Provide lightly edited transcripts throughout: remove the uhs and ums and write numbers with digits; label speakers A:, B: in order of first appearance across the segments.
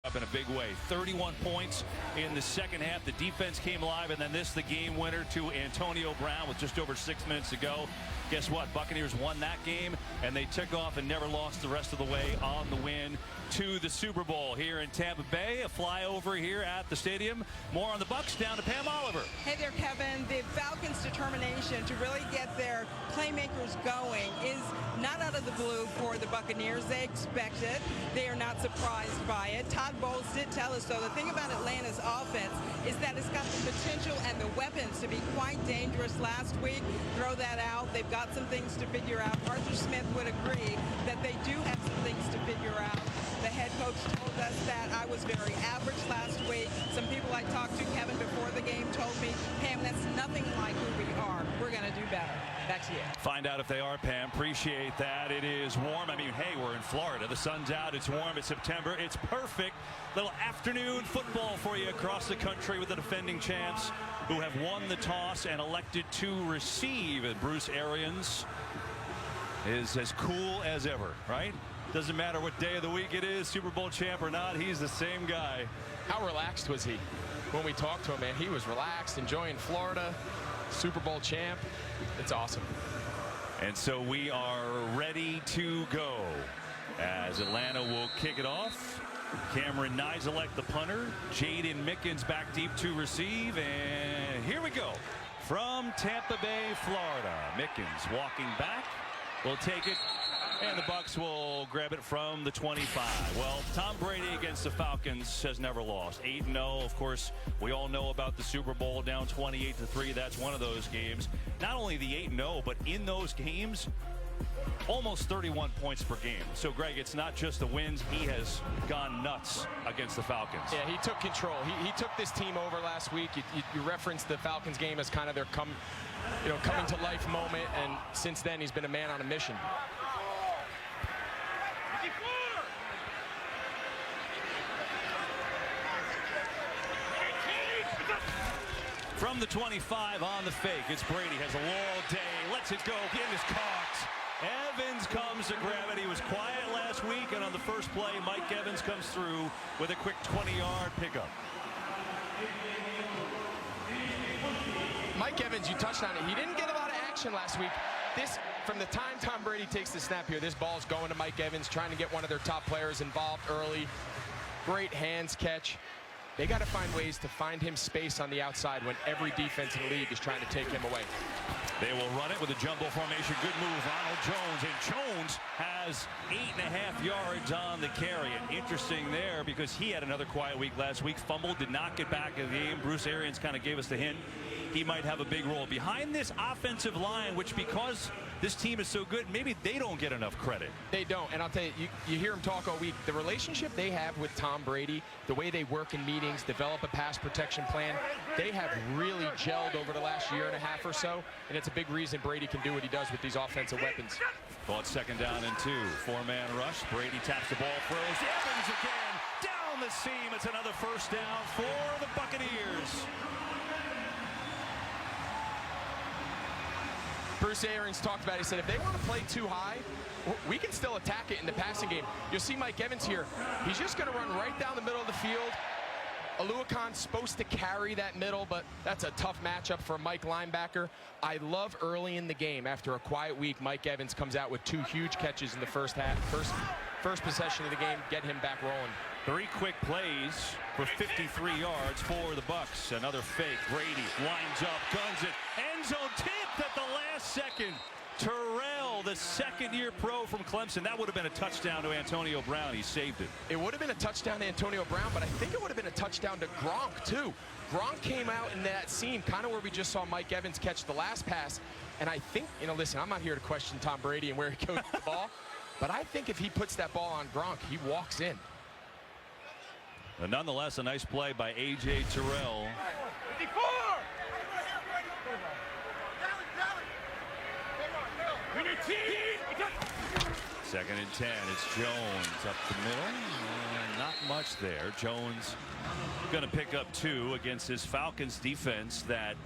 A: up in a big way. 31 points in the second half. The defense came alive, and then this, the game winner to Antonio Brown with just over 6 minutes to go. Guess what? Buccaneers won that game, and they took off and never lost the rest of the way on the win to the Super Bowl here in Tampa Bay. A flyover here at the stadium. More on the Bucs, down to Pam Oliver.
B: Hey there, Kevin. The Falcons' determination to really get their playmakers going is not out of the blue for the Buccaneers. They expect it. They are not surprised by it. Todd Bowles did tell us, though, the thing about Atlanta's offense is that it's got the potential and the weapons to be quite dangerous. Last week, throw that out. They've got some things to figure out. Arthur Smith would agree that they do have some things to figure out. The head coach told us that I was very average last week. Some people I talked to, Kevin, before the game told me, Pam, that's nothing like who we are. We're going to do better. Back to you.
A: Find out if they are, Pam. Appreciate that. It is warm. I mean, hey, we're in Florida. The sun's out. It's warm. It's September. It's perfect. Little afternoon football for you across the country with the defending champs who have won the toss and elected to receive. And Bruce Arians is as cool as ever, right? Doesn't matter what day of the week it is, Super Bowl champ or not, he's the same guy.
C: How relaxed was he when we talked to him, man? He was relaxed, enjoying Florida, Super Bowl champ. It's awesome.
A: And so we are ready to go as Atlanta will kick it off. Cameron Nizelek, the punter. Jaden Mickens back deep to receive. And here we go. From Tampa Bay, Florida. Mickens walking back. Will take it. And the Bucs will grab it from the 25. Well, Tom Brady against the Falcons has never lost. 8-0. Of course, we all know about the Super Bowl down 28-3. That's one of those games. Not only the 8-0, but in those games, almost 31 points per game. So, Greg, it's not just the wins. He has gone nuts against the Falcons.
C: Yeah, he took control. He took this team over last week. You referenced the Falcons game as kind of their coming to life moment, and since then he's been a man on a mission.
A: From the 25 on the fake, it's Brady, has a all day, lets it go, it is caught. Evans comes to grab it. He was quiet last week, and on the first play, Mike Evans comes through with a quick 20-yard pickup.
C: Mike Evans, you touched on it. He didn't get a lot of action last week. From the time Tom Brady takes the snap here, this ball's going to Mike Evans, trying to get one of their top players involved early. Great hands catch. They got to find ways to find him space on the outside when every defense in the league is trying to take him away.
A: They will run it with a jumbo formation. Good move, Ronald Jones. And Jones has 8.5 yards on the carry. And interesting there because he had another quiet week last week. Fumbled, did not get back in the game. Bruce Arians kind of gave us the hint. He might have a big role behind this offensive line, which because this team is so good, maybe they don't get enough credit.
C: They don't. And I'll tell you, you hear him talk all week. The relationship they have with Tom Brady, the way they work in meetings, develop a pass protection plan, they have really gelled over the last year and a half or so. And it's a big reason Brady can do what he does with these offensive weapons.
A: Well, it's 2nd down and 2. 4-man rush. Brady taps the ball, throws. Evans again down the seam. It's another first down for the Buccaneers.
C: Bruce Arians talked about it. He said if they want to play too high, we can still attack it in the passing game. You'll see Mike Evans here. He's just going to run right down the middle of the field. Aluakon's supposed to carry that middle, but that's a tough matchup for a Mike linebacker. I love early in the game, after a quiet week, Mike Evans comes out with 2 huge catches in the first half. First possession of the game, get him back rolling.
A: 3 quick plays for 53 yards for the Bucs. Another fake. Brady lines up, guns it. End zone tip at the last second. Terrell, the second-year pro from Clemson. That would have been a touchdown to Antonio Brown. He saved it.
C: It would have been a touchdown to Antonio Brown, but I think it would have been a touchdown to Gronk, too. Gronk came out in that seam, kind of where we just saw Mike Evans catch the last pass. And I think, listen, I'm not here to question Tom Brady and where he goes the ball, but I think if he puts that ball on Gronk, he walks in.
A: But nonetheless, a nice play by A.J. Terrell.
D: 54!
A: 2nd and 10. It's Jones up the middle. Not much there. Jones going to pick up 2 against his Falcons defense that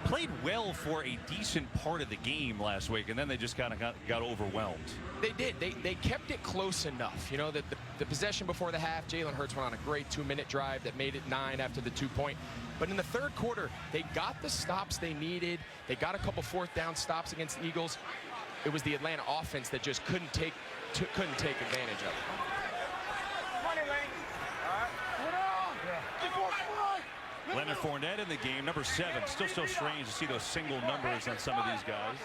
A: played well for a decent part of the game last week, and then they just kind of got overwhelmed.
C: They did. They kept it close enough. You know, the possession before the half, Jalen Hurts went on a great 2-minute drive that made it 9 after the 2-point. But in the third quarter, they got the stops they needed. They got a couple fourth down stops against the Eagles. It was the Atlanta offense that just couldn't take advantage of it.
A: Leonard Fournette in the game, number 7. Still so strange to see those single numbers on some of these guys.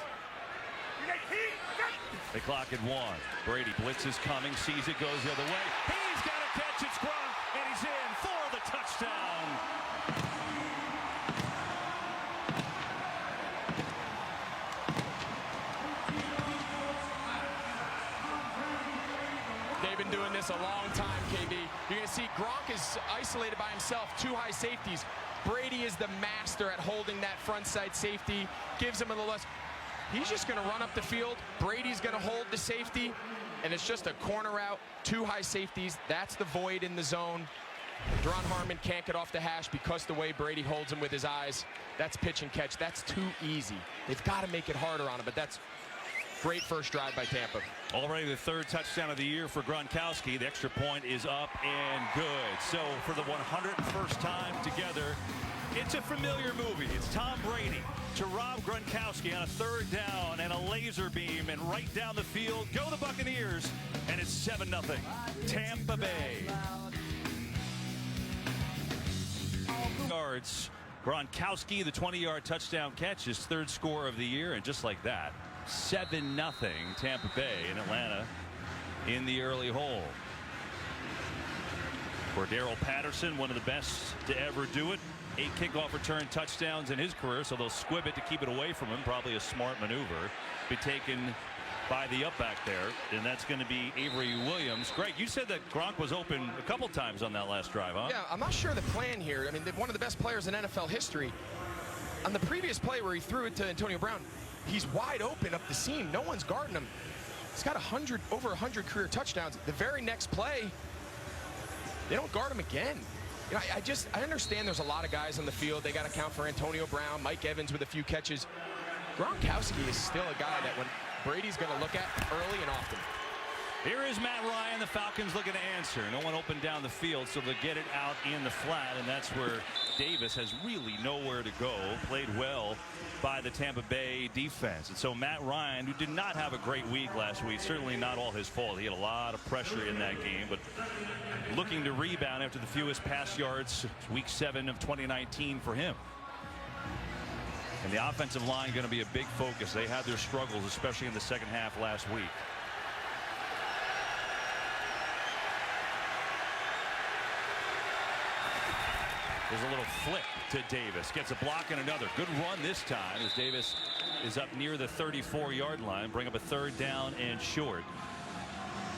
A: They clock at 1. Brady blitzes coming, sees it, goes the other way. He's got a catch, it's Gronk, and he's in for the touchdown.
C: They've been doing this a long time, KB. You're going to see Gronk is isolated by himself, 2 high safeties. Brady is the master at holding that front side safety, gives him a little less. He's just going to run up the field. Brady's going to hold the safety, and it's just a corner out, 2 high safeties. That's the void in the zone. Deron Harmon can't get off the hash because the way Brady holds him with his eyes. That's pitch and catch. That's too easy. They've got to make it harder on him, but that's great first drive by Tampa.
A: Already the 3rd touchdown of the year for Gronkowski. The extra point is up and good. So for the 101st time together, it's a familiar movie. It's Tom Brady to Rob Gronkowski on a 3rd down and a laser beam and right down the field. Go the Buccaneers, and it's 7-0. Tampa Bay. Yards. Gronkowski, the 20-yard touchdown catch, his 3rd score of the year, and just like that, 7-0 Tampa Bay in Atlanta in the early hole. Cordero Patterson, one of the best to ever do it. 8 kickoff return touchdowns in his career, so they'll squib it to keep it away from him. Probably a smart maneuver. Be taken by the up back there, and that's going to be Avery Williams. Greg, you said that Gronk was open a couple times on that last drive, huh?
C: Yeah, I'm not sure the plan here. I mean, one of the best players in NFL history. On the previous play where he threw it to Antonio Brown, he's wide open up the seam. No one's guarding him. He's got over 100 career touchdowns. The very next play, they don't guard him again. You know, I understand there's a lot of guys on the field. They got to count for Antonio Brown, Mike Evans with a few catches. Gronkowski is still a guy that when Brady's going to look at early and often.
A: Here is Matt Ryan. The Falcons looking to answer. No one open down the field, so they'll get it out in the flat, and that's where Davis has really nowhere to go. Played well by the Tampa Bay defense. And so Matt Ryan, who did not have a great week last week, certainly not all his fault. He had a lot of pressure in that game, but looking to rebound after the fewest pass yards, week 7 of 2019 for him. And the offensive line going to be a big focus. They had their struggles, especially in the second half last week. There's a little flip to Davis. Gets a block and another. Good run this time as Davis is up near the 34-yard line. Bring up a 3rd down and short.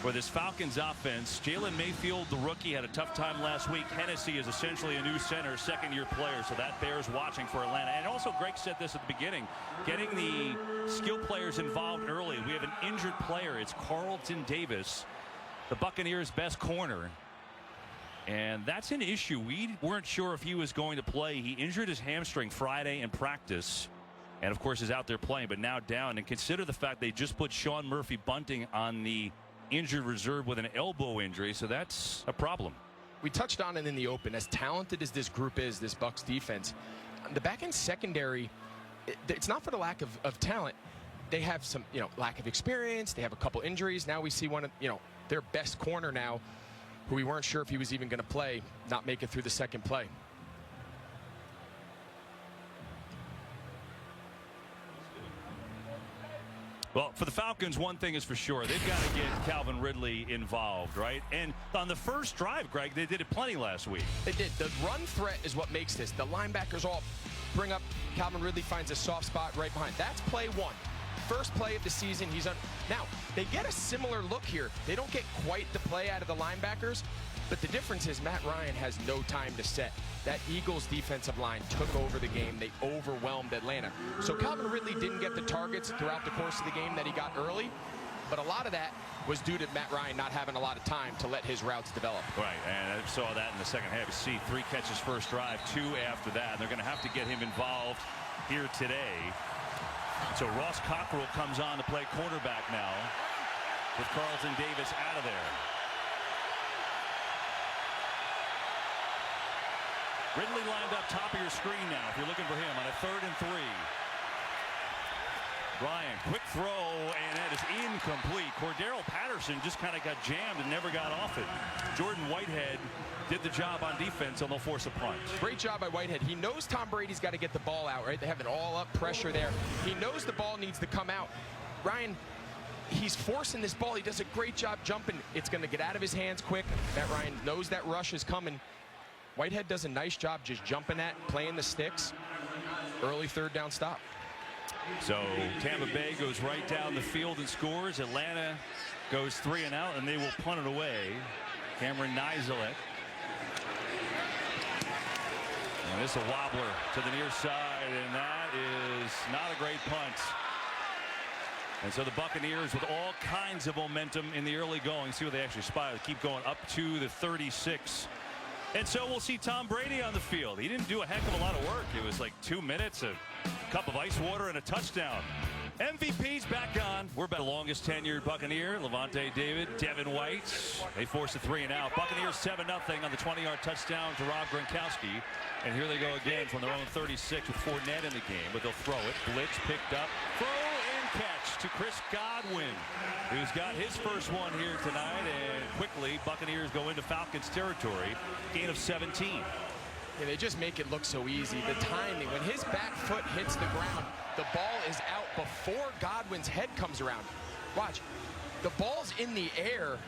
A: For this Falcons offense, Jalen Mayfield, the rookie, had a tough time last week. Hennessy is essentially a new center, 2nd-year player, so that bears watching for Atlanta. And also, Greg said this at the beginning, getting the skill players involved early. We have an injured player. It's Carlton Davis, the Buccaneers' best corner. And that's an issue. We weren't sure if he was going to play. He injured his hamstring Friday in practice. And, of course, is out there playing, but now down. And consider the fact they just put Sean Murphy-Bunting on the injured reserve with an elbow injury, so that's a problem.
C: We touched on it in the open. As talented as this group is, this Bucs defense, the back-end secondary, it's not for the lack of talent. They have some, lack of experience. They have a couple injuries. Now we see one of, their best corner now, who we weren't sure if he was even going to play, not make it through the second play.
A: Well, for the Falcons, one thing is for sure. They've got to get Calvin Ridley involved, right? And on the first drive, Greg, they did it plenty last week.
C: They did. The run threat is what makes this. The linebackers all bring up. Calvin Ridley finds a soft spot right behind. That's play 1. First play of the season, he's on. Now, they get a similar look here. They don't get quite the play out of the linebackers, but the difference is Matt Ryan has no time to set. That Eagles defensive line took over the game. They overwhelmed Atlanta. So Calvin Ridley didn't get the targets throughout the course of the game that he got early, but a lot of that was due to Matt Ryan not having a lot of time to let his routes develop.
A: Right, and I saw that in the second half. You see 3 catches first drive, 2 after that. They're going to have to get him involved here today. So Ross Cockrell comes on to play cornerback now with Carlton Davis out of there. Ridley lined up top of your screen now if you're looking for him on a 3rd and 3. Ryan, quick throw, and that is incomplete. Cordero Patterson just kind of got jammed and never got off it. Jordan Whitehead did the job on defense, and they'll force a punt.
C: Great job by Whitehead. He knows Tom Brady's got to get the ball out, right? They have an all-up pressure there. He knows the ball needs to come out. Ryan, he's forcing this ball. He does a great job jumping. It's going to get out of his hands quick. Matt Ryan knows that rush is coming. Whitehead does a nice job just jumping at, playing the sticks. Early 3rd down stop.
A: So Tampa Bay goes right down the field and scores. Atlanta goes 3 and out, and they will punt it away. Cameron Nizelek. And this is a wobbler to the near side, and that is not a great punt. And so the Buccaneers, with all kinds of momentum in the early going, see what they actually spy. Keep going up to the 36. And so we'll see Tom Brady on the field. He didn't do a heck of a lot of work. It was like 2 minutes, a cup of ice water, and a touchdown. MVP's back on. We're about the longest tenured Buccaneer. Levante David, Devin White. They force a 3 and out. Buccaneers 7-0 on the 20-yard touchdown to Rob Gronkowski. And here they go again from their own 36 with Fournette in the game. But they'll throw it. Blitz picked up. Throw and catch to Chris Godwin, who's got his first one here tonight. And quickly, Buccaneers go into Falcons territory. Gain of 17.
C: Yeah, they just make it look so easy. The timing, when his back foot hits the ground, the ball is out before Godwin's head comes around. Watch, the ball's in the air.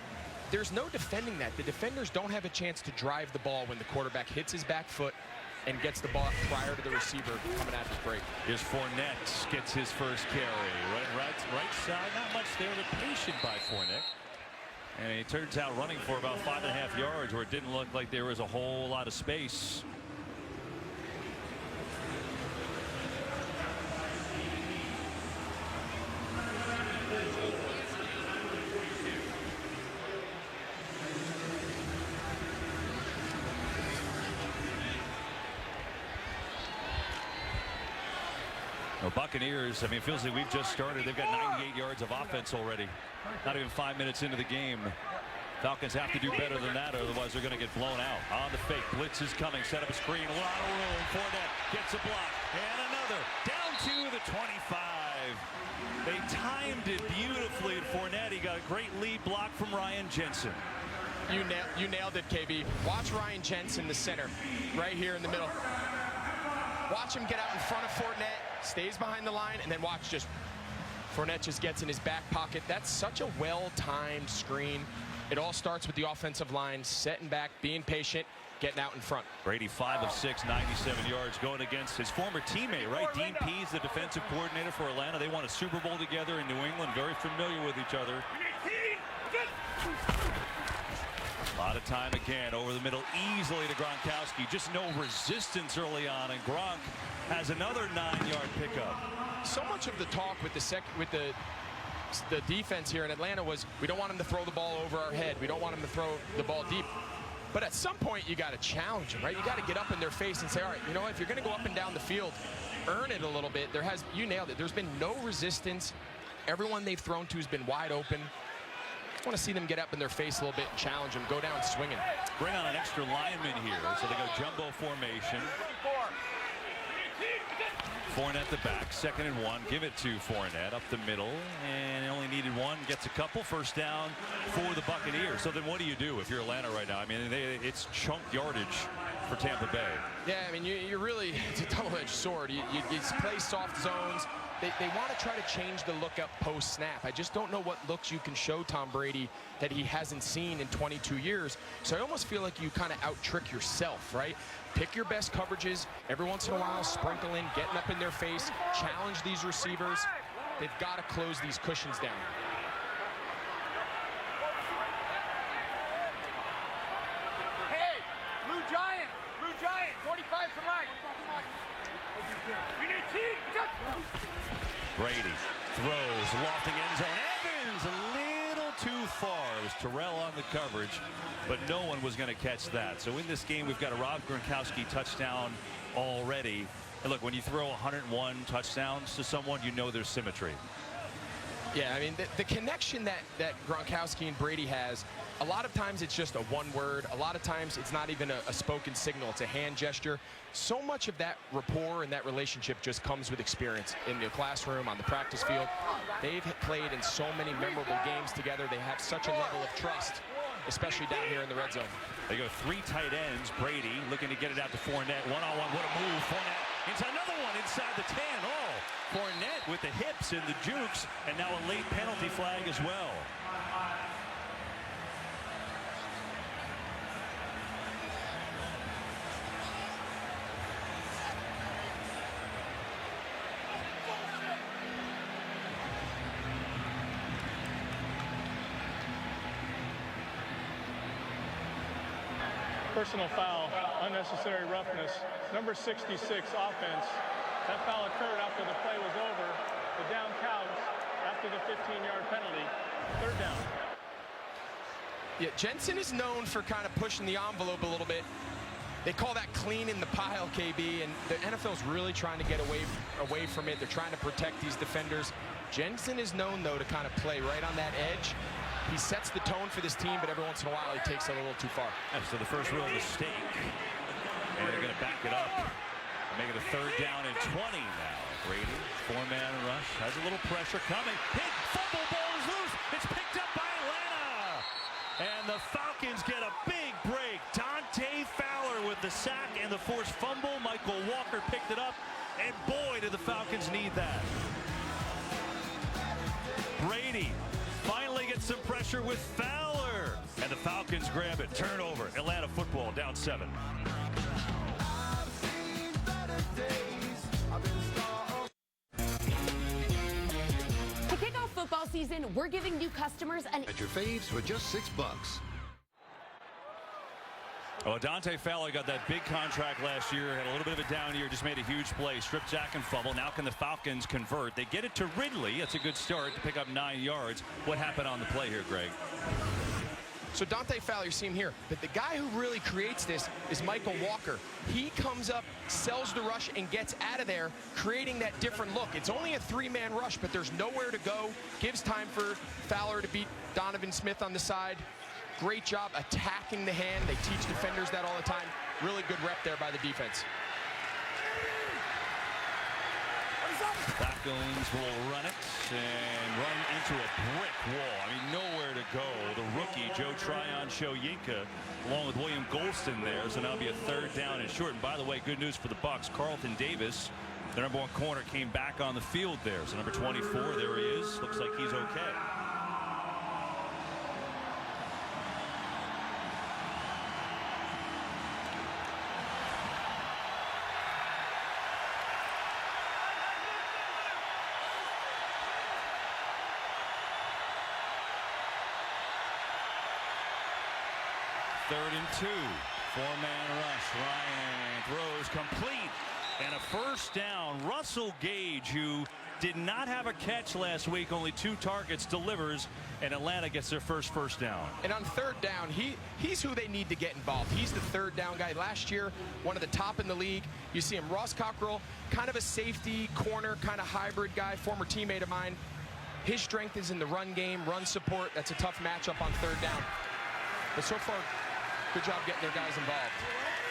C: There's no defending that. The defenders don't have a chance to drive the ball when the quarterback hits his back foot and gets the ball prior to the receiver coming out of his break.
A: Here's Fournette, gets his first carry. Right side, not much there, but patient by Fournette. And he turns out running for about 5.5 yards, where it didn't look like there was a whole lot of space. The Buccaneers, I mean, it feels like we've just started. They've got 98 yards of offense already. Not even 5 minutes into the game. Falcons have to do better than that, otherwise they're going to get blown out. On the fake, blitz is coming, set up a screen, a lot of room. Fournette gets a block, and another. Down to the 25. They timed it beautifully, and Fournette, he got a great lead block from Ryan Jensen.
C: You nailed it, KB. Watch Ryan Jensen, the center, right here in the middle. Watch him get out in front of Fournette, stays behind the line, and then watch just Fournette just gets in his back pocket. That's such a well-timed screen. It all starts with the offensive line, setting back, being patient, getting out in front.
A: Brady 5 of 6, 97 yards, going against his former teammate, right? Dean Pease, the defensive coordinator for Atlanta. They won a Super Bowl together in New England, very familiar with each other. A lot of time again over the middle, easily to Gronkowski. Just no resistance early on, and Gronk has another 9-yard pickup.
C: So much of the talk with the defense here in Atlanta was, we don't want him to throw the ball over our head. We don't want him to throw the ball deep. But at some point, you got to challenge him, right? You got to get up in their face and say, all right, you know what? If you're going to go up and down the field, earn it a little bit. You nailed it. There's been no resistance. Everyone they've thrown to has been wide open. I want to see them get up in their face a little bit and challenge them, go down swinging.
A: Bring on an extra lineman here, so they go jumbo formation. Fournette the back, 2nd and 1. Give it to Fournette up the middle, and only needed one. Gets a couple. First down for the Buccaneers. So then what do you do if you're Atlanta right now? I mean, it's chunk yardage for Tampa Bay.
C: Yeah, I mean, you really, it's a double-edged sword. You play soft zones. They want to try to change the look up post-snap. I just don't know what looks you can show Tom Brady that he hasn't seen in 22 years. So I almost feel like you kind of out-trick yourself, right? Pick your best coverages. Every once in a while, sprinkle in, getting up in their face, challenge these receivers. They've got to close these cushions down.
D: Hey, Blue Giant, 45 to right. We need team.
A: Brady throws, lofting end zone. Evans too far. It was Terrell on the coverage, but no one was going to catch that. So in this game, we've got a Rob Gronkowski touchdown already. And look, when you throw 101 touchdowns to someone, you know there's symmetry.
C: Yeah, I mean, the connection that Gronkowski and Brady has, a lot of times it's just a one word. A lot of times it's not even a spoken signal. It's a hand gesture. So much of that rapport and that relationship just comes with experience in the classroom, on the practice field. They've played in so many memorable games together. They have such a level of trust, especially down here in the red zone.
A: They go 3 tight ends. Brady looking to get it out to Fournette. One-on-one. What a move. Fournette into another one inside the 10. Oh, Fournette with the hips and the jukes, and now a late penalty flag as well.
E: Personal foul, unnecessary roughness, number 66 offense. That foul occurred after the play was over. The down counts after the 15-yard penalty. Third down.
C: Yeah, Jensen is known for kind of pushing the envelope a little bit. They call that cleaning the pile, KB, and the NFL's really trying to get away from it. They're trying to protect these defenders. Jensen is known, though, to kind of play right on that edge. He sets the tone for this team, but every once in a while he takes it a little too far.
A: So the first real mistake. And they're going to back it up. Make it a 3rd down and 20 now. Brady, 4-man rush, has a little pressure coming. Hit, fumble, ball is loose. It's picked up by Atlanta. And the Falcons get a big break. Dante Fowler with the sack and the forced fumble. Michael Walker picked it up. And boy, did the Falcons need that. Brady finally gets some pressure with Fowler. And the Falcons grab it. Turnover. Atlanta football down 7.
F: To kick off football season, we're giving new customers an...
G: At your faves for just $6.
A: Oh, Dante Fowler got that big contract last year, had a little bit of a down year, just made a huge play, strip sack and fumble. Now can the Falcons convert? They get it to Ridley. That's a good start to pick up 9 yards. What happened on the play here, Greg?
C: So Dante Fowler, you see him here, but the guy who really creates this is Michael Walker. He comes up, sells the rush, and gets out of there, creating that different look. It's only a 3-man rush, but there's nowhere to go. Gives time for Fowler to beat Donovan Smith on the side. Great job attacking the hand. They teach defenders that all the time. Really good rep there by the defense.
A: Falcons will run it and run into a brick wall. I mean, nowhere to go. The rookie, Joe Tryon-Shoyinka, along with William Golston there. So now it'll be a 3rd down and short. And by the way, good news for the Bucs. Carlton Davis, their number 1 corner, came back on the field there. So number 24, there he is. Looks like he's okay. Third and 2. 4-man rush. Ryan throws complete. And a first down. Russell Gage, who did not have a catch last week, only 2 targets, delivers, and Atlanta gets their first down.
C: And on 3rd down, he's who they need to get involved. He's the 3rd down guy. Last year, one of the top in the league. You see him, Ross Cockrell, kind of a safety, corner, kind of hybrid guy, former teammate of mine. His strength is in the run game, run support. That's a tough matchup on 3rd down. But so far, good job getting their guys involved.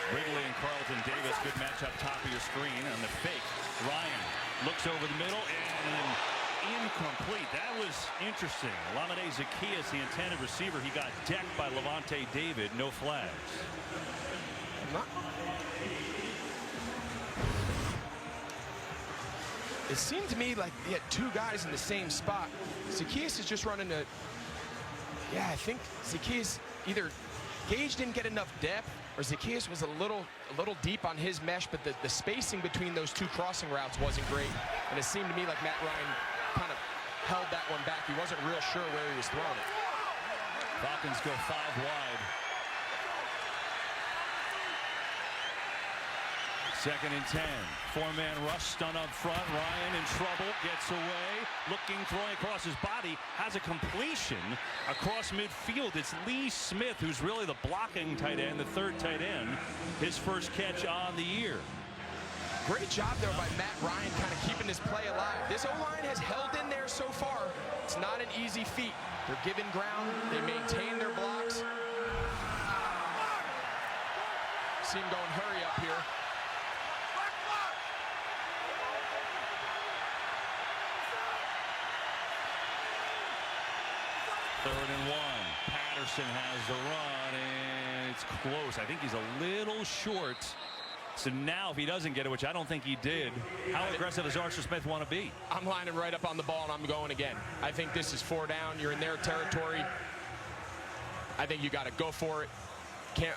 A: Ridley and Carlton Davis, good matchup top of your screen on the fake. Ryan looks over the middle and incomplete. That was interesting. Olamide Zaccheaus, the intended receiver, he got decked by Levante David. No flags.
C: It seemed to me like he had 2 guys in the same spot. Zaccheaus is just running a... Yeah, I think Zaccheaus either... Gage didn't get enough depth, or Zaccheaus was a little deep on his mesh, but the spacing between those 2 crossing routes wasn't great. And it seemed to me like Matt Ryan kind of held that one back. He wasn't real sure where he was throwing it.
A: Falcons go 5 wide. 2nd and 10. 4-man rush, stun up front. Ryan in trouble, gets away, looking, throwing across his body, has a completion across midfield. It's Lee Smith, who's really the blocking tight end, the 3rd tight end. His first catch on the year.
C: Great job there by Matt Ryan, kind of keeping this play alive. This O-line has held in there so far. It's not an easy feat. They're giving ground. They maintain their blocks. See him going hurry up here.
A: 3rd and 1. Patterson has the run, and it's close. I think he's a little short. So now if he doesn't get it, which I don't think he did, how aggressive does Arthur Smith want to be?
C: I'm lining right up on the ball, and I'm going again. I think this is 4 down. You're in their territory. I think you got to go for it. Can't.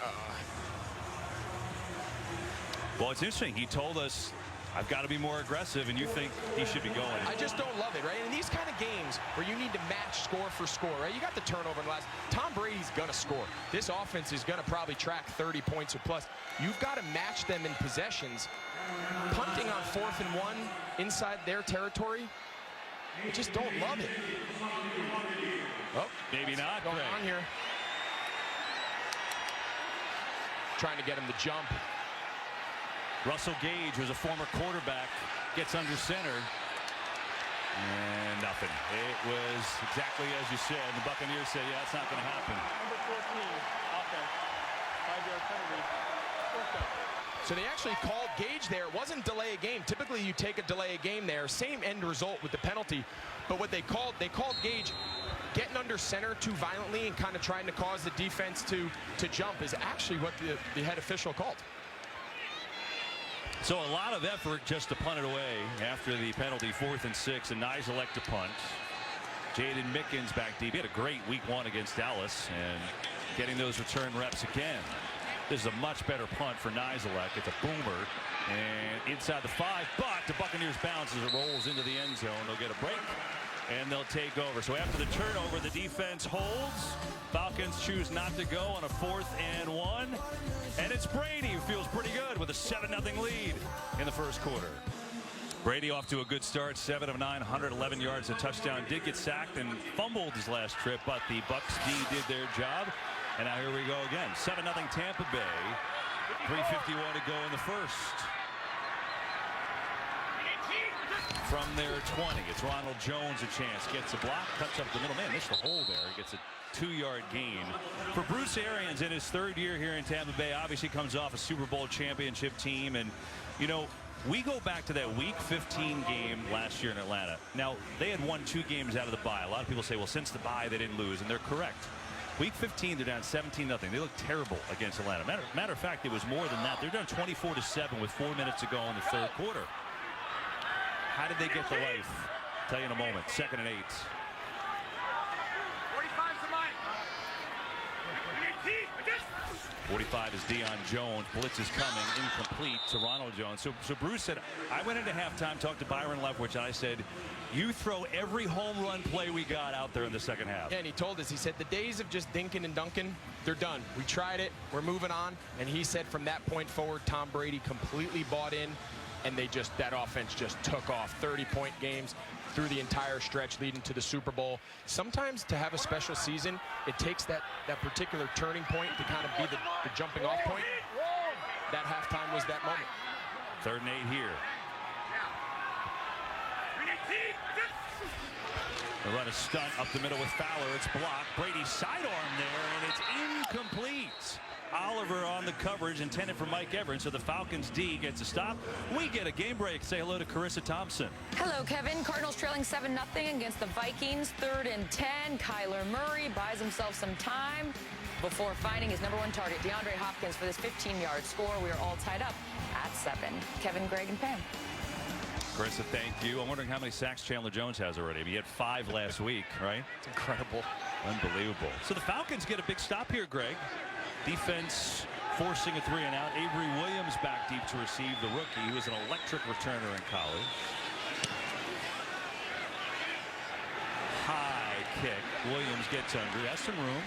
A: Well, it's interesting. He told us, I've got to be more aggressive, and you think he should be going.
C: I just don't love it, right? In these kind of games where you need to match score for score, right? You got the turnover in the last. Tom Brady's going to score. This offense is going to probably track 30 points or plus. You've got to match them in possessions. Punting on 4th and 1 inside their territory, I just don't love it. Oh,
A: maybe not.
C: Going on here. Trying to get him to jump.
A: Russell Gage was a former quarterback, gets under center, and nothing. It was exactly as you said. The Buccaneers said, yeah, it's not going to happen.
E: Number 14, offense, 5-yard penalty, 4th down.
C: So they actually called Gage there. It wasn't delay a game. Typically you take a delay a game there. Same end result with the penalty. But what they called Gage getting under center too violently and kind of trying to cause the defense to jump is actually what the head official called.
A: So a lot of effort just to punt it away after the penalty. 4th and 6, and Nyes elect to punt. Jaden Mickens back deep. He had a great week 1 against Dallas, and getting those return reps again. This is a much better punt for Nyes-Elect. It's a boomer, and inside the 5, but the Buccaneers bounce as it rolls into the end zone. They'll get a break, and they'll take over. So after the turnover, the defense holds. Falcons choose not to go on a 4th and 1. And it's Brady who feels pretty good with a 7-0 lead in the first quarter. Brady off to a good start, 7 of 9, 111 yards, a touchdown. Did get sacked and fumbled his last trip, but the Bucs D did their job. And now here we go again. 7-0 Tampa Bay. 3:51 to go in the first. From their 20, it's Ronald Jones a chance. Gets a block, cuts up the middle. Man, missed the hole there. Gets a 2-yard gain. For Bruce Arians in his 3rd year here in Tampa Bay, obviously comes off a Super Bowl championship team. And, you know, we go back to that Week 15 game last year in Atlanta. Now, they had won 2 games out of the bye. A lot of people say, well, since the bye, they didn't lose. And they're correct. Week 15, they're down 17-0. They look terrible against Atlanta. Matter of fact, it was more than that. They're down 24-7 with 4 minutes to go in the 3rd quarter. How did they get to life? I'll tell you in a moment. 2nd and 8. 45 is Deion Jones. Blitz is coming, incomplete to Ronald Jones. So Bruce said, I went into halftime, talked to Byron Leftwich, and I said, you throw every home run play we got out there in the second half.
C: Yeah, and he told us, he said, the days of just dinking and dunking, they're done. We tried it, we're moving on. And he said from that point forward, Tom Brady completely bought in, and that offense just took off. 30-point games through the entire stretch leading to the Super Bowl. Sometimes to have a special season, it takes that particular turning point to kind of be the jumping off point. That halftime was that moment.
A: 3rd and 8 here. They run a stunt up the middle with Fowler. It's blocked. Brady sidearm there, and it's incomplete. Oliver on the coverage, intended for Mike Evans, so the Falcons D gets a stop. We get a game break. Say hello to Carissa Thompson.
G: Hello, Kevin. Cardinals trailing 7-0 against the Vikings. 3rd and 10. Kyler Murray buys himself some time before finding his #1 target, DeAndre Hopkins, for this 15-yard score. We are all tied up at 7. Kevin, Greg, and Pam.
A: Carissa, thank you. I'm wondering how many sacks Chandler Jones has already. He had 5 last week, right?
C: It's incredible.
A: Unbelievable. So the Falcons get a big stop here, Greg. Defense forcing a 3-and-out. Avery Williams back deep to receive, the rookie, who was an electric returner in college. High kick. Williams gets under. Has some room.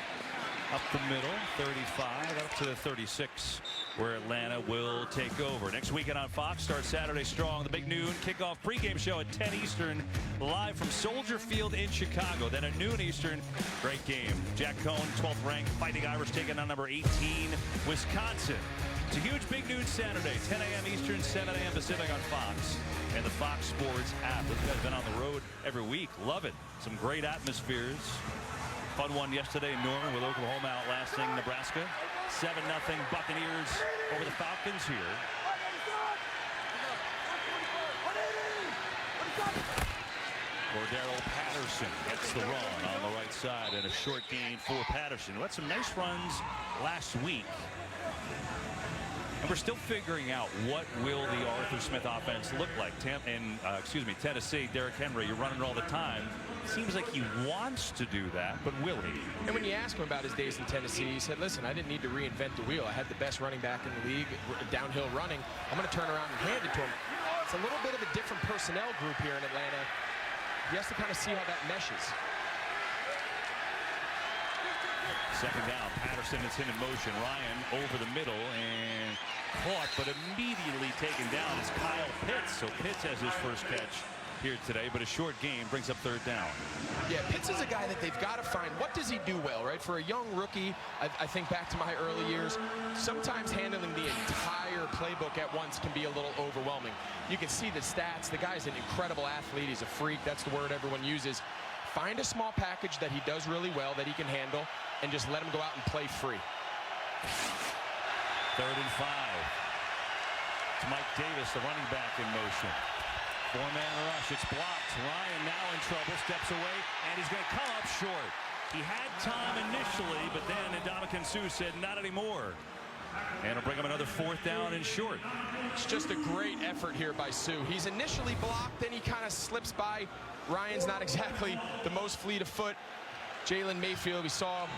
A: up the middle, 35 up to the 36, where Atlanta will take over. Next weekend on Fox starts Saturday strong. The big noon kickoff pregame show at 10 Eastern, live from Soldier Field in Chicago. Then at noon Eastern, great game. Jack Cohn, 12th ranked Fighting Irish, taking on number 18, Wisconsin. It's a huge big noon Saturday, 10 a.m. Eastern, 7 a.m. Pacific on Fox and the Fox Sports app. Those guys have been on the road every week. Love it. Some great atmospheres. Fun one yesterday in Norman with Oklahoma outlasting Nebraska. 7-0 Buccaneers over the Falcons here. Cordero Patterson gets the run on the right side and a short gain for Patterson, who had some nice runs last week. And we're still figuring out what will the Arthur Smith offense look like. Tennessee, Derrick Henry, you're running it all the time. Seems like he wants to do that, but will he?
C: And when you ask him about his days in Tennessee, he said, listen, I didn't need to reinvent the wheel. I had the best running back in the league, downhill running. I'm going to turn around and hand it to him. It's a little bit of a different personnel group here in Atlanta. He has to kind of see how that meshes.
A: Second down, Patterson is him in motion. Ryan over the middle and caught, but immediately taken down is Kyle Pitts. So Pitts has his first catch here today, but a short game brings up third down.
C: Yeah, Pitts is a guy that they've got to find. What does he do well, right? For a young rookie, I think back to my early years, sometimes handling the entire playbook at once can be a little overwhelming. You can see the stats. The guy's an incredible athlete. He's a freak. That's the word everyone uses. Find a small package that he does really well, that he can handle, and just let him go out and play free.
A: 3rd and 5. It's Mike Davis, the running back, in motion. 4-man rush. It's blocked. Ryan now in trouble, steps away, and he's going to come up short. He had time initially, but then Ndamukong Suh said not anymore. And it'll bring him another 4th down and short.
C: It's just a great effort here by Suh. He's initially blocked, then he kind of slips by. Ryan's not exactly the most fleet of foot. Jalen Mayfield, we saw him.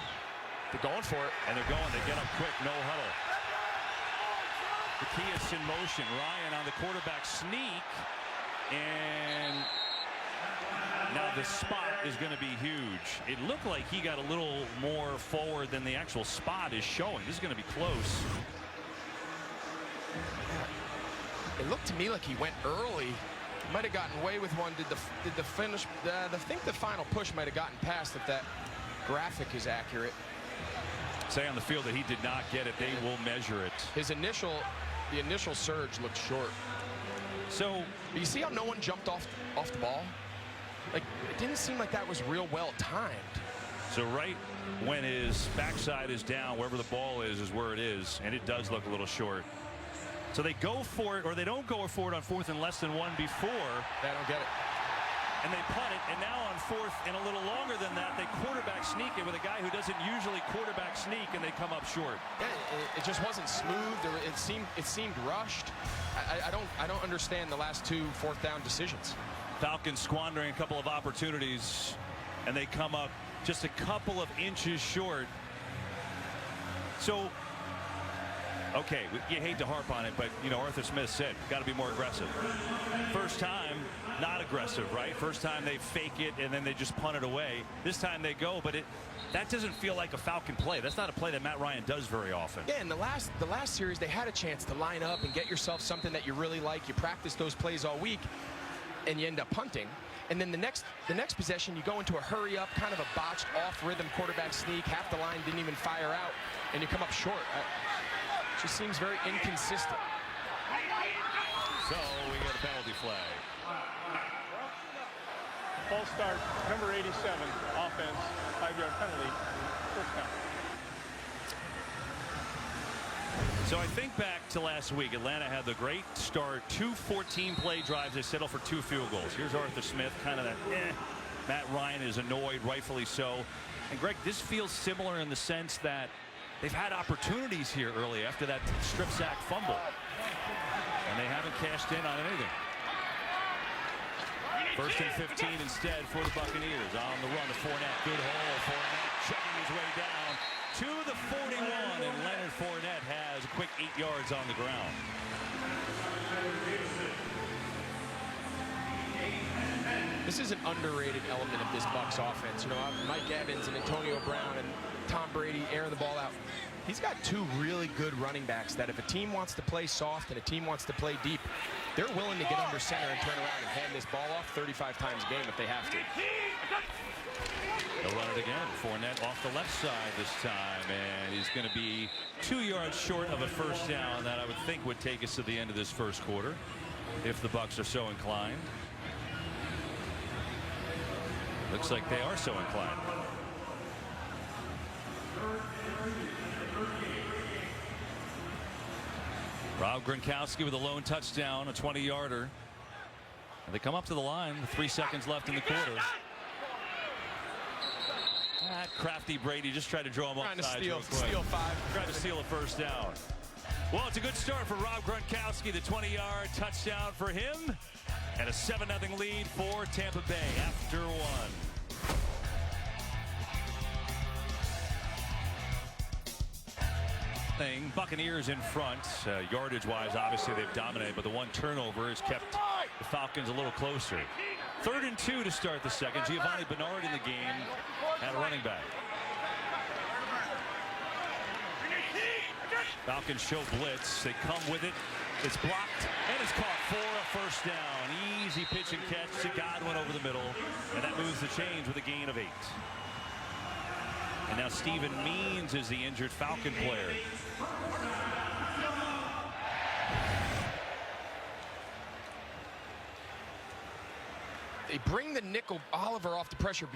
C: They're going for it.
A: And they're going. They get up quick. No huddle. The key is in motion. Ryan on the quarterback sneak. And now the spot is going to be huge. It looked like he got a little more forward than the actual spot is showing. This is going to be close.
C: It looked to me like he went early. Might have gotten away with one. Did the finish? I think the final push might have gotten past if that graphic is accurate.
A: Say on the field that he did not get it. They will measure it.
C: The initial surge looked short.
A: So
C: you see how no one jumped off the ball? Like, it didn't seem like that was real well timed.
A: So right when his backside is down, wherever the ball is where it is, and it does look a little short. So they go for it, or they don't go for it on 4th and less than 1 before.
C: They don't get it.
A: And they punt it, and now on 4th and a little longer than that, they quarterback sneak it with a guy who doesn't usually quarterback sneak, and they come up short.
C: Yeah, it just wasn't smooth. It seemed rushed. I don't understand the last 2 4th down decisions.
A: Falcons squandering a couple of opportunities, and they come up just a couple of inches short. So, okay, you hate to harp on it, but, you know, Arthur Smith said, got to be more aggressive. First time, not aggressive, right? First time they fake it, and then they just punt it away. This time they go, but that doesn't feel like a Falcon play. That's not a play that Matt Ryan does very often.
C: Yeah, in the last series, they had a chance to line up and get yourself something that you really like. You practice those plays all week, and you end up punting. And then the next possession, you go into a hurry up, kind of a botched off-rhythm quarterback sneak. Half the line didn't even fire out, and you come up short. Just seems very inconsistent.
A: So we get a penalty flag.
E: False start, number 87, offense, 5-yard penalty, 1st down.
A: So I think back to last week. Atlanta had the great start, 2 14-play drives. They settle for 2 field goals. Here's Arthur Smith, kind of that, Matt Ryan is annoyed, rightfully so. And Greg, this feels similar in the sense that they've had opportunities here early after that strip sack fumble. And they haven't cashed in on anything. 1st and 15 instead for the Buccaneers. On the run to Fournette. Good hole. Fournette chugging his way down to the 41. And Leonard Fournette has a quick 8 yards on the ground.
C: This is an underrated element of this Bucs offense. You know, Mike Evans and Antonio Brown, and Tom Brady airing the ball out. He's got two really good running backs that if a team wants to play soft and a team wants to play deep, they're willing to get under center and turn around and hand this ball off 35 times a game if they have to.
A: They'll run it again. Fournette off the left side this time, and he's going to be 2 yards short of a first down that I would think would take us to the end of this first quarter, if the Bucs are so inclined. Looks like they are so inclined. Rob Gronkowski with a lone touchdown, a 20-yarder. They come up to the line with 3 seconds left in the quarter. Crafty Brady just tried to draw him offside.
C: Trying to steal 5.
A: Tried to steal a first down. Well, it's a good start for Rob Gronkowski. The 20-yard touchdown for him. And a 7-0 lead for Tampa Bay after 1. Buccaneers in front. Yardage-wise, obviously they've dominated, but the one turnover has kept the Falcons a little closer. 3rd and 2 to start the second. Giovanni Bernard in the game at running back. Falcons show blitz. They come with it. It's blocked and it's caught for a first down. Easy pitch and catch to Godwin over the middle, and that moves the chains with a gain of 8. And now Stephen Means is the injured Falcon player.
C: They bring the nickel Oliver off the pressure.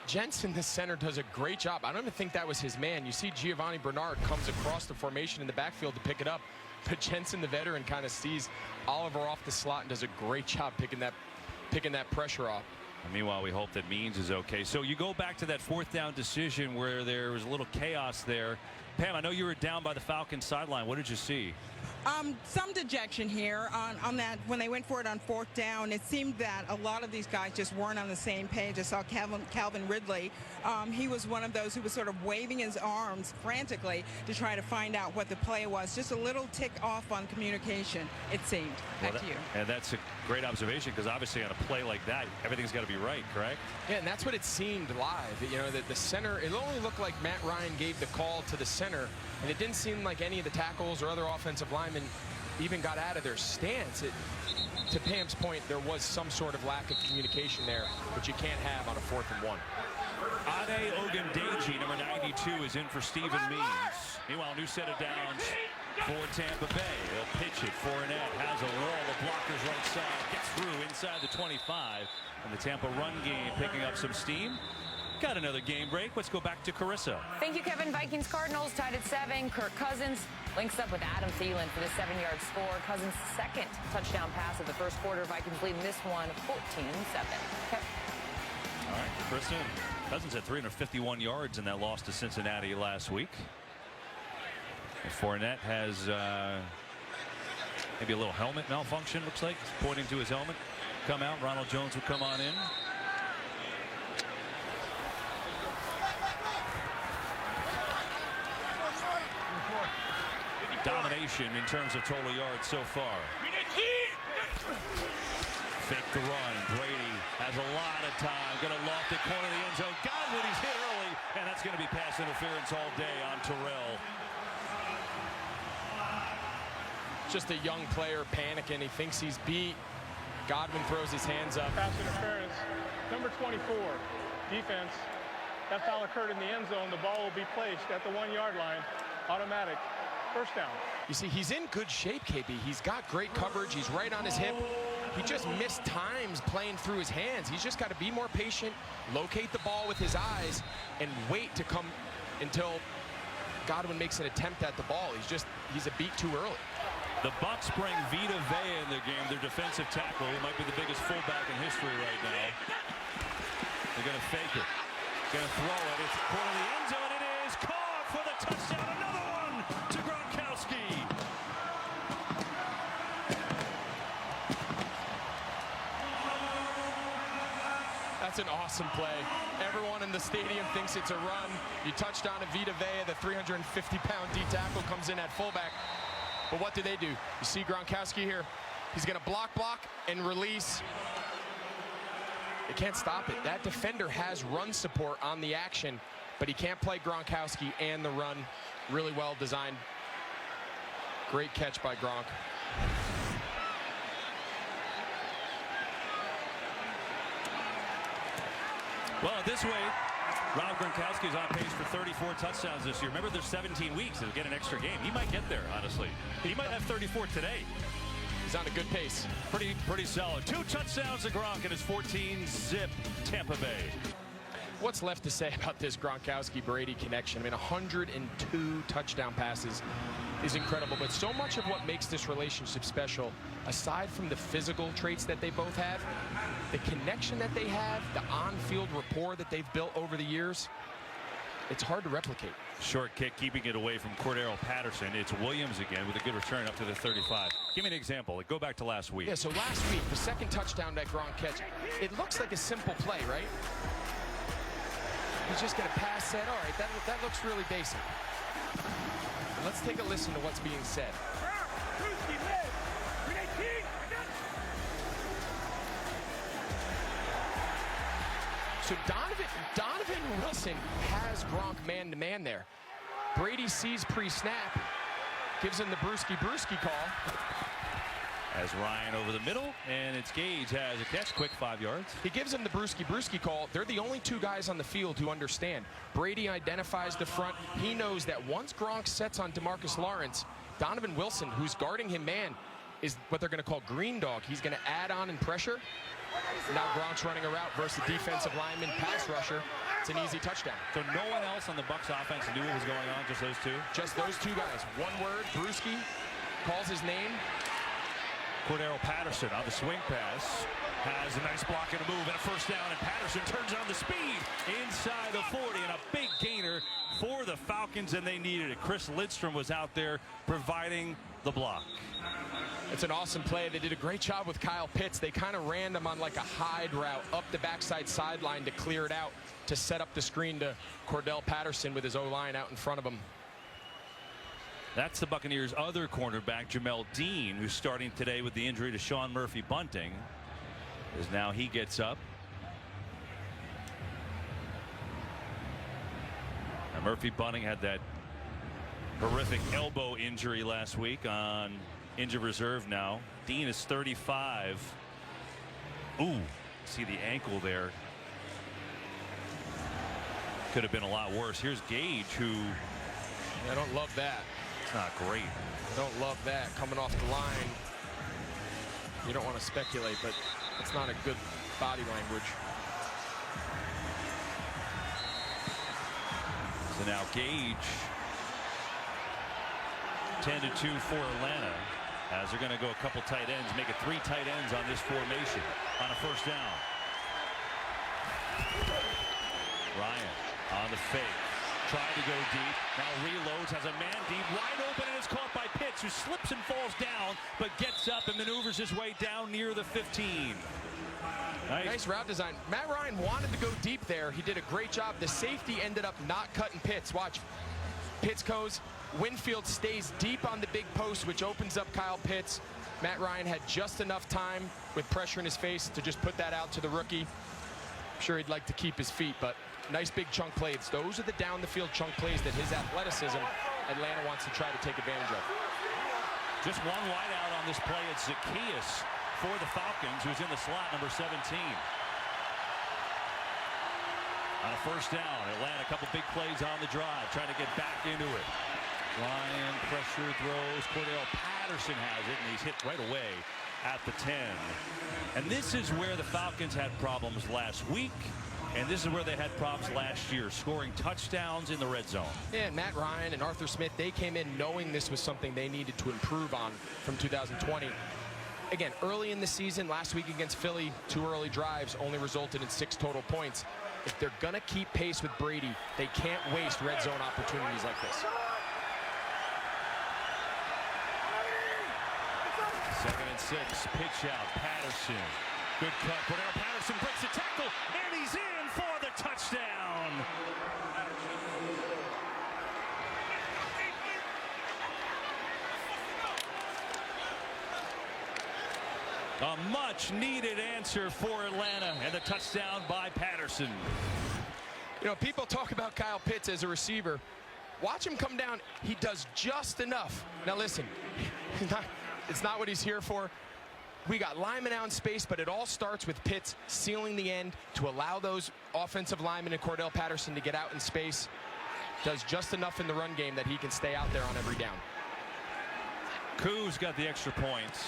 C: Jensen, the center, does a great job. I don't even think that was his man. You see Giovanni Bernard comes across the formation in the backfield to pick it up, but Jensen, the veteran, kind of sees Oliver off the slot and does a great job picking that pressure off.
A: And meanwhile, we hope that Means is okay. So you go back to that 4th down decision where there was a little chaos there. Pam, I know you were down by the Falcons sideline. What did you see?
B: Some dejection here on that when they went for it on 4th down. It seemed that a lot of these guys just weren't on the same page. I saw Calvin Ridley. He was one of those who was sort of waving his arms frantically to try to find out what the play was. Just a little tick off on communication, it seemed. Back to you.
A: And that's a great observation, because obviously on a play like that, everything's got to be right, correct?
C: Yeah, and that's what it seemed live. You know, the center, it only looked like Matt Ryan gave the call to the center, and it didn't seem like any of the tackles or other offensive linemen even got out of their stance. To Pam's point, there was some sort of lack of communication there, which you can't have on a 4th and 1.
A: Ade Ogundeji, number 92, is in for Stephen Means. Meanwhile, new set of downs for Tampa Bay. They'll pitch it. Fournette has a wall of blockers right side, gets through inside the 25, and the Tampa run game picking up some steam. Got another game break. Let's go back to Carissa.
G: Thank you, Kevin. Vikings Cardinals tied at 7. Kirk Cousins links up with Adam Thielen for the 7-yard score. Cousins' 2nd touchdown pass of the first quarter. Vikings leading this one 14-7.
A: All right, Carissa. Cousins had 351 yards in that loss to Cincinnati last week. And Fournette has maybe a little helmet malfunction, looks like. He's pointing to his helmet. Come out. Ronald Jones will come on in. Domination in terms of total yards so far. Fake the run. Brady has a lot of time. Going to loft it, corner of the end zone. Godwin, he's hit early, and that's going to be pass interference all day on Terrell.
C: Just a young player panicking. He thinks he's beat. Godwin throws his hands up.
E: Pass interference. Number 24, defense. That foul occurred in the end zone. The ball will be placed at the 1-yard line. Automatic. First down.
C: You see, he's in good shape, KB. He's got great coverage. He's right on his hip. He just missed times playing through his hands. He's just got to be more patient, locate the ball with his eyes, and wait to come until Godwin makes an attempt at the ball. He's a beat too early.
A: The Bucs bring Vita Vea in the game, their defensive tackle, who might be the biggest fullback in history right now. They're going to fake it. Going to throw it. It's corner of the end zone. It is caught for the touchdown. Another one to Gronkowski.
C: That's an awesome play. Everyone in the stadium thinks it's a run. You touched on it, Vita Vea, the 350-pound D tackle, comes in at fullback. But what do? You see Gronkowski here. He's going to block, and release. They can't stop it. That defender has run support on the action. but he can't play Gronkowski and the run. Really well designed. Great catch by Gronk.
A: Well, this way, Rob Gronkowski is on pace for 34 touchdowns this year. Remember, there's 17 weeks. He'll get an extra game. He might get there, honestly. He might have 34 today.
C: He's on a good pace.
A: Pretty solid. 2 touchdowns to Gronk in his 14-zip Tampa Bay.
C: What's left to say about this Gronkowski-Brady connection? I mean, 102 touchdown passes is incredible, but so much of what makes this relationship special, aside from the physical traits that they both have, the connection that they have, the on-field rapport that they've built over the years, it's hard to replicate.
A: Short kick, keeping it away from Cordero Patterson. It's Williams again with a good return up to the 35. Give me an example. Like, go back to last week.
C: Yeah, so last week, the second touchdown that Gronk catch, it looks like a simple play, right? He's just going to pass that. All right, that looks really basic. Let's take a listen to what's being said. So Donovan Wilson has Gronk man-to-man there. Brady sees pre-snap, gives him the brewski call.
A: As Ryan over the middle, and it's Gage has a catch, quick 5 yards.
C: He gives him the brewski call. They're the only 2 guys on the field who understand. Brady identifies the front. He knows that once Gronk sets on DeMarcus Lawrence, Donovan Wilson, who's guarding him man, is what they're going to call green dog. He's going to add on and pressure. Now Gronk's running a route versus defensive lineman pass rusher. It's an easy touchdown.
A: So no one else on the Bucs offense knew what was going on, just those 2?
C: Just those 2 guys. One word, brewski, calls his name.
A: Cordero Patterson on the swing pass has a nice block and a move and a first down, and Patterson turns on the speed inside the 40 and a big gainer for the Falcons, and they needed it. Chris Lidstrom was out there providing the block.
C: It's an awesome play. They did a great job with Kyle Pitts. They kind of ran them on like a hide route up the backside sideline to clear it out, to set up the screen to Cordell Patterson with his O-line out in front of him.
A: That's the Buccaneers' other cornerback, Jamel Dean, who's starting today with the injury to Sean Murphy Bunting, as now he gets up. Now Murphy Bunting had that horrific elbow injury last week on injured reserve now. Dean is 35. Ooh, see the ankle there. Could have been a lot worse. Here's Gage, who...
C: I don't love that.
A: It's not great.
C: Don't love that. Coming off the line. You don't want to speculate, but it's not a good body language.
A: So now Gage, 10-2 for Atlanta, as they're going to go a couple tight ends, make it 3 tight ends on this formation on a first down. Ryan on the fake. Tried to go deep, now reloads, has a man deep, wide open, and is caught by Pitts, who slips and falls down, but gets up and maneuvers his way down near the 15.
C: Nice route design. Matt Ryan wanted to go deep there. He did a great job. The safety ended up not cutting Pitts. Watch. Pitts goes. Winfield stays deep on the big post, which opens up Kyle Pitts. Matt Ryan had just enough time with pressure in his face to just put that out to the rookie. I'm sure he'd like to keep his feet, but nice big chunk plays. Those are the down the field chunk plays that his athleticism Atlanta wants to try to take advantage of.
A: Just one wide out on this play. It's Zacchaeus for the Falcons, who's in the slot, number 17. On a first down, Atlanta, a couple big plays on the drive, trying to get back into it. Ryan pressure throws. Cordell Patterson has it, and he's hit right away at the 10. And this is where the Falcons had problems last week, and this is where they had problems last year, scoring touchdowns in the red zone.
C: Yeah, and Matt Ryan and Arthur Smith, they came in knowing this was something they needed to improve on from 2020. Again, early in the season, last week against Philly, 2 early drives only resulted in 6 total points. If they're going to keep pace with Brady, they can't waste red zone opportunities like this.
A: 2nd and 6, pitch out, Patterson. Good cut. Cordell Patterson breaks the tackle, and he's in for the touchdown. A much-needed answer for Atlanta, and the touchdown by Patterson.
C: You know, people talk about Kyle Pitts as a receiver. Watch him come down. He does just enough. Now listen, it's not what he's here for. We got linemen out in space, but it all starts with Pitts sealing the end to allow those offensive linemen and Cordell Patterson to get out in space. Does just enough in the run game that he can stay out there on every down.
A: Koo's got the extra points,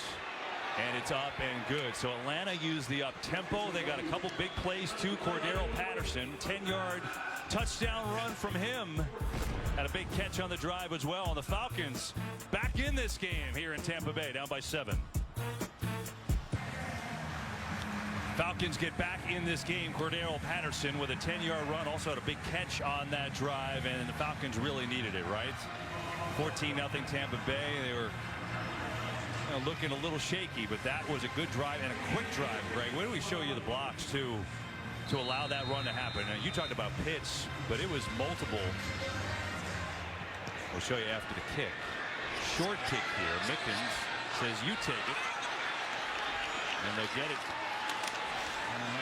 A: and it's up and good. So Atlanta used the up-tempo. They got a couple big plays to Cordell Patterson. 10-yard touchdown run from him. Had a big catch on the drive as well. And the Falcons back in this game here in Tampa Bay, down by 7. Falcons get back in this game. Cordell Patterson with a 10-yard run. Also had a big catch on that drive, and the Falcons really needed it, right? 14-0 Tampa Bay. They were looking a little shaky, but that was a good drive and a quick drive, Greg. Where do we show you the blocks to allow that run to happen? Now, you talked about Pitts, but it was multiple. We'll show you after the kick. Short kick here. Mickens says you take it. And they get it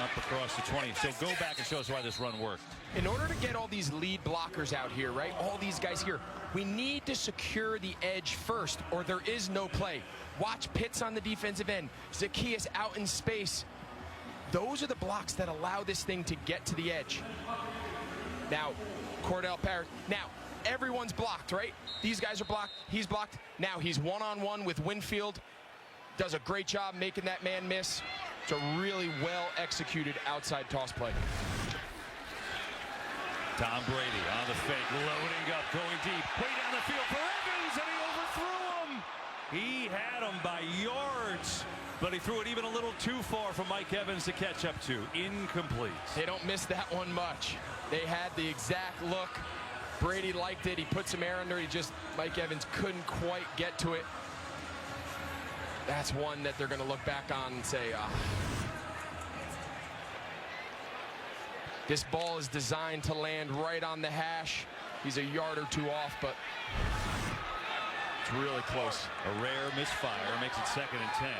A: up across the 20. So go back and show us why this run worked.
C: In order to get all these lead blockers out here, right, all these guys here, we need to secure the edge first, or there is no play. Watch Pitts on the defensive end. Zacchaeus out in space. Those are the blocks that allow this thing to get to the edge. Now, Cordell Patterson. Now, everyone's blocked, right? These guys are blocked. He's blocked. Now he's one-on-one with Winfield. Does a great job making that man miss. It's a really well-executed outside toss play.
A: Tom Brady on the fake, loading up, going deep, way down the field for Evans, and he overthrew him. He had him by yards, but he threw it even a little too far for Mike Evans to catch up to. Incomplete.
C: They don't miss that one much. They had the exact look. Brady liked it. He put some air under it. Mike Evans couldn't quite get to it. That's one that they're going to look back on and say, this ball is designed to land right on the hash. He's a yard or two off, but it's really close.
A: A rare misfire makes it 2nd and 10.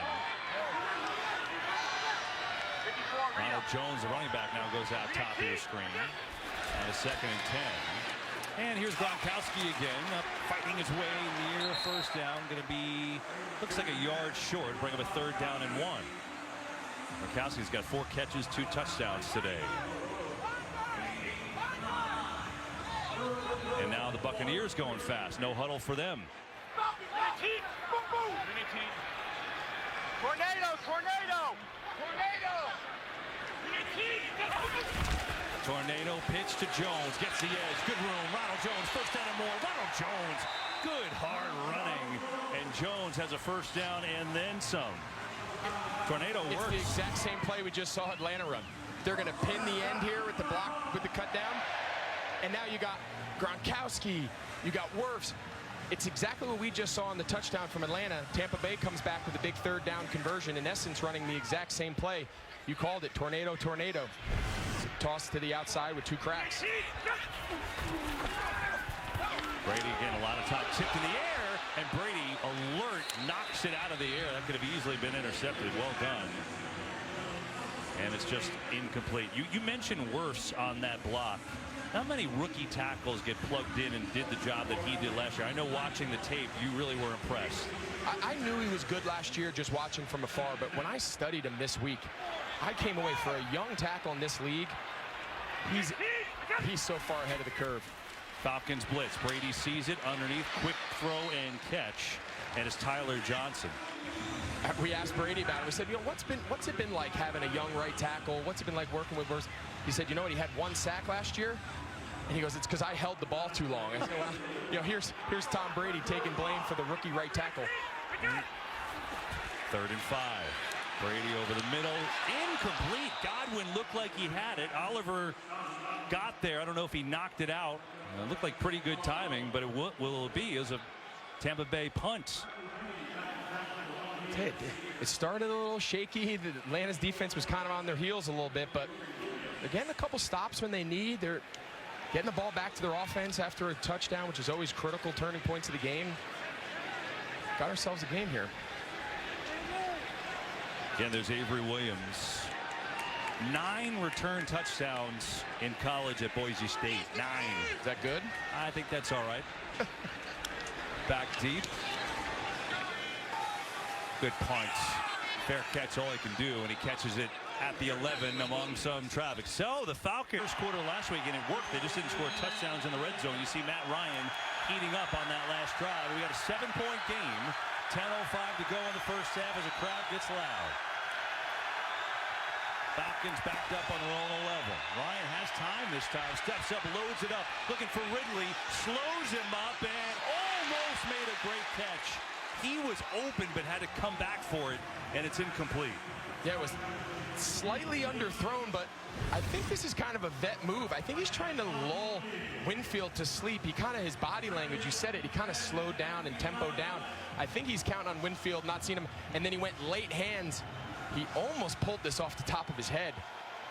A: Ronald Jones, the running back, now goes out top of the screen. On a 2nd and 10. And here's Gronkowski again, fighting his way near a first down. Going to be, looks like a yard short, bring up a 3rd down and 1. Gronkowski's got 4 catches, 2 touchdowns today. And now the Buccaneers going fast. No huddle for them.
D: Tornado, tornado, tornado.
A: Tornado pitch to Jones, gets the edge, good room. Ronald Jones, 1st down and more. Ronald Jones, good hard running, and Jones has a 1st down and then some. Tornado works.
C: It's the exact same play we just saw Atlanta run. They're going to pin the end here with the block, with the cut down, and now you got Gronkowski, you got Wirfs. It's exactly what we just saw on the touchdown from Atlanta. Tampa Bay comes back with a big 3rd down conversion, in essence running the exact same play. You called it, tornado, tornado. Toss to the outside with 2 cracks.
A: Brady again, a lot of time tipped in the air, and Brady, alert, knocks it out of the air. That could have easily been intercepted. Well done. And it's just incomplete. You mentioned Wirfs on that block. How many rookie tackles get plugged in and did the job that he did last year? I know watching the tape, you really were impressed.
C: I knew he was good last year just watching from afar, but when I studied him this week, I came away for a young tackle in this league. He's so far ahead of the curve.
A: Falcons blitz. Brady sees it underneath, quick throw and catch, and it's Tyler Johnson.
C: We asked Brady about it. We said, what's it been like having a young right tackle? What's it been like working with Wirfs? He said, you know what? He had 1 sack last year. And he goes, it's because I held the ball too long. I said, well, here's Tom Brady taking blame for the rookie right tackle.
A: 3rd and 5. Brady over the middle. Incomplete. Godwin looked like he had it. Oliver got there. I don't know if he knocked it out. It looked like pretty good timing, but will it be as a Tampa Bay punt?
C: It started a little shaky. The Atlanta's defense was kind of on their heels a little bit, but they're getting a couple stops when they need. They're getting the ball back to their offense after a touchdown, which is always critical turning points of the game. Got ourselves a game here.
A: Again, there's Avery Williams. 9 return touchdowns in college at Boise State. 9.
C: Is that good?
A: I think that's all right. Back deep. Good punch. Fair catch, all he can do, and he catches it at the 11 among some traffic. So the Falcons first quarter last week, and it worked. They just didn't score touchdowns in the red zone. You see Matt Ryan heating up on that last drive. We got a 7-point game. 10:05 to go in the first half as the crowd gets loud. Falcons backed up on their own 11. Ryan has time this time. Steps up, loads it up. Looking for Ridley. Slows him up and almost made a great catch. He was open but had to come back for it, and it's incomplete.
C: Yeah, it was slightly underthrown, but I think this is kind of a vet move. I think he's trying to lull Winfield to sleep. He kind of, his body language, you said it, he kind of slowed down and tempoed down. I think he's counting on Winfield, not seeing him, and then he went late hands. He almost pulled this off the top of his head.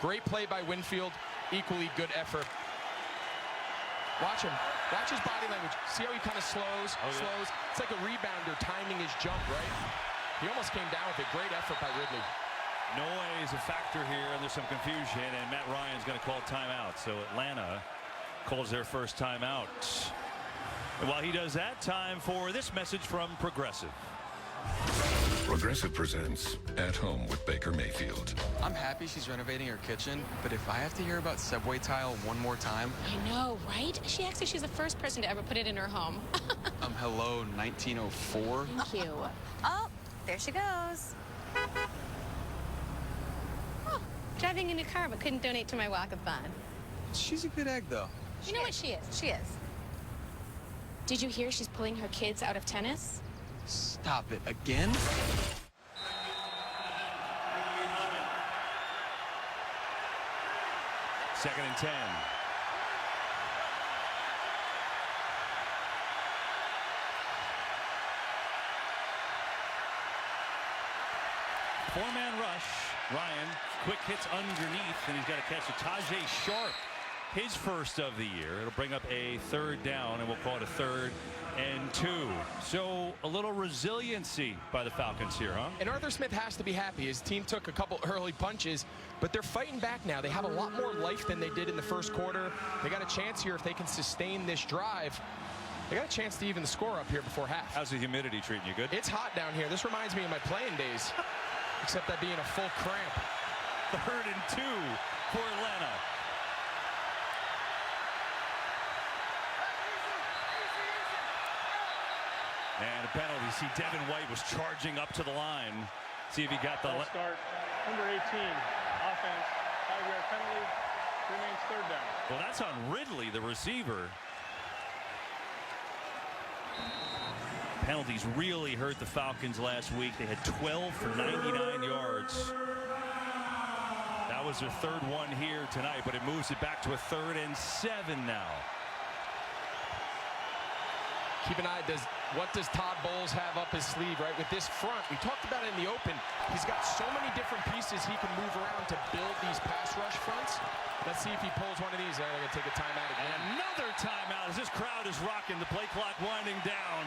C: Great play by Winfield, equally good effort. Watch him. Watch his body language. See how he kind of slows. It's like a rebounder timing his jump, right? He almost came down with a great effort by Ridley.
A: Noise a factor here, and there's some confusion, and Matt Ryan's going to call timeout. So Atlanta calls their first timeout. And while he does that, time for this message from Progressive.
H: Progressive presents At Home with Baker Mayfield.
I: I'm happy she's renovating her kitchen, but if I have to hear about subway tile one more time...
J: I know, right? She acts like she's the first person to ever put it in her home.
I: Hello, 1904?
J: Thank you.
K: Oh, there she goes.
J: Oh, driving a new car, but couldn't donate to my walkathon.
I: She's a good egg, though.
J: You know what she is?
K: She is.
J: Did you hear she's pulling her kids out of tennis?
I: Stop it. Again?
A: Second and 10. Four-man rush. Ryan, quick hits underneath, and he's got to catch a Tajay Sharp. His first of the year. It'll bring up a third down, and we'll call it a 3rd and 2. So a little resiliency by the Falcons here, huh?
C: And Arthur Smith has to be happy. His team took a couple early punches, but they're fighting back now. They have a lot more life than they did in the first quarter. They got a chance here if they can sustain this drive. They got a chance to even the score up here before half.
A: How's the humidity treating you? Good?
C: It's hot down here. This reminds me of my playing days, except that being a full cramp.
A: 3rd and 2 for Atlanta. And a penalty. See, Devin White was charging up to the line. See if he got the...
E: Start. Number 18, offense, 5-yard penalty, remains 3rd down.
A: Well, that's on Ridley, the receiver. Penalties really hurt the Falcons last week. They had 12 for 99 yards. That was their 3rd one here tonight, but it moves it back to a 3rd and 7 now.
C: Keep an eye, what does Todd Bowles have up his sleeve, right? With this front, we talked about it in the open. He's got so many different pieces he can move around to build these pass rush fronts. Let's see if he pulls one of these. They're going to take a timeout again.
A: And another timeout as this crowd is rocking. The play clock winding down.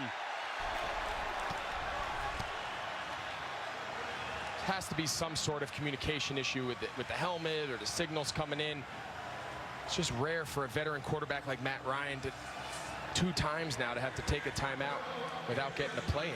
C: Has to be some sort of communication issue with the helmet or the signals coming in. It's just rare for a veteran quarterback like Matt Ryan to 2 times now to have to take a timeout without getting a play in.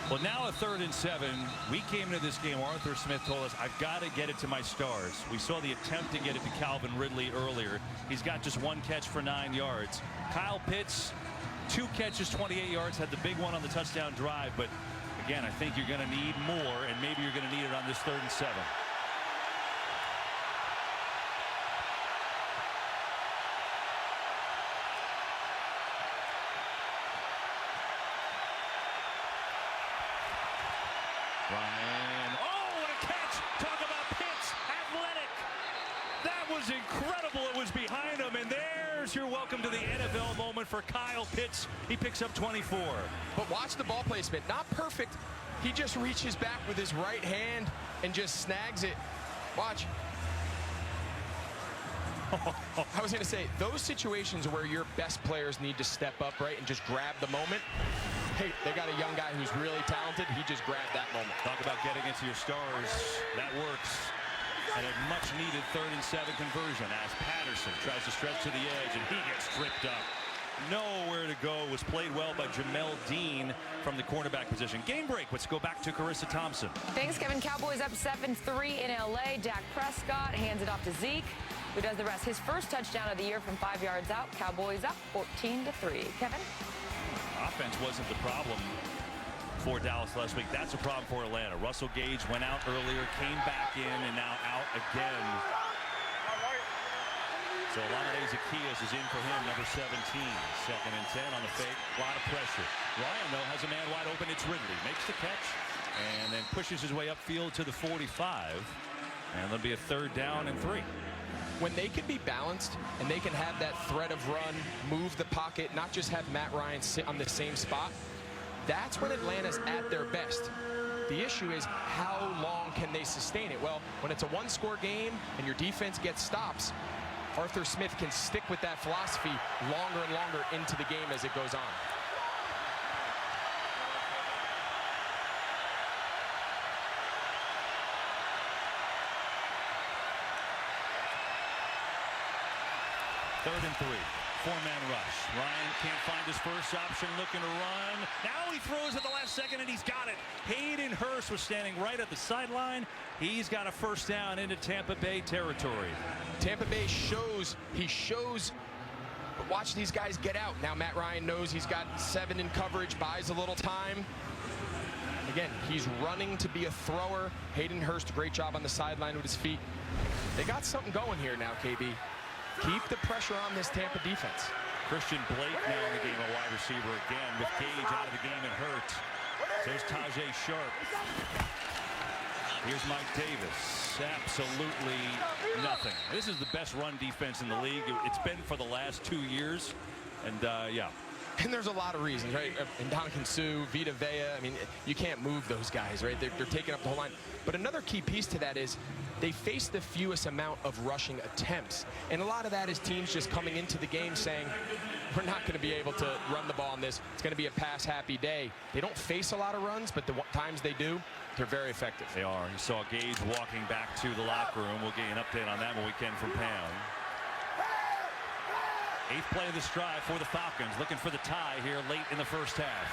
A: Well, now a 3rd and 7. We came into this game, Arthur Smith told us, I've got to get it to my stars. We saw the attempt to get it to Calvin Ridley earlier. He's got just 1 catch for 9 yards. Kyle Pitts, 2 catches, 28 yards, had the big one on the touchdown drive. But again, I think you're going to need more, and maybe you're going to need it on this 3rd and 7. Ryan, oh, what a catch! Talk about Pitts, athletic. That was incredible. It was behind him, and there's your welcome to the NFL moment for Kyle Pitts. He picks up 24.
C: But watch the ball placement. Not perfect. He just reaches back with his right hand and just snags it. Watch. I was going to say, those situations where your best players need to step up, right, and just grab the moment, they got a young guy who's really talented. He just grabbed that moment.
A: Talk about getting into your stars. That works. And a much-needed 3rd and 7 conversion as Patterson tries to stretch to the edge, and he gets tripped up. Nowhere to go. Was played well by Jamel Dean from the cornerback position. Game break. Let's go back to Carissa Thompson.
G: Thanks, Kevin. Cowboys up 7-3 in L.A. Dak Prescott hands it off to Zeke, who does the rest. His first touchdown of the year from 5 yards out. Cowboys up 14-3. Kevin?
A: Offense wasn't the problem for Dallas last week. That's a problem for Atlanta. Russell Gage went out earlier, came back in, and now out again. So Olamide Zaccheaus is in for him, number 17. 2nd and 10 on the fake. A lot of pressure. Ryan, though, has a man wide open. It's Ridley. Makes the catch and then pushes his way upfield to the 45. And there'll be a 3rd down and 3.
C: When they can be balanced and they can have that threat of run, move the pocket, not just have Matt Ryan sit on the same spot, that's when Atlanta's at their best. The issue is how long can they sustain it? Well, when it's a 1-score game and your defense gets stops, Arthur Smith can stick with that philosophy longer and longer into the game as it goes on.
A: Third and 3. 4-man rush. Ryan can't find his first option, looking to run. Now he throws at the last second, and he's got it. Hayden Hurst was standing right at the sideline. He's got a 1st down into Tampa Bay territory.
C: Tampa Bay shows, but watch these guys get out. Now Matt Ryan knows he's got 7 in coverage, buys a little time. Again, he's running to be a thrower. Hayden Hurst, great job on the sideline with his feet. They got something going here now, KB. Keep the pressure on this Tampa defense.
A: Christian Blake now in the game, a wide receiver again, with Gage out of the game and hurt. There's Tajay Sharp. Here's Mike Davis. Absolutely nothing. This is the best run defense in the league. It's been for the last 2 years. And, yeah.
C: And there's a lot of reasons, right? And Ndamukong Suh, Vita Vea, I mean, you can't move those guys, right? They're taking up the whole line. But another key piece to that is they face the fewest amount of rushing attempts. And a lot of that is teams just coming into the game saying, we're not going to be able to run the ball on this. It's going to be a pass-happy day. They don't face a lot of runs, but the times they do, they're very effective.
A: They are. You saw Gage walking back to the locker room. We'll get an update on that when we can from Pam. 8th play of the drive for the Falcons, looking for the tie here late in the first half.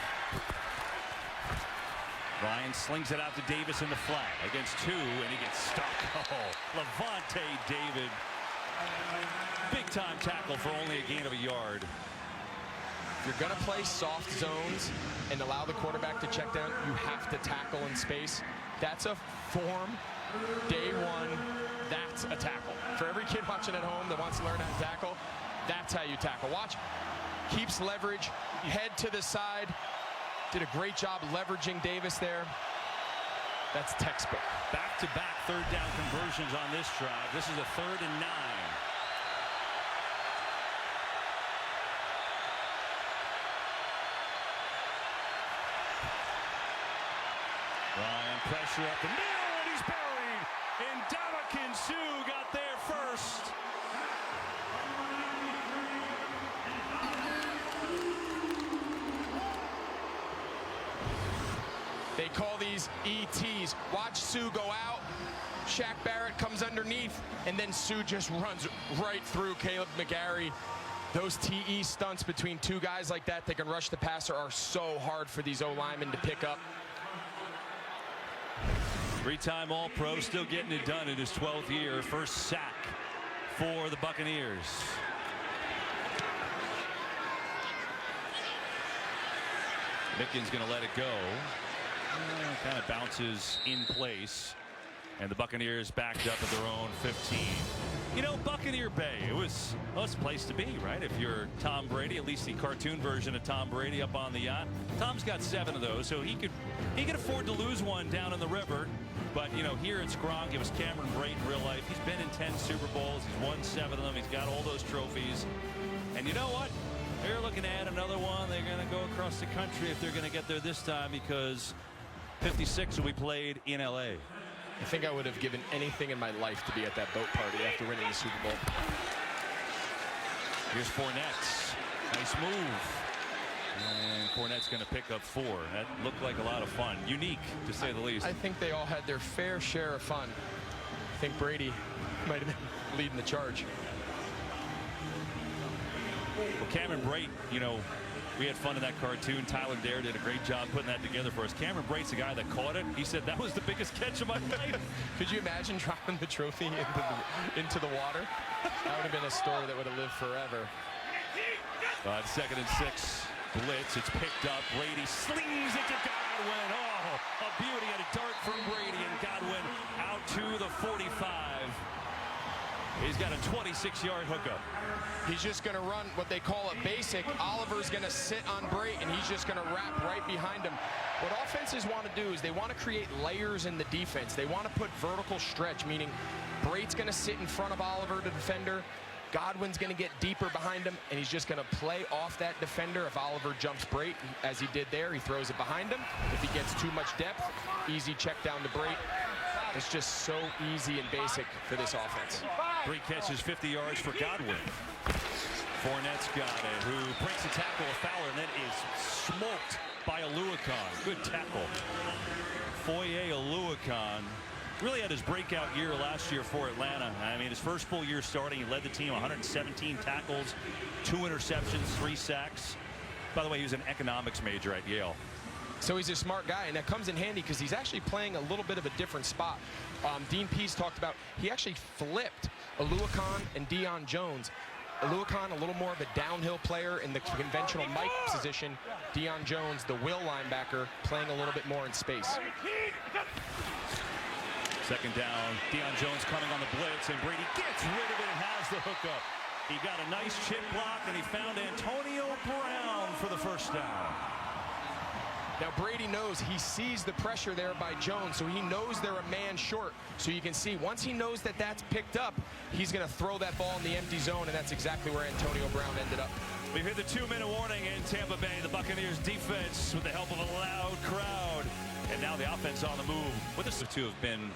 A: Ryan slings it out to Davis in the flat against 2, and he gets stuck. Oh, Levante David. Big-time tackle for only a gain of a yard.
C: If you're going to play soft zones and allow the quarterback to check down, you have to tackle in space. That's a form. Day 1, that's a tackle. For every kid watching at home that wants to learn how to tackle, that's how you tackle. Watch, keeps leverage, head to the side. Did a great job leveraging Davis there. That's textbook.
A: Back-to-back 3rd down conversions on this drive. This is a 3rd and 9. Ryan, pressure up the middle, and he's buried. And Ndamukong Suh got there first.
C: They call these ETs. Watch Suh go out. Shaq Barrett comes underneath, and then Suh just runs right through Caleb McGarry. Those TE stunts between 2 guys like that can rush the passer are so hard for these O-linemen to pick up.
A: 3-time All-Pro, still getting it done in his 12th year. First sack for the Buccaneers. Mickens going to let it go. Kind of bounces in place, and the Buccaneers backed up at their own 15. You know, Buccaneer Bay, it was a place to be, right? If you're Tom Brady, at least the cartoon version of Tom Brady up on the yacht. Tom's got 7 of those, so he could afford to lose one down in the river. But, you know, here at Gronk, it was Cameron Brate in real life. He's been in 10 Super Bowls. He's won 7 of them. He's got all those trophies. And you know what? They're looking to add another one. They're going to go across the country if they're going to get there this time, because 56 will be played in L.A.
C: I think I would have given anything in my life to be at that boat party after winning the Super Bowl.
A: Here's Fournette. Nice move. And Fournette's going to pick up 4. That looked like a lot of fun. Unique, to say the least.
C: I think they all had their fair share of fun. I think Brady might have been leading the charge.
A: Well, Cameron Brate, you know, we had fun in that cartoon. Tyler Dare did a great job putting that together for us. Cameron Brate's the guy that caught it. He said that was the biggest catch of my life.
C: Could you imagine dropping the trophy into the water? That would have been a story that would have lived forever.
A: 2nd and 6. Blitz. It's picked up. Brady slings it to Godwin. Oh, a beauty and a dart from Brady, and Godwin out to the 45. He's got a 26-yard hookup.
C: He's just going to run what they call a basic. Oliver's going to sit on Brate, and he's just going to wrap right behind him. What offenses want to do is they want to create layers in the defense. They want to put vertical stretch, meaning Brate's going to sit in front of Oliver, the defender. Godwin's going to get deeper behind him, and he's just going to play off that defender. If Oliver jumps Brate, as he did there, he throws it behind him. If he gets too much depth, easy check down to Brate. It's just so easy and basic for this offense.
A: 3 catches, 50 yards for Godwin. Fournette's got it, who breaks a tackle of Fowler, and then is smoked by Oluokun. Good tackle. Foye Oluokun really had his breakout year last year for Atlanta. I mean, his first full year starting, he led the team 117 tackles, 2 interceptions, 3 sacks. By the way, he was an economics major at Yale.
C: So he's a smart guy, and that comes in handy because he's actually playing a little bit of a different spot. Dean Pease talked about he actually flipped Oluokun and Deion Jones. Oluokun, a little more of a downhill player in the conventional Mike position. Deion Jones, the will linebacker, playing a little bit more in space.
A: 2nd down, Deion Jones coming on the blitz, and Brady gets rid of it and has the hookup. He got a nice chip block, and he found Antonio Brown for the 1st down.
C: Now Brady knows, he sees the pressure there by Jones, so he knows they're a man short. So you can see, once he knows that that's picked up, he's going to throw that ball in the empty zone, and that's exactly where Antonio Brown ended up.
A: We've hit the 2-minute warning in Tampa Bay. The Buccaneers defense with the help of a loud crowd. And now the offense on the move. With the two have been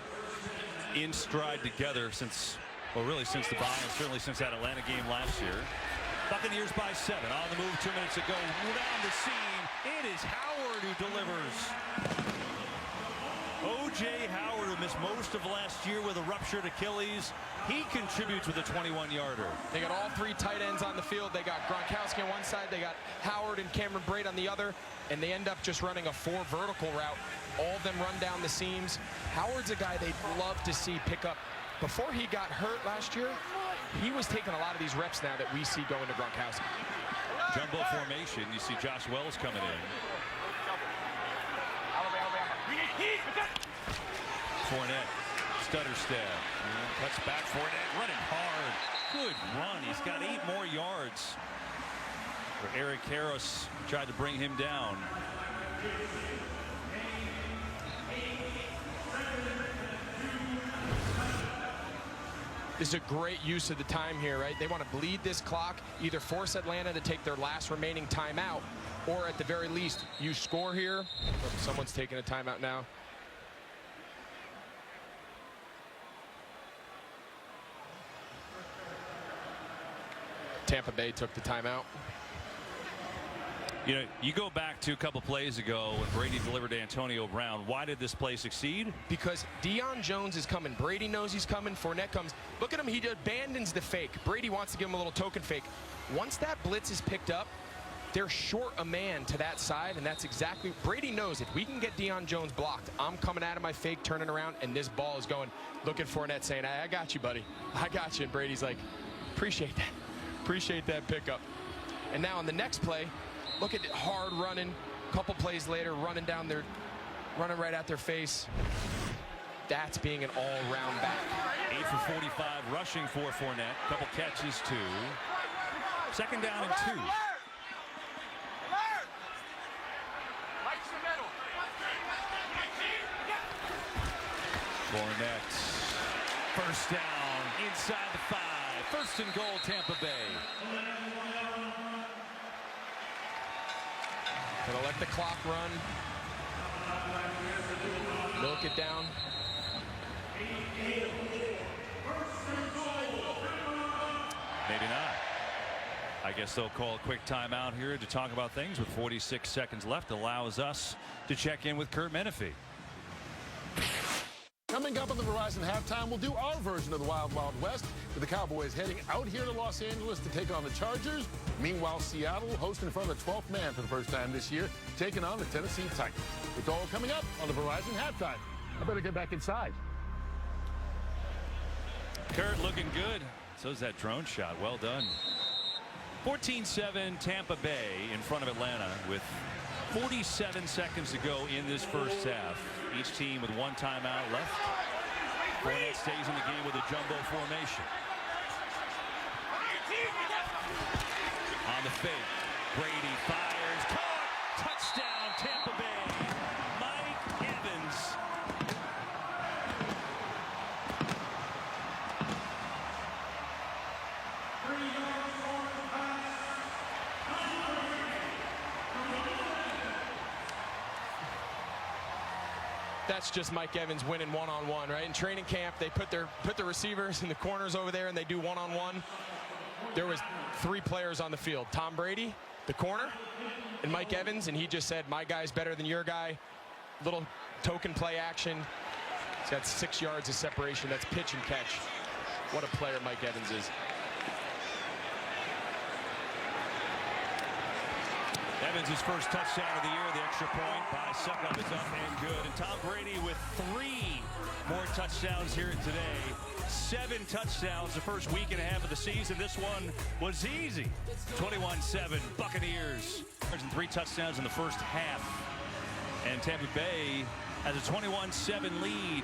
A: in stride together since, well, really since the bye, and certainly since that Atlanta game last year. Buccaneers by 7. On the move 2 minutes ago. Down the seam. It is Howard who delivers. O.J. Howard, who missed most of last year with a ruptured Achilles, he contributes with a 21-yarder.
C: They got all 3 tight ends on the field. They got Gronkowski on one side. They got Howard and Cameron Brate on the other. And they end up just running a 4 vertical route. All of them run down the seams. Howard's a guy they'd love to see pick up. Before he got hurt last year, he was taking a lot of these reps now that we see going to Gronkowski.
A: Jumbo formation. You see Josh Wells coming in. Fournette, stutter step. Cuts back. Fournette running hard. Good run. He's got 8 more yards. Eric Harris tried to bring him down.
C: This is a great use of the time here, right? They want to bleed this clock, either force Atlanta to take their last remaining timeout, or at the very least, you score here. Oh, someone's taking a timeout now. Tampa Bay took the timeout.
A: You know, you go back to a couple plays ago when Brady delivered to Antonio Brown. Why did this play succeed?
C: Because Deion Jones is coming. Brady knows he's coming. Fournette comes. Look at him. He abandons the fake. Brady wants to give him a little token fake. Once that blitz is picked up, they're short a man to that side, and that's exactly. Brady knows if we can get Deion Jones blocked, I'm coming out of my fake, turning around, and this ball is going. Look at Fournette saying, I got you, buddy. I got you. And Brady's like, appreciate that. Appreciate that pickup. And now on the next play, look at it, hard running. A couple plays later, running right at their face. That's being an all-round back.
A: 8 for 45 rushing for Fournette. Couple catches too. 2nd down and 2. Fournette. 1st down inside the 5. 1st and goal, Tampa Bay.
C: Gonna let the clock run. Milk it down.
A: Maybe not. I guess they'll call a quick timeout here to talk about things with 46 seconds left. Allows us to check in with Kurt Menefee.
L: Coming up on the Verizon Halftime, we'll do our version of the Wild Wild West with the Cowboys heading out here to Los Angeles to take on the Chargers. Meanwhile, Seattle hosting in front of the 12th man for the first time this year, taking on the Tennessee Titans. It's all coming up on the Verizon Halftime. I better get back inside.
A: Kurt looking good. So's that drone shot. Well done. 14-7 Tampa Bay in front of Atlanta with 47 seconds to go in this first half. Each team with one timeout left. Fournette stays in the game with a jumbo formation. On the fake, Brady fires. Caught! Touchdown, Tampa Bay. Mike Evans.
C: That's just Mike Evans winning one-on-one, right? In training camp, they put the receivers in the corners over there and they do one-on-one. There was 3 players on the field. Tom Brady, the corner, and Mike Evans, and he just said, my guy's better than your guy. Little token play action. He's got 6 yards of separation. That's pitch and catch. What a player Mike Evans is.
A: Evans' first touchdown of the year, the extra point by Suckup is up and good. And Tom Brady with 3 more touchdowns here today. 7 touchdowns the first week and a half of the season. This one was easy. 21-7 Buccaneers. And 3 touchdowns in the first half. And Tampa Bay has a 21-7 lead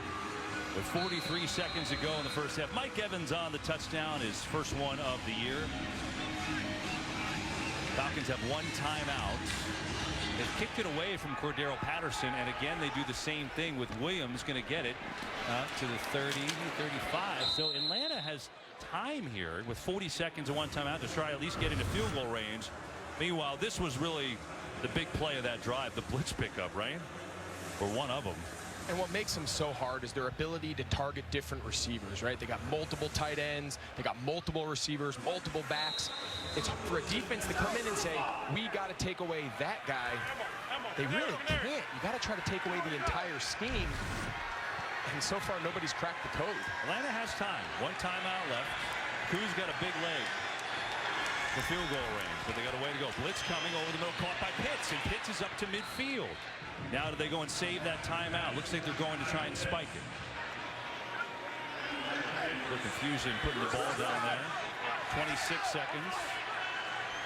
A: with 43 seconds to go in the first half. Mike Evans on the touchdown, his first one of the year. Falcons have 1 timeout. They've kicked it away from Cordero Patterson, and again they do the same thing with Williams. Going to get it to the 30, 35. So Atlanta has time here with 40 seconds and 1 timeout to try at least get into field goal range. Meanwhile, this was really the big play of that drive, the blitz pickup, right? Or one of them.
C: And what makes them so hard is their ability to target different receivers, right? They got multiple tight ends, they got multiple receivers, multiple backs. It's for a defense to come in and say, we got to take away that guy. They really can't. You got to try to take away the entire scheme. And so far, nobody's cracked the code.
A: Atlanta has time. 1 timeout left. Koo's got a big leg for field goal range, but they got a way to go. Blitz coming over the middle, caught by Pitts, and Pitts is up to midfield. Now do they go and save that timeout? Looks like they're going to try and spike it. Little confusion putting the ball down there. 26 seconds.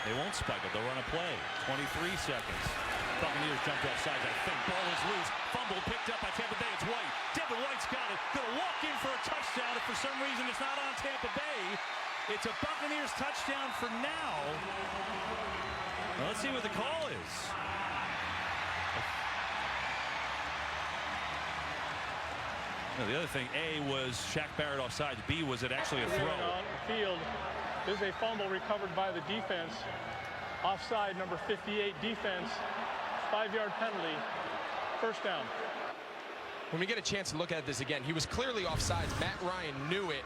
A: They won't spike it. They'll run a play. 23 seconds. Buccaneers jumped off sides. I think ball is loose. Fumble picked up by Tampa Bay. It's White. Devin White's got it. Going to walk in for a touchdown. If for some reason it's not on Tampa Bay, it's a Buccaneers touchdown for now. Well, let's see what the call is. No, the other thing, A, was Shaq Barrett offside. B, was it actually a throw?
E: On the field is a fumble recovered by the defense. Offside, number 58 defense. 5-yard penalty. First down.
C: When we get a chance to look at this again, he was clearly offsides. Matt Ryan knew it.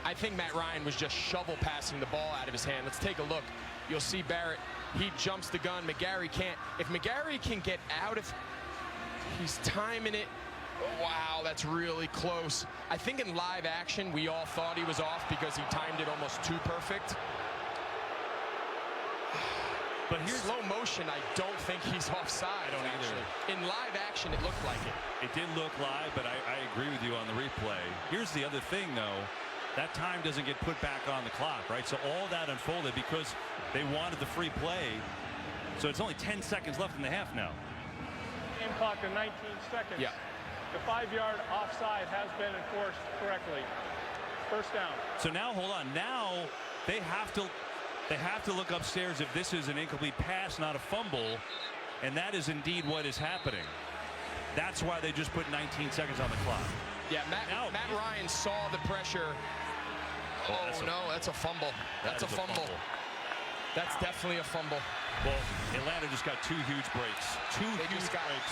C: I think Matt Ryan was just shovel passing the ball out of his hand. Let's take a look. You'll see Barrett. He jumps the gun. McGarry can't. If McGarry can get out of, he's timing it. Wow, that's really close. I think in live action, we all thought he was off because he timed it almost too perfect. But here's slow motion. I don't think he's offside on actually. In live action, it looked like it.
A: It did look live, but I agree with you on the replay. Here's the other thing, though. That time doesn't get put back on the clock, right? So all that unfolded because they wanted the free play. So it's only 10 seconds left in the half now.
E: Game clock to 19 seconds.
C: Yeah.
E: The 5-yard offside has been enforced correctly. First down.
A: So now, hold on. Now they have to look upstairs if this is an incomplete pass, not a fumble, and that is indeed what is happening. That's why they just put 19 seconds on the clock.
C: Yeah, Matt Ryan saw the pressure. Oh, no, that's a fumble. That's a fumble. That's definitely a fumble.
A: Well, Atlanta just got 2 huge breaks. 2 huge breaks.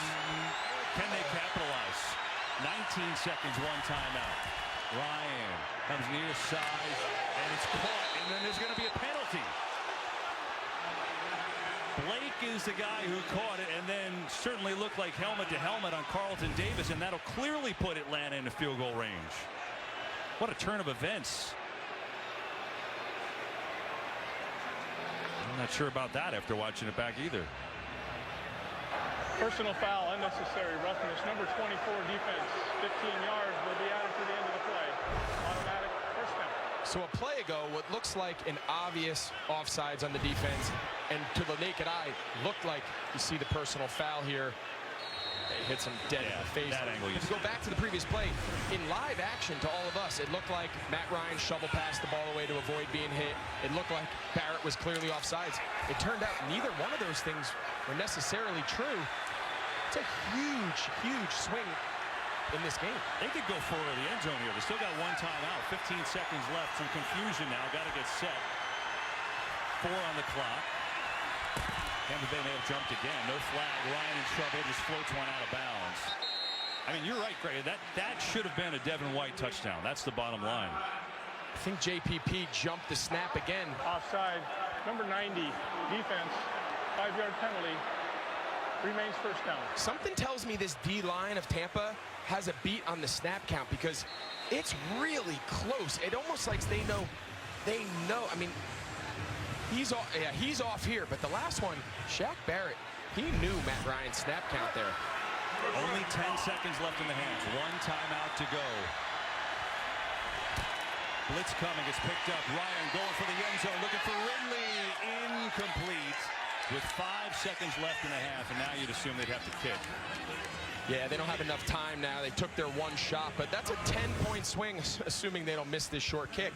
A: Can they capitalize? 19 seconds, 1 timeout. Ryan comes near side, and it's caught, and then there's going to be a penalty. Blake is the guy who caught it and then certainly looked like helmet to helmet on Carlton Davis, and that'll clearly put Atlanta into field goal range. What a turn of events. I'm not sure about that after watching it back either.
E: Personal foul, unnecessary roughness. Number 24 defense, 15 yards will be added to the end of the play. Automatic first down.
C: So a play ago, what looks like an obvious offsides on the defense, and to the naked eye, looked like you see the personal foul here. It hits him dead in the face.
A: That angle.
C: If you go back to the previous play, in live action to all of us, it looked like Matt Ryan shovel passed the ball away to avoid being hit. It looked like Barrett was clearly offsides. It turned out neither one of those things were necessarily true. It's a huge, huge swing in this game.
A: They could go for the end zone here. They still got one timeout. 15 seconds left. Some confusion now. Got to get set. 4 on the clock. Tampa Bay may have jumped again. No flag. Ryan in trouble. Just floats one out of bounds. I mean, you're right, Greg. That should have been a Devin White touchdown. That's the bottom line.
C: I think JPP jumped the snap again.
E: Offside. Number 90 defense, 5-yard penalty. Remains first down.
C: Something tells me this D-line of Tampa has a beat on the snap count because it's really close. It almost like they know. I mean, he's off, yeah, he's off here, but the last one, Shaq Barrett, he knew Matt Ryan's snap count there.
A: Only 10 seconds left in the hands. One timeout to go. Blitz coming. It's picked up. Ryan going for the end zone, looking for Ridley. Incomplete. With 5 seconds left in the half, and now you'd assume they'd have to kick.
C: Yeah, they don't have enough time now. They took their one shot, but that's a 10-point swing, assuming they don't miss this short kick.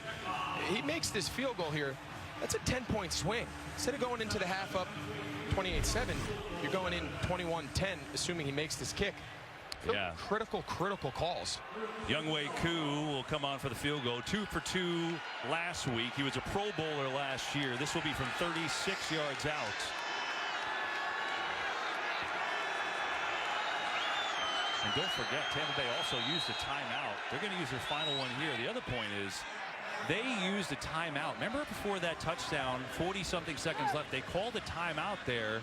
C: He makes this field goal here. That's a 10-point swing. Instead of going into the half up 28-7, you're going in 21-10, assuming he makes this kick.
A: Yeah.
C: Critical calls.
A: Younghoe Koo will come on for the field goal. 2 for 2 last week. He was a Pro Bowler last year. This will be from 36 yards out. And don't forget, Tampa Bay also used a timeout. They're going to use their final one here. The other point is they used a timeout. Remember before that touchdown, 40-something seconds left, they called a timeout there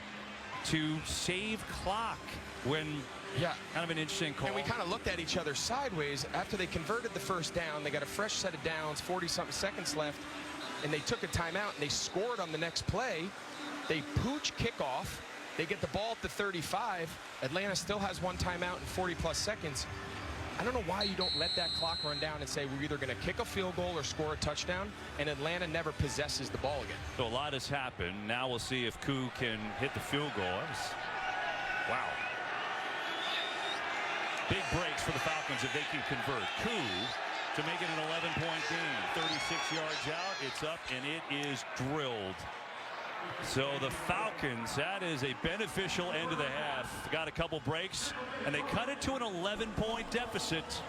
A: to save clock when, yeah, kind of an interesting call.
C: And we kind of looked at each other sideways. After they converted the first down, they got a fresh set of downs, 40-something seconds left, and they took a timeout and they scored on the next play. They pooch kickoff. They get the ball at the 35. Atlanta still has one timeout in 40-plus seconds. I don't know why you don't let that clock run down and say we're either going to kick a field goal or score a touchdown, and Atlanta never possesses the ball again.
A: So a lot has happened. Now we'll see if Koo can hit the field goal. Wow. Big breaks for the Falcons if they can convert. Koo to make it an 11-point game. 36 yards out. It's up, and it is drilled. So the Falcons, that is a beneficial end of the half. Got a couple breaks, and they cut it to an 11-point deficit.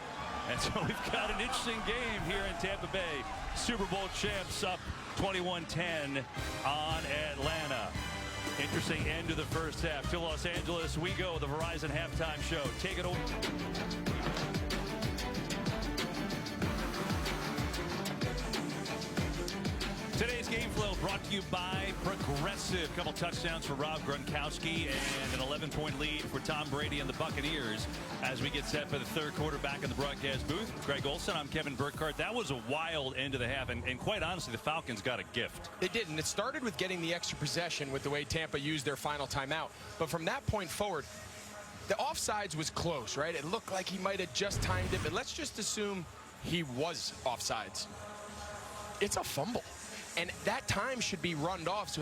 A: And so we've got an interesting game here in Tampa Bay. Super Bowl champs up 21-10 on Atlanta. Interesting end to the first half. To Los Angeles we go. The Verizon halftime show. Take it over. Today's game flow brought to you by Progressive. Couple touchdowns for Rob Gronkowski and an 11-point lead for Tom Brady and the Buccaneers as we get set for the third quarter. Back in the broadcast booth, Greg Olson, I'm Kevin Burkhardt. That was a wild end of the half, and quite honestly, the Falcons got a gift.
C: They did, and it started with getting the extra possession with the way Tampa used their final timeout. But from that point forward, the offsides was close, right? It looked like he might have just timed it, but let's just assume he was offsides. It's a fumble. And that time should be ran off. So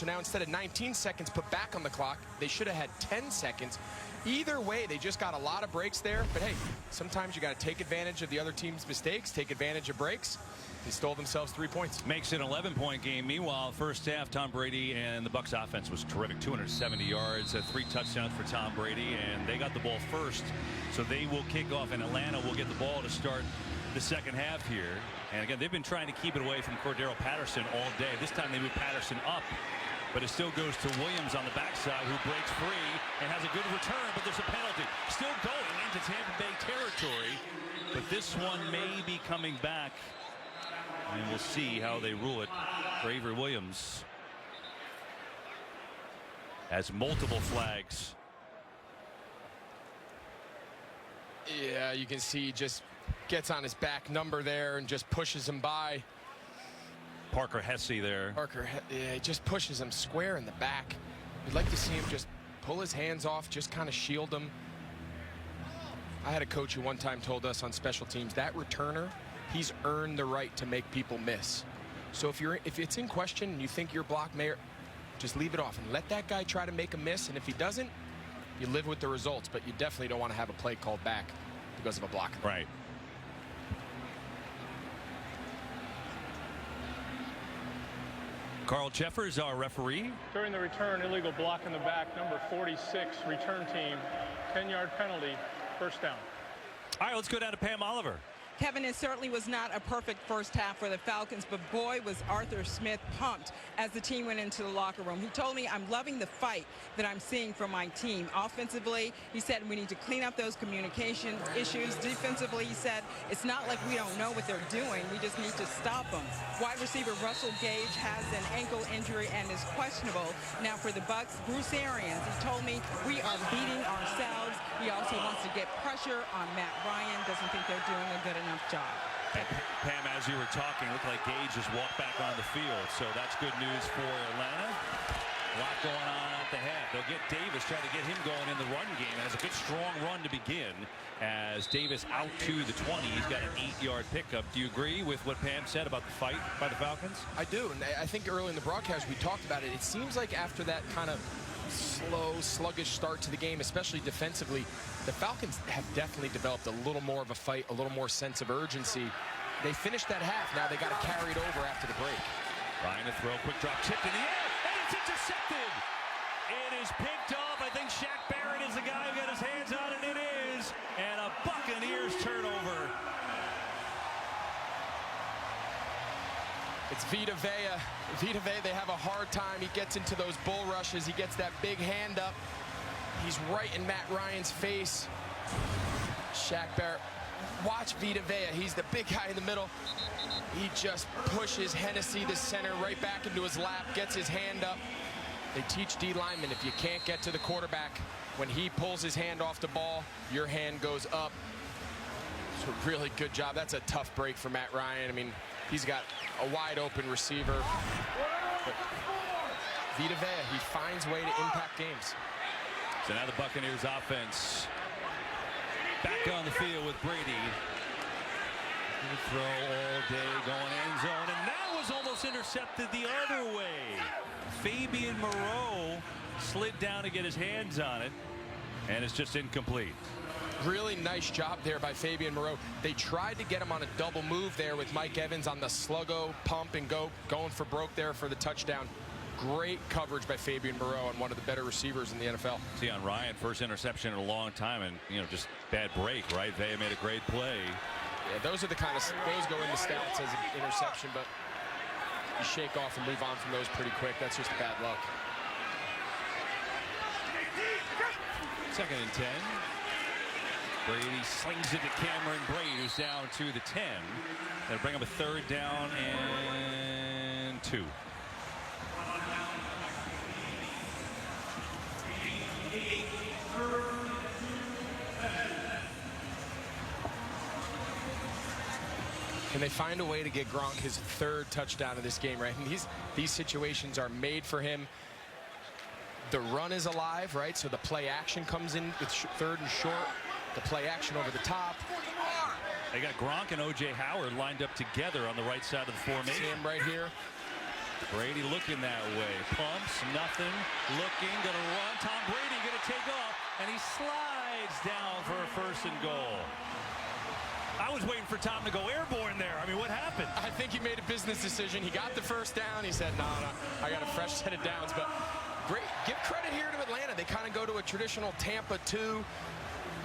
C: now instead of 19 seconds put back on the clock, they should have had 10 seconds. Either way, they just got a lot of breaks there. But hey, sometimes you got to take advantage of the other team's mistakes, take advantage of breaks. They stole themselves 3 points.
A: Makes it an 11-point game. Meanwhile, first half, Tom Brady and the Bucs offense was terrific. 270 yards, 3 touchdowns for Tom Brady, and they got the ball first. So they will kick off, and Atlanta will get the ball to start the second half here. And again, they've been trying to keep it away from Cordero Patterson all day. This time they move Patterson up, but it still goes to Williams on the backside, who breaks free and has a good return, but there's a penalty. Still going into Tampa Bay territory, but this one may be coming back, and we'll see how they rule it for Avery Williams. as multiple flags.
C: Yeah, you can see he just gets on his back number there and just pushes him by.
A: Parker Hesse there.
C: Yeah, he just pushes him square in the back. You'd like to see him just pull his hands off, just kind of shield him. I had a coach who one time told us on special teams, that returner, he's earned the right to make people miss. So if it's in question and you think your block may, just leave it off and let that guy try to make a miss. And if he doesn't, you live with the results, but you definitely don't want to have a play called back because of a block.
A: Right. Carl Jeffers, our referee.
E: During the return, illegal block in the back, number 46, return team, 10-yard penalty, first down.
A: All right, let's go down to Pam Oliver.
B: Kevin, it certainly was not a perfect first half for the Falcons, but boy, was Arthur Smith pumped as the team went into the locker room. He told me, I'm loving the fight that I'm seeing from my team. Offensively, he said we need to clean up those communication issues. Defensively, he said it's not like we don't know what they're doing. We just need to stop them. Wide receiver Russell Gage has an ankle injury and is questionable. Now for the Bucs, Bruce Arians, he told me we are beating ourselves. He also wants to get pressure on Matt Ryan. Doesn't think they're doing a good enough job.
A: And Pam, as you were talking, looked like Gage just walked back on the field, so that's good news for Atlanta. A lot going on at the half. They'll get Davis, try to get him going in the run game. It has a good strong run to begin as Davis out to the 20. He's got an 8-yard pickup. Do you agree with what Pam said about the fight by the Falcons?
C: I do, and I think early in the broadcast we talked about it. It seems like after that kind of slow, sluggish start to the game, especially defensively, the Falcons have definitely developed a little more of a fight, a little more sense of urgency. They finished that half. Now they got to carry it over after the break.
A: Ryan, a throw, quick drop, tipped in the air, and it's intercepted. It is picked off. I think Shaq Barrett is the guy who got his hands on it. It is, and a Buccaneers turnover.
C: It's Vita Vea. Vita Vea, they have a hard time. He gets into those bull rushes. He gets that big hand up. He's right in Matt Ryan's face. Shaq Barrett. Watch Vita Vea. He's the big guy in the middle. He just pushes Hennessy, the center, right back into his lap, gets his hand up. They teach D linemen, if you can't get to the quarterback, when he pulls his hand off the ball, your hand goes up. It's a really good job. That's a tough break for Matt Ryan. I mean, he's got a wide open receiver. But Vita Vea, he finds a way to impact games.
A: So now the Buccaneers offense back on the field with Brady. Good throw all day, going end zone, and that was almost intercepted the other way. Fabian Moreau slid down to get his hands on it, and it's just incomplete.
C: Really nice job there by Fabian Moreau. They tried to get him on a double move there with Mike Evans on the sluggo, pump and go, going for broke there for the touchdown. Great coverage by Fabian Moreau and one of the better receivers in the NFL.
A: See on Ryan, first interception in a long time, and just bad break, right? Vea made a great play.
C: Yeah, those are the kind of, those go in the stats as an interception, but you shake off and move on from those pretty quick. That's just bad luck.
A: 2nd and 10. Brady slings it to Cameron Brate, who's down to the 10. That'll bring him a 3rd down and 2.
C: Can they find a way to get Gronk his 3rd touchdown of this game, right? And these situations are made for him. The run is alive, right? So the play action comes in with 3rd and short. The play action over the top.
A: They got Gronk and O.J. Howard lined up together on the right side of the formation.
C: See him right here.
A: Brady looking that way. Pumps, nothing. Looking, gonna run. Tom Brady gonna take off, and he slides down for a 1st and goal. I was waiting for Tom to go airborne there. I mean, what happened?
C: I think he made a business decision. He got the 1st down. He said, no, I got a fresh set of downs. But great, give credit here to Atlanta. They kind of go to a traditional Tampa 2.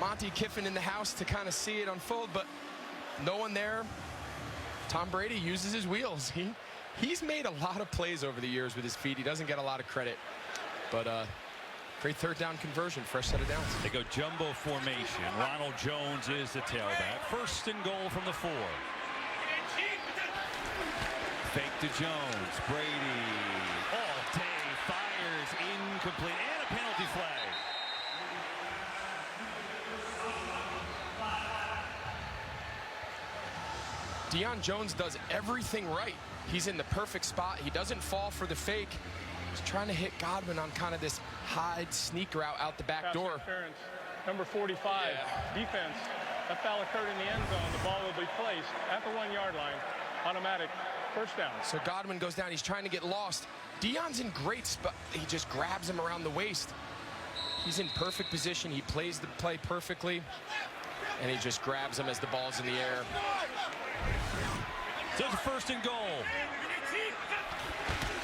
C: Monty Kiffin in the house to kind of see it unfold, but no one there. Tom Brady uses his wheels. He's made a lot of plays over the years with his feet. He doesn't get a lot of credit, but great 3rd down conversion, fresh set of downs.
A: They go jumbo formation. Ronald Jones is the tailback. 1st and goal from the 4. Fake to Jones. Brady all day fires incomplete, and a
C: Deion Jones does everything right. He's in the perfect spot. He doesn't fall for the fake. He's trying to hit Godwin on kind of this hide sneak route out the back door.
E: Interference. Number 45, defense. That foul occurred in the end zone. The ball will be placed at the 1 yard line. Automatic first down.
C: So Godwin goes down. He's trying to get lost. Deion's in great spot. He just grabs him around the waist. He's in perfect position. He plays the play perfectly. And he just grabs him as the ball's in the air.
A: So it's a first and goal.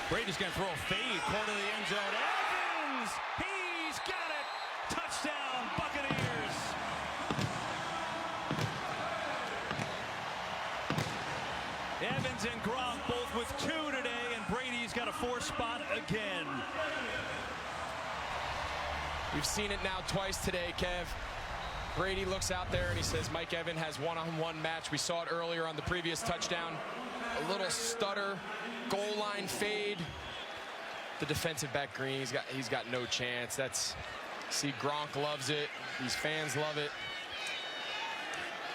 A: Brady's going to throw a fade, corner of the end zone. Evans! He's got it! Touchdown, Buccaneers! Evans and Gronk both with 2 today, and Brady's got a 4th spot again.
C: We've seen it now twice today, Kev. Brady looks out there and he says Mike Evans has one-on-one match. We saw it earlier on the previous touchdown. A little stutter, goal line fade. The defensive back Green, he's got no chance. See, Gronk loves it. These fans love it.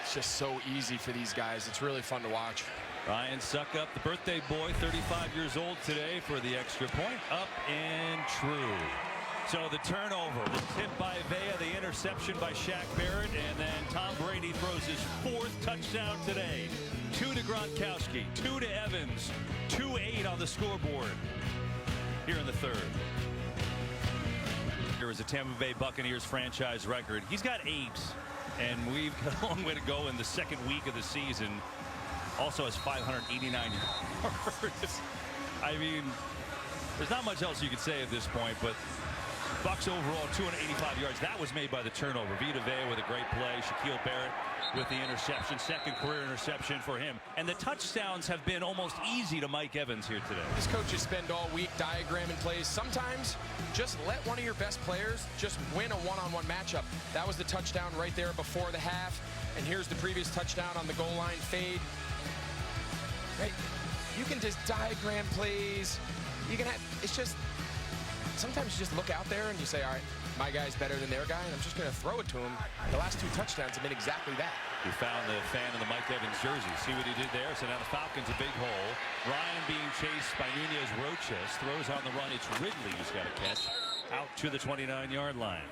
C: It's just so easy for these guys. It's really fun to watch.
A: Ryan Suckup, the birthday boy, 35 years old today for the extra point. Up and true. So the turnover, the tip by Vea, the interception by Shaq Barrett, and then Tom Brady throws his 4th touchdown today. 2 to Gronkowski, 2 to Evans, 2-8 on the scoreboard here in the 3rd. Here is a Tampa Bay Buccaneers franchise record. He's got 8, and we've got a long way to go in the 2nd week of the season. Also has 589 yards. I mean, there's not much else you could say at this point, but Bucs overall 285 yards. That was made by the turnover. Vita Vea with a great play. Shaquille Barrett with the interception. 2nd career interception for him. And the touchdowns have been almost easy to Mike Evans here today.
C: His coaches spend all week diagramming plays. Sometimes just let one of your best players just win a one-on-one matchup. That was the touchdown right there before the half. And here's the previous touchdown on the goal line fade. Right? You can just diagram plays. You can have, it's just, sometimes you just look out there and you say, all right, my guy's better than their guy, and I'm just going to throw it to him. The last 2 touchdowns have been exactly that.
A: He found the fan in the Mike Evans jersey. See what he did there? So now the Falcons a big hole. Ryan being chased by Nunez Roches. Throws on the run. It's Ridley who's got a catch out to the 29-yard line.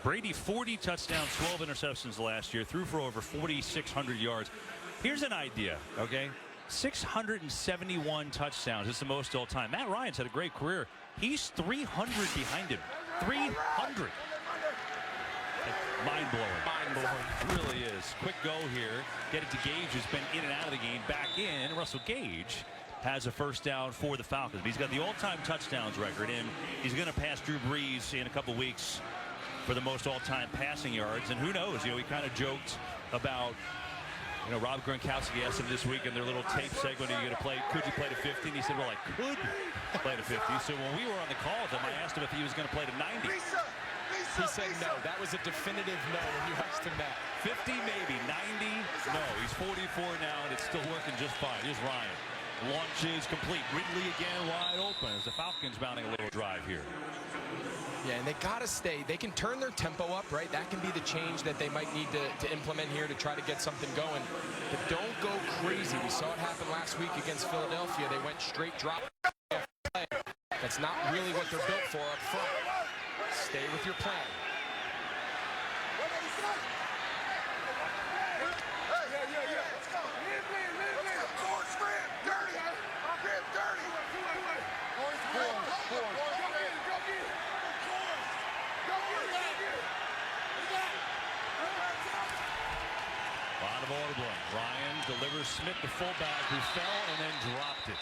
A: Brady 40 touchdowns, 12 interceptions last year, threw for over 4,600 yards. Here's an idea, okay? 671 touchdowns. It's the most all time. Matt Ryan's had a great career. He's 300 behind him. 300. Mind-blowing. Mind-blowing. Really is. Quick go here. Get it to Gage, who's been in and out of the game. Back in. Russell Gage has a first down for the Falcons. He's got the all-time touchdowns record, and he's going to pass Drew Brees in a couple weeks for the most all-time passing yards. And who knows, you know, we kind of joked about, you know, Rob Gronkowski asked him this week in their little tape segment, are you going to play, could you play to 50? And he said, well, I could play to 50. So when we were on the call with him, I asked him if he was going to play to 90.
C: He said no. That was a definitive no when you asked him that.
A: 50 maybe, 90 no. He's 44 now, and it's still working just fine. Here's Ryan. Launches complete. Ridley again wide open as the Falcons mounting a little drive here.
C: Yeah, and they got to stay. They can turn their tempo up, right? That can be the change that they might need to implement here to try to get something going. But don't go crazy. We saw it happen last week against Philadelphia. They went straight drop. That's not really what they're built for up front. Stay with your plan.
A: Ryan delivers Smith, the fullback, who fell and then dropped it.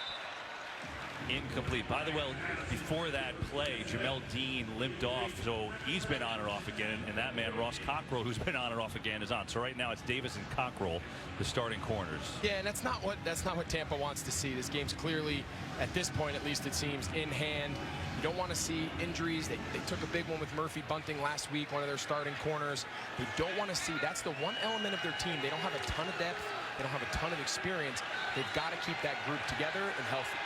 A: Incomplete. By the way, before that play, Jamel Dean limped off, so he's been on and off again, and that man, Ross Cockrell, who's been on and off again, is on. So right now it's Davis and Cockrell, the starting corners.
C: Yeah, and that's not what Tampa wants to see. This game's clearly, at this point at least it seems, in hand. You don't want to see injuries. They took a big one with Murphy Bunting last week, one of their starting corners. They don't want to see, that's the one element of their team. They don't have a ton of depth. They don't have a ton of experience. They've got to keep that group together and healthy.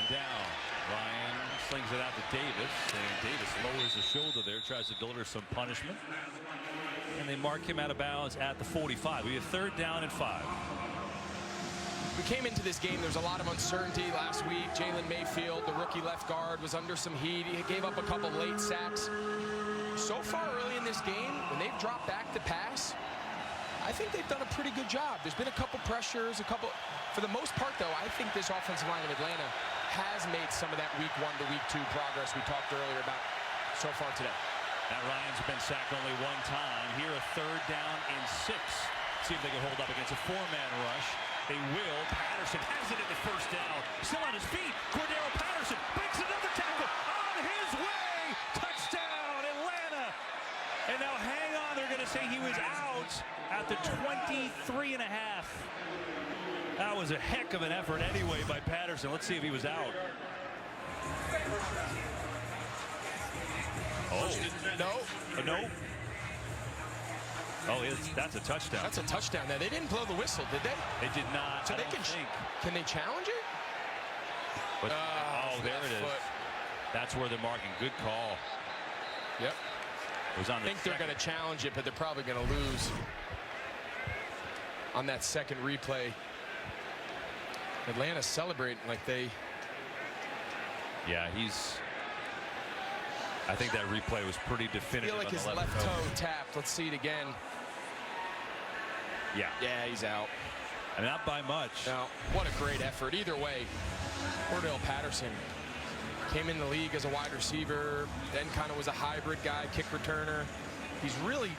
A: down. Ryan slings it out to Davis, and Davis lowers his shoulder there, tries to deliver some punishment. And they mark him out of bounds at the 45. We have 3rd down and 5.
C: We came into this game, there was a lot of uncertainty last week. Jalen Mayfield, the rookie left guard, was under some heat. He gave up a couple late sacks. So far early in this game, when they've dropped back to pass, I think they've done a pretty good job. There's been a couple pressures, for the most part, though, I think this offensive line of Atlanta has made some of that week 1 to week 2 progress we talked earlier about so far today.
A: Matt Ryan's been sacked only 1 time. Here, a 3rd down and 6. See if they can hold up against a 4-man rush. They will. Patterson has it in the 1st down. Still on his feet. Cordero Patterson breaks another tackle on his way. Touchdown, Atlanta. And now hang on. They're going to say he was out at the 23.5. That was a heck of an effort anyway by Patterson. Let's see if he was out. Oh, no. Oh, that's a touchdown.
C: That's a touchdown. Now, they didn't blow the whistle, did they?
A: They did not.
C: So can they challenge it?
A: But, there it is. That's where they're marking. Good call.
C: Yep.
A: It was on
C: I think they're going to challenge it, but they're probably going to lose on that second replay. Atlanta celebrating like they...
A: Yeah, I think that replay was pretty definitive.
C: I feel like his left toe tapped. Let's see it again.
A: Yeah.
C: Yeah, he's out.
A: And not by much.
C: No, what a great effort. Either way, Cordell Patterson came in the league as a wide receiver, then kind of was a hybrid guy, kick returner. He's really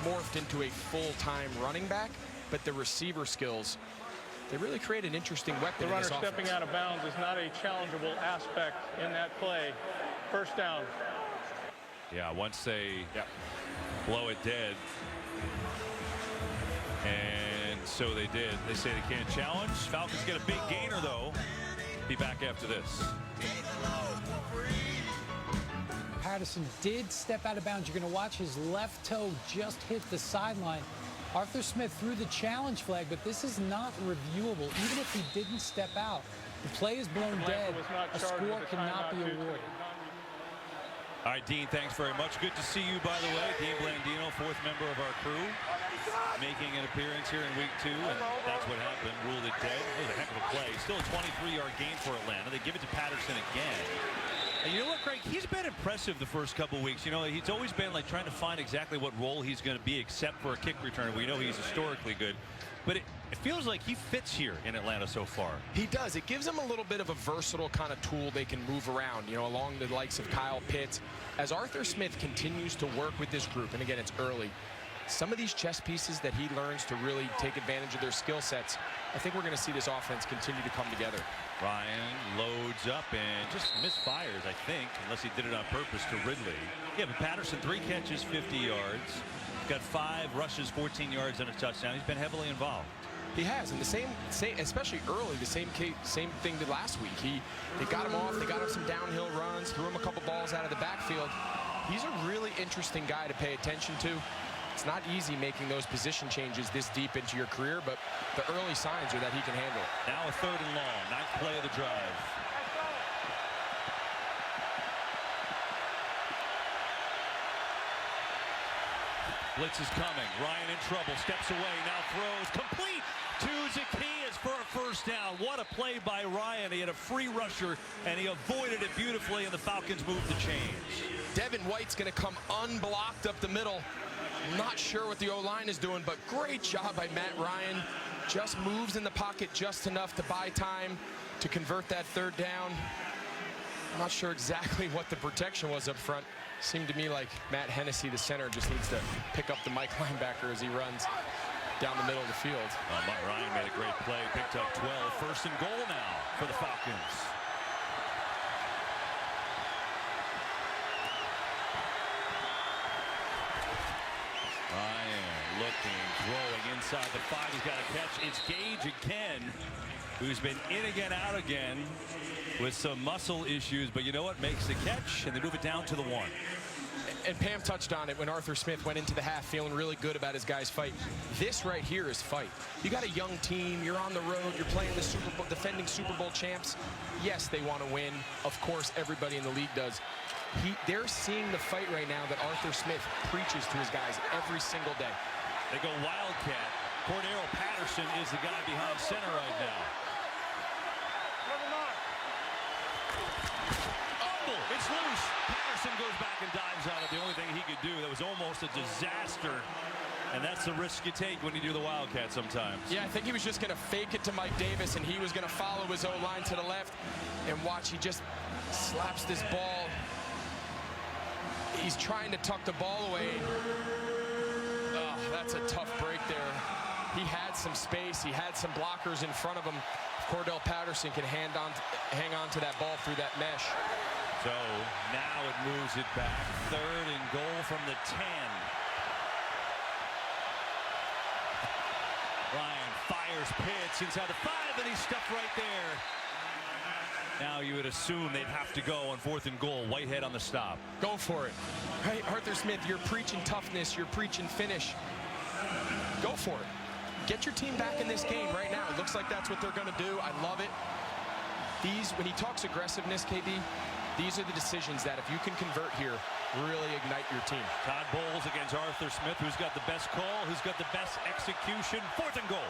C: morphed into a full-time running back, but the receiver skills, they really create an interesting weapon.
E: The runner stepping out of bounds is not a challengeable aspect in that play. 1st down.
A: Yeah, once they blow it dead, and so they did. They say they can't challenge. Falcons get a big gainer, though. Be back after this.
M: Patterson did step out of bounds. You're going to watch his left toe just hit the sideline. Arthur Smith threw the challenge flag, but this is not reviewable. Even if he didn't step out, the play is blown dead. A score cannot be awarded.
A: All right, Dean, thanks very much. Good to see you, by the way. Dean Blandino, 4th member of our crew, making an appearance here in week 2, and that's what happened. Ruled it dead. It was a heck of a play. Still a 23-yard gain for Atlanta. They give it to Patterson again. And you know what, Greg? He's been impressive the first couple weeks. You know, he's always been like trying to find exactly what role he's going to be, except for a kick returner. We know he's historically good. But it feels like he fits here in Atlanta so far.
C: He does. It gives him a little bit of a versatile kind of tool they can move around, you know, along the likes of Kyle Pitts. As Arthur Smith continues to work with this group, and again, it's early, some of these chess pieces that he learns to really take advantage of their skill sets, I think we're going to see this offense continue to come together.
A: Ryan loads up and just misfires, I think, unless he did it on purpose to Ridley. Yeah, but Patterson, 3 catches, 50 yards. Got 5 rushes, 14 yards, and a touchdown. He's been heavily involved.
C: He has, and the same, especially early, the same thing did last week. They got him off, they got him some downhill runs, threw him a couple balls out of the backfield. He's a really interesting guy to pay attention to. It's not easy making those position changes this deep into your career, but the early signs are that he can handle it.
A: Now a 3rd and long, 9th play of the drive. Blitz is coming. Ryan in trouble. Steps away. Now throws. Complete to Zacchaeus for a 1st down. What a play by Ryan. He had a free rusher, and he avoided it beautifully, and the Falcons moved the chains.
C: Devin White's going to come unblocked up the middle. Not sure what the O-line is doing, but great job by Matt Ryan. Just moves in the pocket just enough to buy time to convert that 3rd down. I'm not sure exactly what the protection was up front. Seemed to me like Matt Hennessy, the center, just needs to pick up the Mike linebacker as he runs down the middle of the field.
A: Matt Ryan made a great play, picked up 12. 1st and goal now for the Falcons. Ryan looking, throwing inside the 5. He's got a catch. It's Gage again, who's been in again, out again with some muscle issues. But you know what? Makes the catch, and they move it down to the 1.
C: And Pam touched on it when Arthur Smith went into the half feeling really good about his guys' fight. This right here is fight. You got a young team, you're on the road, you're playing the Super Bowl, defending Super Bowl champs. Yes, they want to win. Of course, everybody in the league does. They're seeing the fight right now that Arthur Smith preaches to his guys every single day.
A: They go Wildcat. Cordero Patterson is the guy behind center right now. Oh, it's loose. Patterson goes back and dives on it. The only thing he could do, that was almost a disaster. And that's the risk you take when you do the Wildcat sometimes.
C: Yeah, I think he was just going to fake it to Mike Davis, and he was going to follow his own line to the left. And watch, he just slaps this ball. He's trying to tuck the ball away. Oh, that's a tough break there. He had some space. He had some blockers in front of him. Cordell Patterson can hang on to that ball through that mesh.
A: So now it moves it back. 3rd and goal from the 10. Ryan fires Pitts inside the 5, and he's stuffed right there. Now you would assume they'd have to go on 4th and goal. Whitehead on the stop.
C: Go for it. Hey, Arthur Smith, you're preaching toughness. You're preaching finish. Go for it. Get your team back in this game right now. It looks like that's what they're going to do. I love it. When he talks aggressiveness, KB, these are the decisions that if you can convert here, really ignite your team.
A: Todd Bowles against Arthur Smith. Who's got the best call? Who's got the best execution? 4th and goal.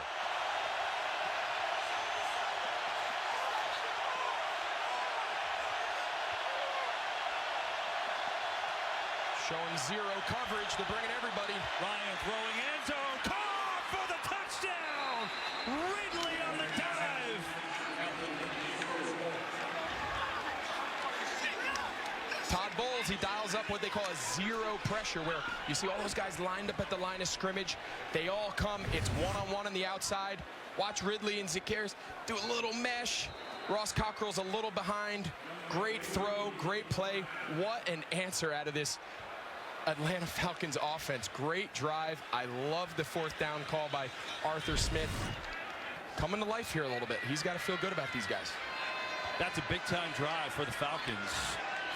C: Showing zero coverage. They're bringing everybody.
A: Ryan throwing end zone. Caught for the touchdown. Ridley on the dive.
C: Todd Bowles, he dials up what they call a zero pressure, where you see all those guys lined up at the line of scrimmage. They all come. It's one-on-one on the outside. Watch Ridley and Zacchaeus do a little mesh. Ross Cockrell's a little behind. Great throw, great play. What an answer out of this Atlanta Falcons offense. Great drive. I love the 4th down call by Arthur Smith. Coming to life here a little bit. He's got to feel good about these guys.
A: That's a big-time drive for the Falcons.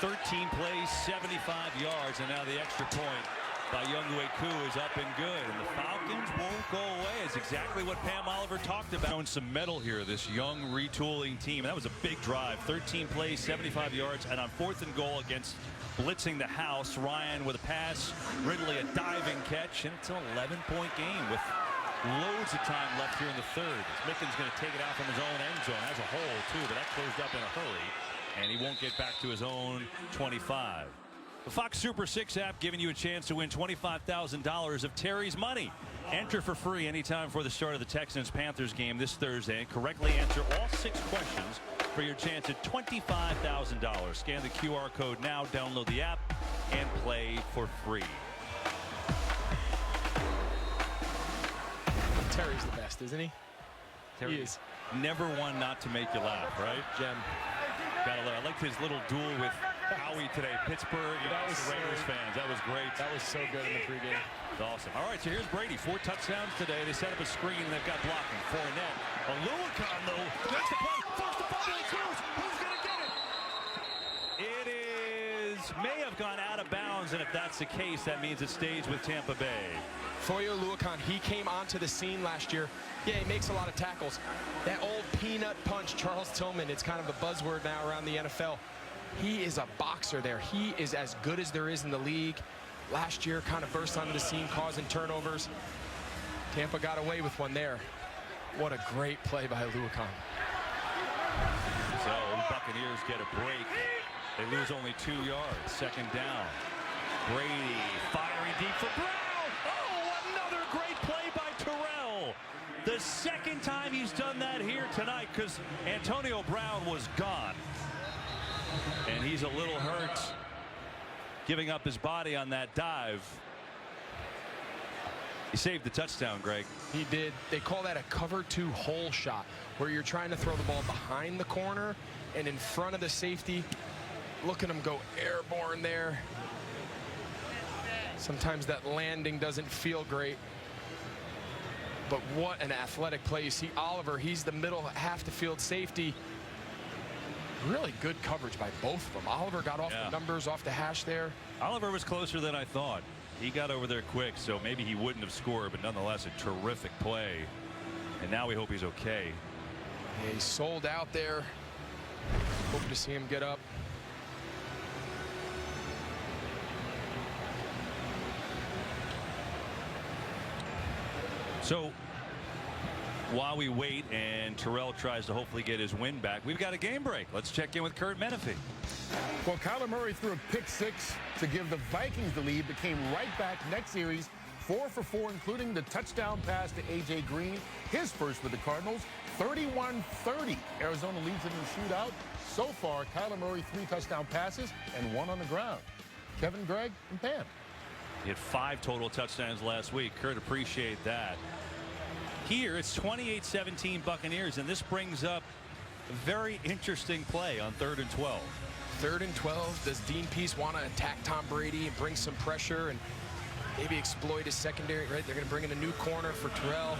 A: 13 plays, 75 yards, and now the extra point by Younghoe Koo is up and good. And the Falcons won't go away. It's exactly what Pam Oliver talked about. Showing some metal here, this young retooling team. And that was a big drive. 13 plays, 75 yards, and on 4th and goal against blitzing the house. Ryan with a pass, Ridley a diving catch, and it's an 11-point game with loads of time left here in the 3rd. Mickens going to take it out from his own end zone as a whole, too, but that closed up in a hurry, and he won't get back to his own 25. The Fox Super 6 app giving you a chance to win $25,000 of Terry's money. Enter for free anytime for the start of the Texans-Panthers game this Thursday, and correctly answer all 6 questions for your chance at $25,000. Scan the QR code now, download the app, and play for free.
C: Terry's the best, isn't he?
A: Terry is. Never one not to make you laugh, right?
C: Gem.
A: I liked his little duel with Howie today. Pittsburgh,
C: that was
A: Raiders fans. That was great.
C: That was so good in the pregame.
A: Awesome. All right, so here's Brady. 4 touchdowns today. They set up a screen, and they've got blocking. Fournette. Aluakon, though, makes the play. Force the fumble. It's loose. Who's going to get it? It may have gone out of bounds, and if that's the case, that means it stays with Tampa Bay.
C: Foye Oluokun, he came onto the scene last year. Yeah, he makes a lot of tackles. That old peanut punch, Charles Tillman, it's kind of a buzzword now around the NFL. He is a boxer there. He is as good as there is in the league. Last year, kind of burst onto the scene, causing turnovers. Tampa got away with one there. What a great play by Oluokun.
A: So the Buccaneers get a break. They lose only 2 yards. 2nd down. Brady firing deep for Brown. Oh, another great play by Terrell. The 2nd time he's done that here tonight, because Antonio Brown was gone. And he's a little hurt, giving up his body on that dive. He saved the touchdown, Greg.
C: He did. They call that a cover 2 hole shot, where you're trying to throw the ball behind the corner and in front of the safety. Look at him go airborne there. Sometimes that landing doesn't feel great. But what an athletic play. You see Oliver, he's the middle half the field safety. Really good coverage by both of them. Oliver got off the numbers, off the hash there.
A: Oliver was closer than I thought. He got over there quick, so maybe he wouldn't have scored, but nonetheless a terrific play. And now we hope he's okay.
C: Yeah, he's sold out there. Hope to see him get up.
A: So while we wait and Terrell tries to hopefully get his win back, we've got a game break. Let's check in with Kurt Menefee.
L: Well, Kyler Murray threw a pick-6 to give the Vikings the lead, but came right back next series, 4 for 4, including the touchdown pass to A.J. Green, his first with the Cardinals, 31-30. Arizona leads in the shootout. So far, Kyler Murray 3 touchdown passes and 1 on the ground. Kevin, Greg, and Pam.
A: He had 5 total touchdowns last week. Kurt, appreciate that. Here, it's 28-17 Buccaneers, and this brings up a very interesting play on 3rd and 12.
C: 3rd and 12. Does Dean Pease want to attack Tom Brady and bring some pressure and maybe exploit his secondary? Right, they're going to bring in a new corner for Terrell.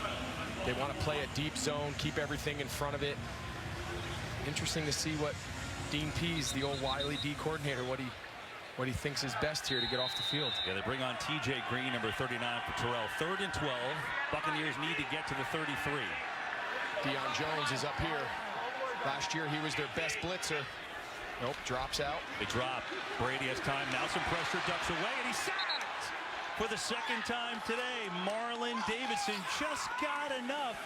C: They want to play a deep zone, keep everything in front of it. Interesting to see what Dean Pease, the old Wiley D coordinator, what he thinks is best here to get off the field.
A: Yeah, they bring on T.J. Green, number 39 for Terrell. 3rd and 12. Buccaneers need to get to the 33.
C: Deion Jones is up here. Last year he was their best blitzer. Nope, drops out.
A: They drop. Brady has time. Now some pressure, ducks away, and he's sacked for the 2nd time today. Marlon Davidson just got enough,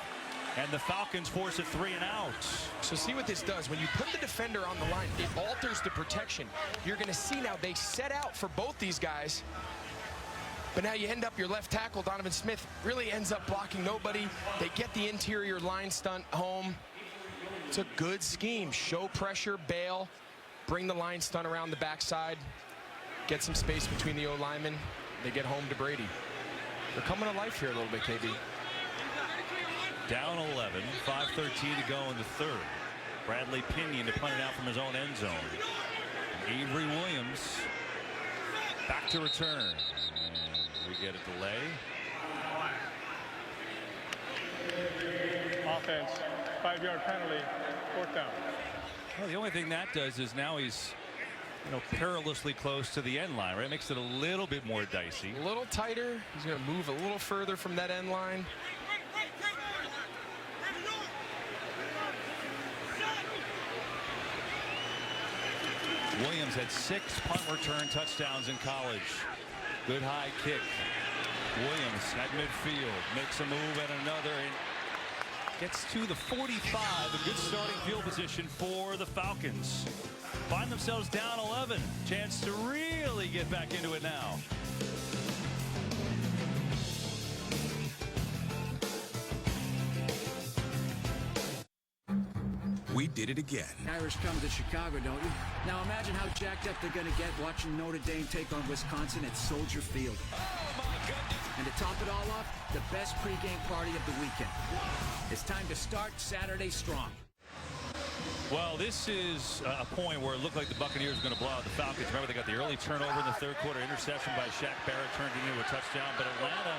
A: and the Falcons force a 3 and out.
C: So see what this does. When you put the defender on the line, it alters the protection. You're going to see now they set out for both these guys, but now you end up your left tackle, Donovan Smith, really ends up blocking nobody. They get the interior line stunt home. It's a good scheme. Show pressure, bail, bring the line stunt around the backside, get some space between the O-linemen. They get home to Brady. They're coming to life here a little bit, KB.
A: Down 11, 5:13 to go in the 3rd. Bradley Pinion to punt it out from his own end zone. And Avery Williams back to return. And we get a delay.
E: Offense, 5-yard penalty, 4th down.
A: Well, the only thing that does is now he's, perilously close to the end line, right? Makes it a little bit more dicey.
C: A little tighter. He's going to move a little further from that end line.
A: Williams had 6 punt return touchdowns in college. Good high kick. Williams at midfield makes a move and another, and gets to the 45. A good starting field position for the Falcons. Find themselves down 11. Chance to really get back into it now.
N: We did it again.
O: Irish come to Chicago, don't you? Now imagine how jacked up they're going to get watching Notre Dame take on Wisconsin at Soldier Field.
N: Oh, my goodness.
O: And to top it all off, the best pregame party of the weekend. It's time to start Saturday strong.
A: Well, this is a point where it looked like the Buccaneers were going to blow out the Falcons. Remember, they got the early turnover in the 3rd quarter. Interception by Shaq Barrett turned it into a touchdown. But Atlanta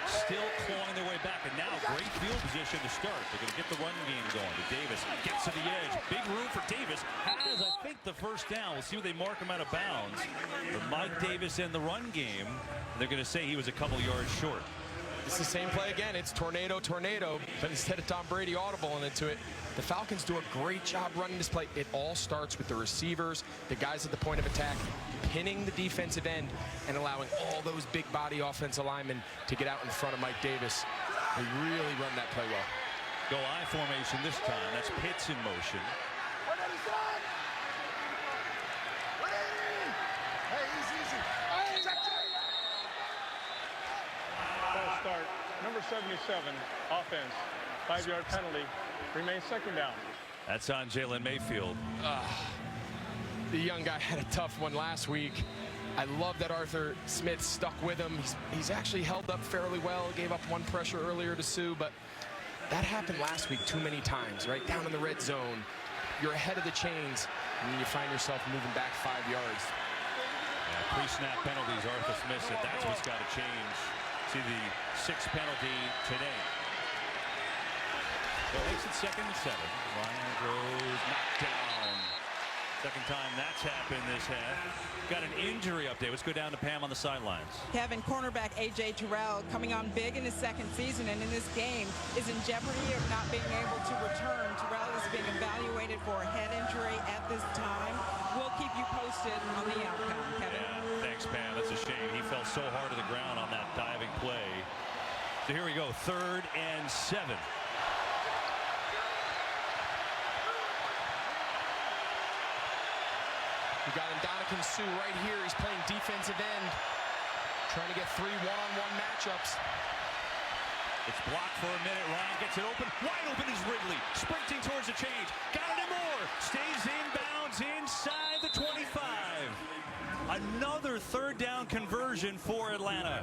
A: still clawing their way back. And now great field position to start. They're going to get the run game going. But Davis gets to the edge. Big room for Davis. Has, I think, the 1st down. We'll see what they mark him out of bounds. But Mike Davis in the run game, they're going to say he was a couple yards short.
C: It's the same play again. It's tornado, but instead of Tom Brady audibling into it, the Falcons do a great job running this play. It all starts with the receivers, the guys at the point of attack, pinning the defensive end and allowing all those big body offensive linemen to get out in front of Mike Davis. They really run that play well.
A: Go I formation this time. That's Pitts in motion.
E: Start. Number 77, offense, 5-yard penalty, remains 2nd down.
A: That's on Jalen Mayfield.
C: The young guy had a tough one last week. I love that Arthur Smith stuck with him. He's actually held up fairly well. Gave up 1 pressure earlier to Sue, but that happened last week too many times, right? Down in the red zone. You're ahead of the chains, and then you find yourself moving back 5 yards.
A: Yeah, pre-snap penalties, Arthur Smith said that's what's got to change. See the 6th penalty today. So it makes it 2nd and 7. Ryan goes knocked down Second time that's happened this half. Got an injury update. Let's go down to Pam on the sidelines.
B: Kevin, cornerback A.J. Terrell coming on big in his second season and in this game is in jeopardy of not being able to return. Terrell is being evaluated for a head injury at this time. We'll keep you posted on the outcome, Kevin.
A: Yeah, thanks, Pam. That's a shame. He fell so hard to the ground on that diving play. So here we go, 3rd and 7.
C: You got Ndamukong Suh right here. He's playing defensive end, trying to get 3 one-on-one matchups.
A: It's blocked for a minute. Ryan gets it open. Wide open is Ridley. Sprinting towards the change. Got it and more. Stays inbounds inside the 25. Another 3rd down conversion for Atlanta.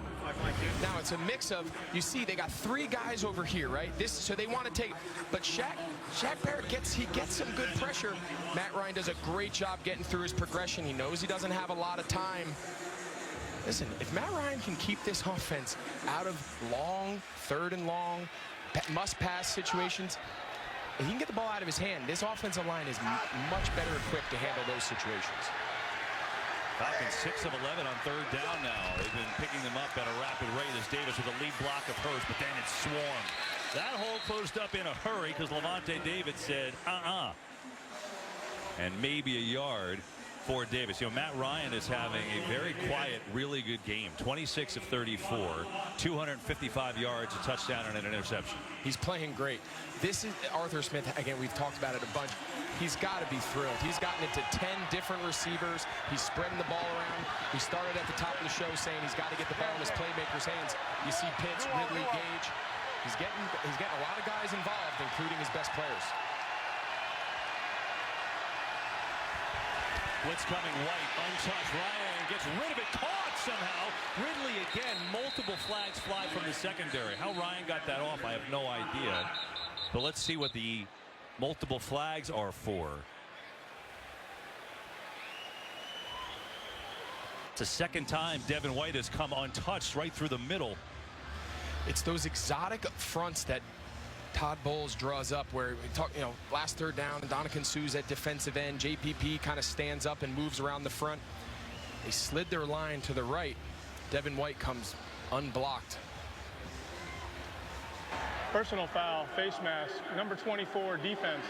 C: Now it's a mix of, you see, they got 3 guys over here, right? So they want to take, but Shaq Barrett gets some good pressure. Matt Ryan does a great job getting through his progression. He knows he doesn't have a lot of time. Listen, if Matt Ryan can keep this offense out of long, 3rd and long, must-pass situations, if he can get the ball out of his hand, this offensive line is much better equipped to handle those situations.
A: Falcons 6 of 11 on 3rd down now. They've been picking them up at a rapid rate as Davis with a lead block of hers, but then it's swarmed. That hole closed up in a hurry because Levante David said, and maybe a yard for Davis. You know, Matt Ryan is having a very quiet, really good game. 26 of 34, 255 yards, a touchdown, and an interception.
C: He's playing great. This is Arthur Smith. Again, we've talked about it a bunch. He's got to be thrilled. He's gotten it to 10 different receivers. He's spreading the ball around. We started at the top of the show saying he's got to get the ball in his playmakers' hands. You see Pitts, Ridley, Gage. He's getting a lot of guys involved, including his best players.
A: Blitz coming, White, untouched. Ryan gets rid of it, caught somehow. Ridley again, multiple flags fly from the secondary. How Ryan got that off, I have no idea. But let's see what the multiple flags are for. It's the second time Devin White has come untouched right through the middle.
C: It's those exotic fronts that Todd Bowles draws up where we talk, you know, last 3rd down, and Ndamukong Suh's at defensive end. JPP kind of stands up and moves around the front. They slid their line to the right. Devin White comes unblocked.
E: Personal foul, face mask, number 24, defense.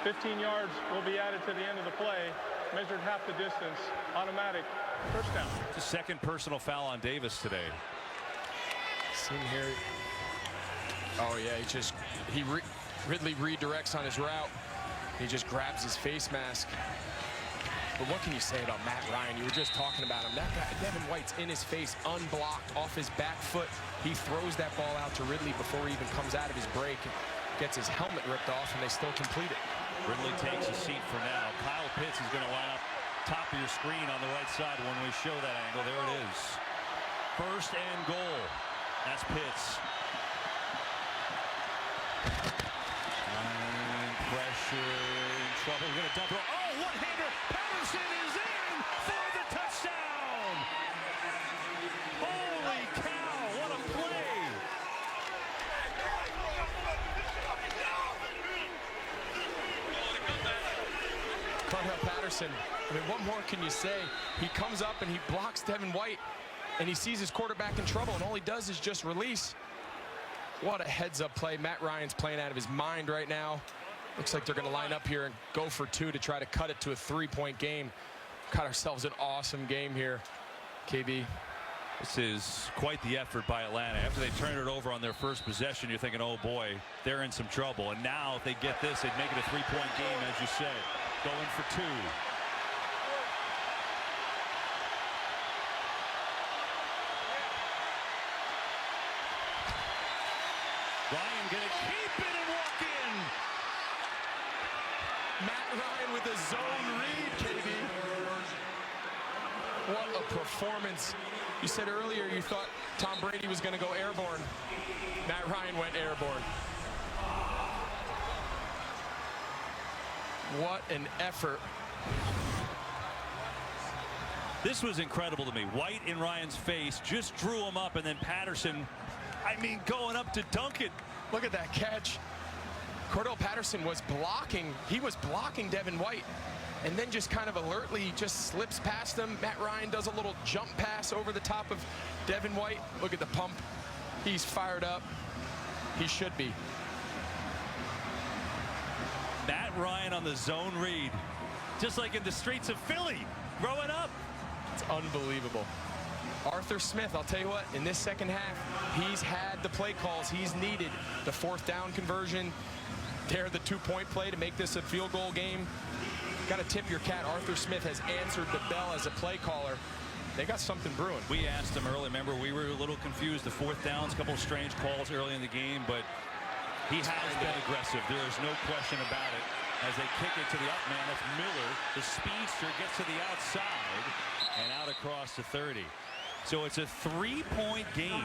E: 15 yards will be added to the end of the play. Measured half the distance, automatic, first down.
A: It's the 2nd personal foul on Davis today.
C: See him here. Oh yeah, Ridley redirects on his route. He just grabs his face mask. But what can you say about Matt Ryan? You were just talking about him. That guy, Devin White's in his face, unblocked, off his back foot. He throws that ball out to Ridley before he even comes out of his break. Gets his helmet ripped off, and they still complete it.
A: Ridley takes a seat for now. Kyle Pitts is going to line up top of your screen on the right side when we show that angle. There it is. 1st and goal. That's Pitts. Pressure, in trouble, we're going to dump it. Oh, one-hander, Patterson is in for the touchdown! Holy cow, what a play!
C: Cardell Patterson, I mean, what more can you say? He comes up and he blocks Devin White, and he sees his quarterback in trouble, and all he does is just release. What a heads-up play. Matt Ryan's playing out of his mind right now. Looks like they're going to line up here and go for 2 to try to cut it to a 3-point game. Got ourselves an awesome game here, KB.
A: This is quite the effort by Atlanta. After they turn it over on their first possession, you're thinking, oh boy, they're in some trouble. And now if they get this, they'd make it a 3-point game, as you say. Going for 2. Ryan gonna keep it and walk in.
C: Matt Ryan with a zone read, KB. What a performance. You said earlier you thought Tom Brady was going to go airborne. Matt Ryan went airborne. What an effort.
A: This was incredible to me. White in Ryan's face just drew him up, and then Patterson, I mean, going up to dunk it.
C: Look at that catch. Cordell Patterson was blocking. He was blocking Devin White. and then just kind of alertly just slips past him. Matt Ryan does a little jump pass over the top of Devin White. Look at the pump. He's fired up. He should be.
A: Matt Ryan on the zone read, just like in the streets of Philly, growing up.
C: It's unbelievable. Arthur Smith, I'll tell you what, in this second half, he's had the play calls he's needed. The 4th down conversion, dare the 2-point play to make this a field goal game. Got to tip your cap. Arthur Smith has answered the bell as a play caller. They got something brewing.
A: We asked him early. Remember, we were a little confused. The 4th downs, a couple of strange calls early in the game, but he has been aggressive. There is no question about it. As they kick it to the up man, that's Miller. The speedster gets to the outside and out across the 30. So it's a 3-point game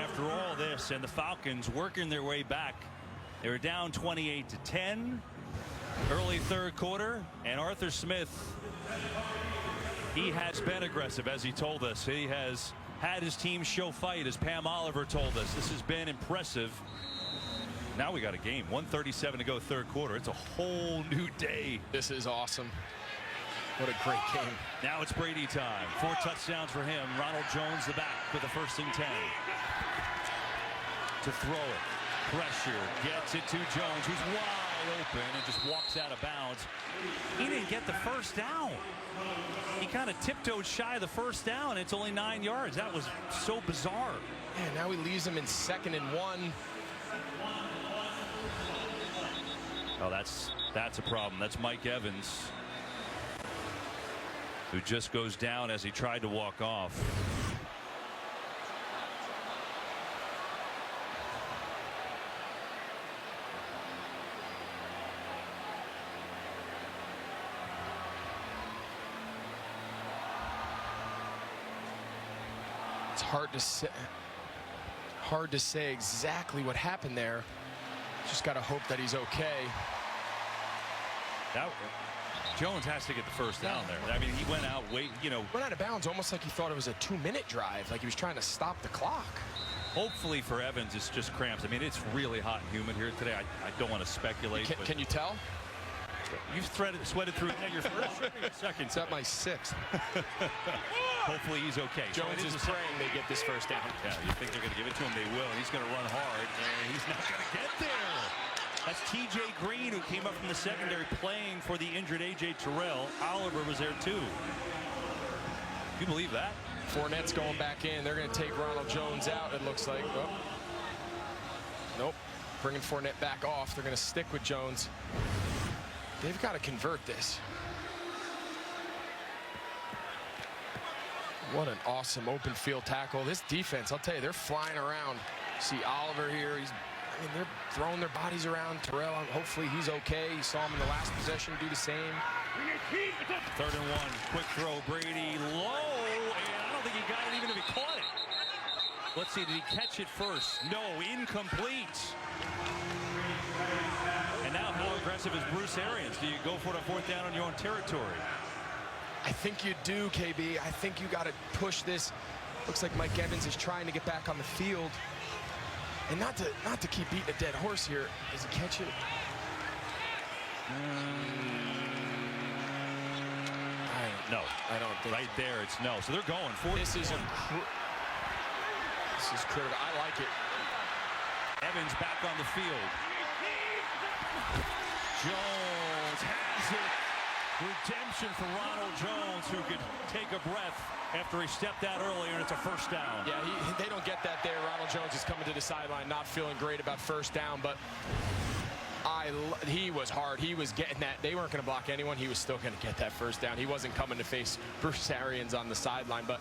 A: after all this, and the Falcons working their way back. They were down 28-10 early 3rd quarter, and Arthur Smith, he has been aggressive, as he told us. He has had his team show fight, as Pam Oliver told us. This has been impressive. Now we got a game. 1:37 to go 3rd quarter. It's a whole new day.
C: This is awesome. What a great game.
A: Now it's Brady time. 4 touchdowns for him. Ronald Jones the back for the 1st and 10. To throw it. Pressure. Gets it to Jones, who's wide open and just walks out of bounds. He didn't get the 1st down. He kind of tiptoed shy of the 1st down. It's only 9 yards. That was so bizarre.
C: And now he leaves him in 2nd and 1.
A: Oh, that's a problem. That's Mike Evans, who just goes down as he tried to walk off.
C: It's hard to say exactly what happened there. Just got to hope that he's okay.
A: Jones has to get the 1st down there. I mean, he went out,
C: went out of bounds almost like he thought it was a 2-minute drive, like he was trying to stop the clock.
A: Hopefully for Evans, it's just cramps. I mean, it's really hot and humid here today. I don't want to speculate.
C: Can you tell?
A: You've sweated through your 1st or your 2nd?
C: It's at my 6th.
A: Hopefully he's okay.
C: Jones is praying they get this 1st down.
A: Yeah, you think they're going to give it to him? They will. He's going to run hard, and he's not going to get there. That's T.J. Green, who came up from the secondary playing for the injured A.J. Terrell. Oliver was there, too. You believe that?
C: Fournette's going back in. They're going to take Ronald Jones out, it looks like. Oh. Nope. Bringing Fournette back off. They're going to stick with Jones. They've got to convert this. What an awesome open field tackle. This defense, I'll tell you, they're flying around. See Oliver here. They're throwing their bodies around. Terrell, hopefully he's okay. You saw him in the last possession do the same.
A: 3rd and 1. Quick throw. Brady low. And I don't think he got it even if he caught it. Let's see. Did he catch it first? No. Incomplete. And now how aggressive is Bruce Arians? Do you go for it on 4th down on your own territory?
C: I think you do, KB. I think you got to push this. Looks like Mike Evans is trying to get back on the field. And not to keep beating a dead horse here. Does he catch it?
A: No.
C: I don't think.
A: Right there, it's no. So they're going for
C: this. This is critical. I like it.
A: Evans back on the field. Jones has it. Redemption for Ronald Jones, who could take a breath after he stepped out earlier, and it's a 1st down.
C: Yeah, they don't get that there. Ronald Jones is coming to the sideline, not feeling great about 1st down, but he was hard. He was getting that. They weren't going to block anyone. He was still going to get that 1st down. He wasn't coming to face Bruce Arians on the sideline, but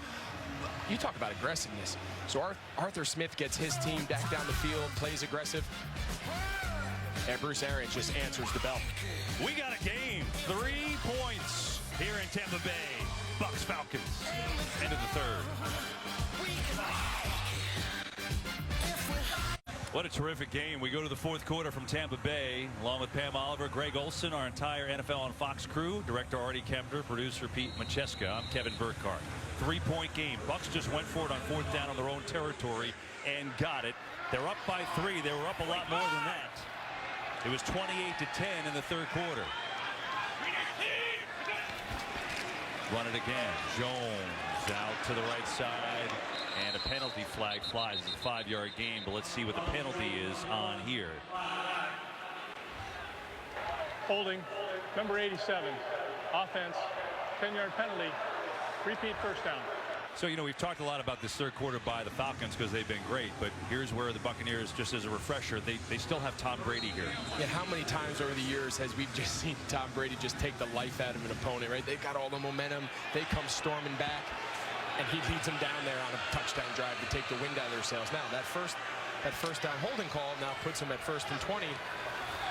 C: you talk about aggressiveness. So Arthur Smith gets his team back down the field, plays aggressive, and Bruce Arians just answers the bell.
A: We got a game. 3 points here in Tampa Bay. Bucs Falcons. End of the 3rd. What a terrific game. We go to the 4th quarter from Tampa Bay, along with Pam Oliver, Greg Olson, our entire NFL on Fox crew, director Artie Kempner, producer Pete Macheska. I'm Kevin Burkhardt. 3-point game. Bucs just went for it on 4th down on their own territory and got it. They're up by 3. They were up a lot more than that. It was 28-10 in the 3rd quarter. Run it again. Jones out to the right side, and a penalty flag flies. It's a 5-yard game, but let's see what the penalty is on here.
E: Holding, number 87, offense, 10-yard penalty, repeat first down.
A: So, you know, we've talked a lot about this third quarter by the Falcons because they've been great, but here's where the Buccaneers, just as a refresher, they still have Tom Brady here.
C: Yeah, how many times over the years has we just seen Tom Brady just take the life out of an opponent, right? They've got all the momentum. They come storming back, and he leads them down there on a touchdown drive to take the wind out of their sails. Now, that first down holding call now puts them at 1st and 20.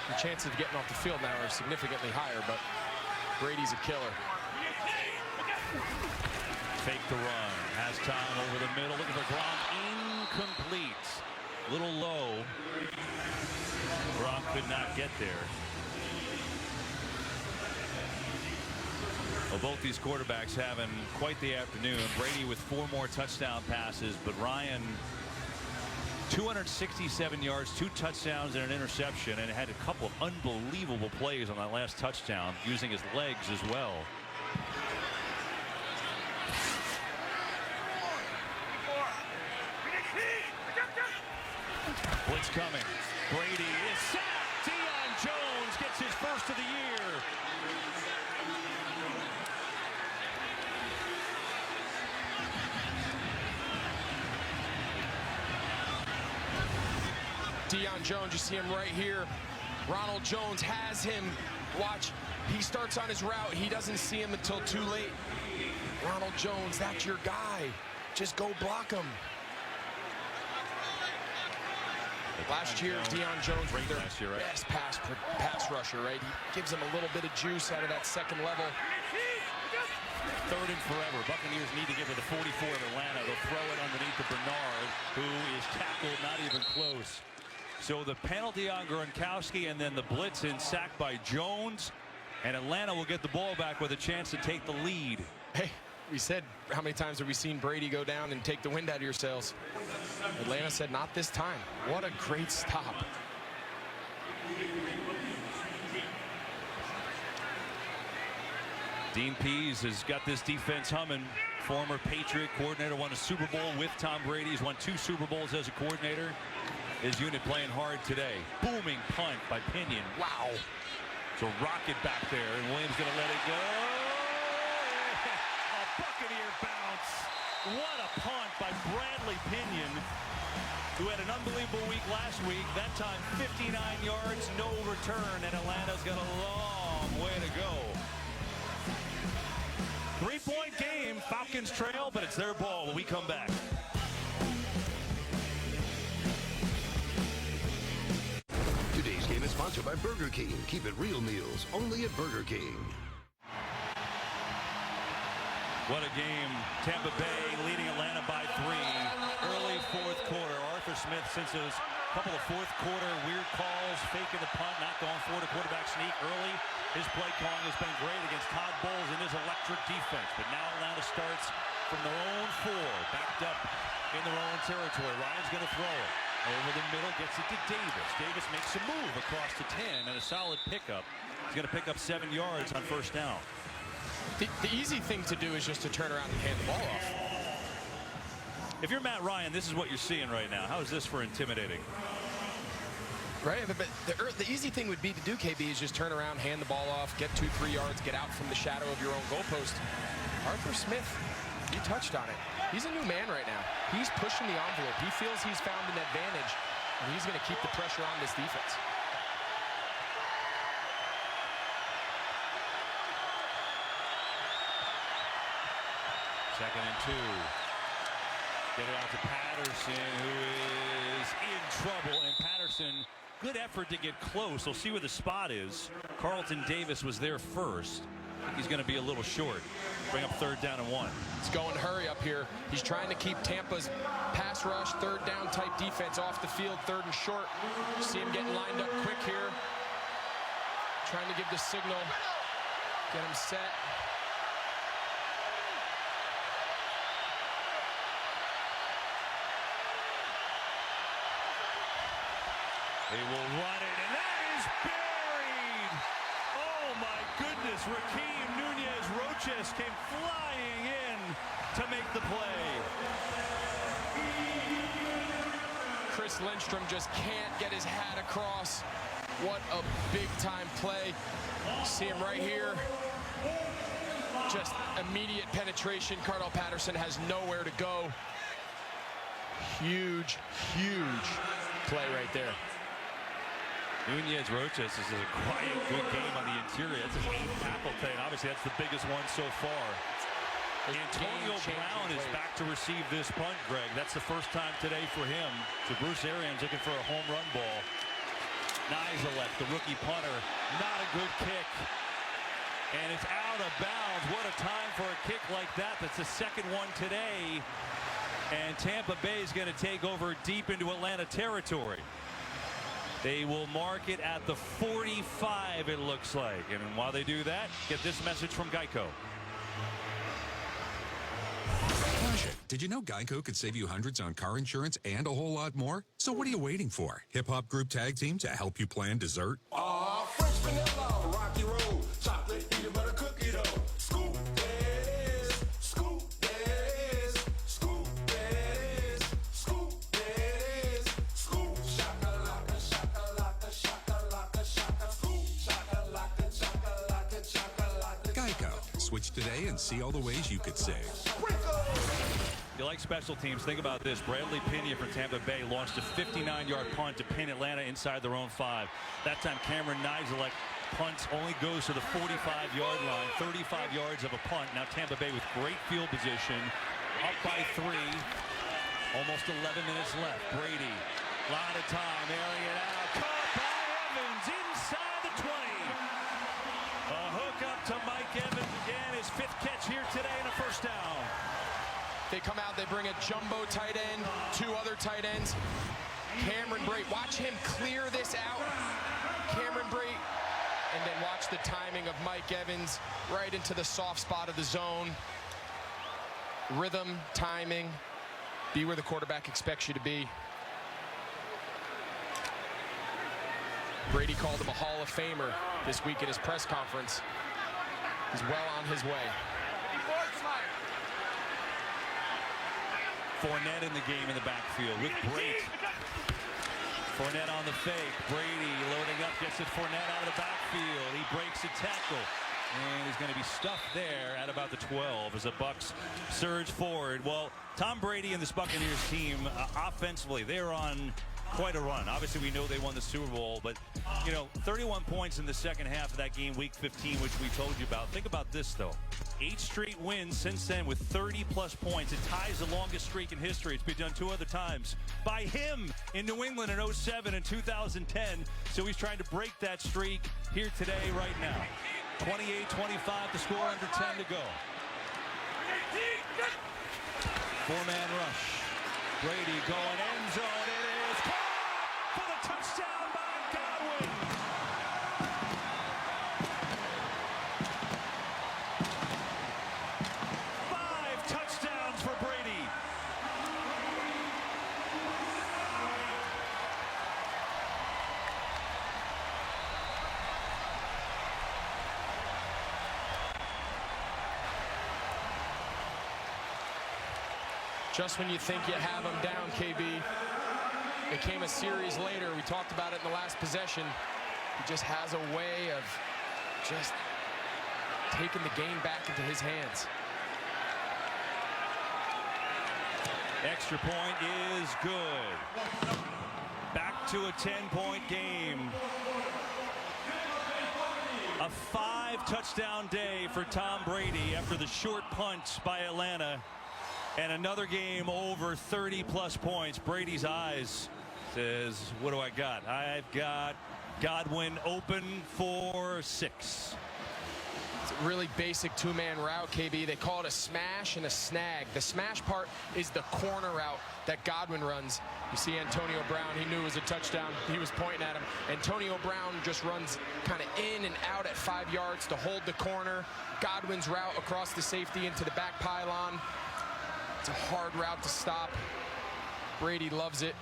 C: The chances of getting off the field now are significantly higher, but Brady's a killer.
A: Fake the run. Has time over the middle. Looking for Gronk. Incomplete. A little low. Gronk could not get there. Well, both these quarterbacks having quite the afternoon. Brady with 4 more touchdown passes, but Ryan 267 yards, 2 touchdowns, and an interception, and had a couple of unbelievable plays on that last touchdown using his legs as well. Blitz coming. Brady is sacked. Deion Jones gets his first of the year.
C: Deion Jones, you see him right here. Ronald Jones has him. Watch, he starts on his route. He doesn't see him until too late. Ronald Jones, that's your guy. Just go block him. Last year, Deion Jones was their best pass rusher, right? He gives them a little bit of juice out of that second level.
A: 3rd and forever. Buccaneers need to get to the 44 of Atlanta. They'll throw it underneath to Bernard, who is tackled, not even close. So the penalty on Gronkowski, and then the blitz in, sacked by Jones, and Atlanta will get the ball back with a chance to take the lead.
C: Hey, we said, how many times have we seen Brady go down and take the wind out of your sails? Atlanta said, not this time. What a great stop.
A: Dean Pease has got this defense humming. Former Patriot coordinator, won a Super Bowl with Tom Brady. He's won 2 Super Bowls as a coordinator. His unit playing hard today. Booming punt by Pinion.
C: Wow.
A: So rocket back there, and Williams going to let it go. A Buccaneer bounce. What a punt by Bradley Pinion, who had an unbelievable week last week. That time 59 yards, no return, and Atlanta's got a long way to go. 3-point game. Falcons trail, but it's their ball when we come back.
P: Today's game is sponsored by Burger King. Keep it real meals, only at Burger King.
A: What a game. Tampa Bay leading Atlanta by 3. Early 4th quarter. Arthur Smith, since those couple of 4th quarter weird calls, faking the punt, not going for the quarterback sneak early. His play calling has been great against Todd Bowles and his electric defense. But now Atlanta starts from their own 4, backed up in their own territory. Ryan's going to throw it. Over the middle, gets it to Davis. Davis makes a move across to 10 and a solid pickup. He's going to pick up 7 yards on 1st down.
C: The easy thing to do is just to turn around and hand the ball off.
A: If you're Matt Ryan, this is what you're seeing right now. How is this for intimidating?
C: Right, but the easy thing would be to do, KB, is just turn around, hand the ball off, get 2-3 yards, get out from the shadow of your own goalpost. Arthur Smith, you touched on it. He's a new man right now. He's pushing the envelope. He feels he's found an advantage, and he's going to keep the pressure on this defense.
A: Second and 2. Get it out to Patterson, who is in trouble. And Patterson, good effort to get close. We'll see where the spot is. Carlton Davis was there first. I think he's going to be a little short. Bring up 3rd down and 1.
C: It's going hurry up here. He's trying to keep Tampa's pass rush, 3rd down type defense off the field, 3rd and short. You see him getting lined up quick here. Trying to give the signal. Get him set.
A: They will run it, and that is buried. Oh, my goodness. Rakeem Nunez Roches came flying in to make the play.
C: Chris Lindstrom just can't get his hat across. What a big-time play. See him right here. Just immediate penetration. Cardell Patterson has nowhere to go. Huge, huge play right there.
A: Nunez Roches is a quiet, good game on the interior. That's his 8th tackle today, and obviously that's the biggest one so far. Antonio Brown is back to receive this punt, Greg. That's the first time today for him. So Bruce Arians looking for a home run ball. Nizelek, the rookie punter, not a good kick. And it's out of bounds. What a time for a kick like that. That's the second one today. And Tampa Bay is going to take over deep into Atlanta territory. They will mark it at the 45, it looks like. And while they do that, get this message from Geico.
N: Did you know Geico could save you hundreds on car insurance and a whole lot more? So what are you waiting for? Hip Hop Group Tag Team to help you plan dessert?
Q: French vanilla, rocky road, chocolate, peanut butter cookie dough. Scoop this, scoop this, scoop this, scoop this, scoop shakalaka, shakalaka, shakalaka, shaka, scoop shakalaka, shakalaka, shakalaka.
N: Geico. Switch today and see all the ways you could save.
A: You like special teams? Think about this. Bradley Pinion for Tampa Bay launched a 59-yard punt to pin Atlanta inside their own 5. That time Cameron Nizelek punts only goes to the 45-yard line. 35 yards of a punt. Now Tampa Bay with great field position. Up by 3. Almost 11 minutes left. Brady. A lot of time. Airing it out. Caught by Evans inside the 20. A hook up to Mike Evans again. His 5th catch here today and a first down.
C: They come out, they bring a jumbo tight end, 2 other tight ends. Cameron Brate, watch him clear this out. Cameron Brate, and then watch the timing of Mike Evans right into the soft spot of the zone. Rhythm, timing, be where the quarterback expects you to be. Brady called him a Hall of Famer this week at his press conference. He's well on his way.
A: Fournette in the game in the backfield with Brate. Fournette on the fake. Brady loading up, gets it Fournette out of the backfield. He breaks a tackle. And he's going to be stuffed there at about the 12 as the Bucs surge forward. Well, Tom Brady and this Buccaneers team, offensively, they're on quite a run. Obviously, we know they won the Super Bowl, but, you know, 31 points in the second half of that game, Week 15, which we told you about. Think about this, though. 8 straight wins since then with 30-plus points. It ties the longest streak in history. It's been done 2 other times by him in New England in 07 and 2010. So he's trying to break that streak here today, right now. 28-25 to score, under 10 to go. 4-man rush. Brady going end zone. It is caught for the touchdown by Godwin. Touchdowns for Brady.
C: Just when you think you have him down, KB, it came a series later. We talked about it in the last possession. He just has a way of just taking the game back into his hands.
A: Extra point is good. Back to a 10-point game. A 5-touchdown day for Tom Brady after the short punt by Atlanta. And another game over 30-plus points. Brady's eyes says, what do I got? I've got Godwin open for 6.
C: It's a really basic 2-man route, KB. They call it a smash and a snag. The smash part is the corner route that Godwin runs. You see Antonio Brown, he knew it was a touchdown. He was pointing at him. Antonio Brown just runs kind of in and out at 5 yards to hold the corner. Godwin's route across the safety into the back pylon. It's a hard route to stop. Brady loves it.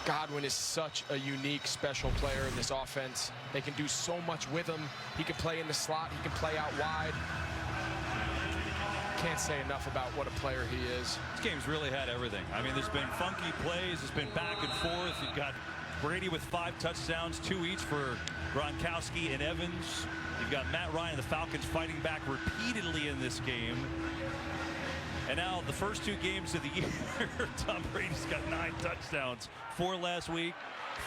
C: Godwin is such a unique, special player in this offense. They can do so much with him. He can play in the slot. He can play out wide. Can't say enough about what a player he is.
A: This game's really had everything. I mean, there's been funky plays. It's been back and forth. You've got Brady with 5 touchdowns, 2 each for Gronkowski and Evans. You've got Matt Ryan and the Falcons fighting back repeatedly in this game. And now the first 2 games of the year, Tom Brady's got 9 touchdowns. 4 last week,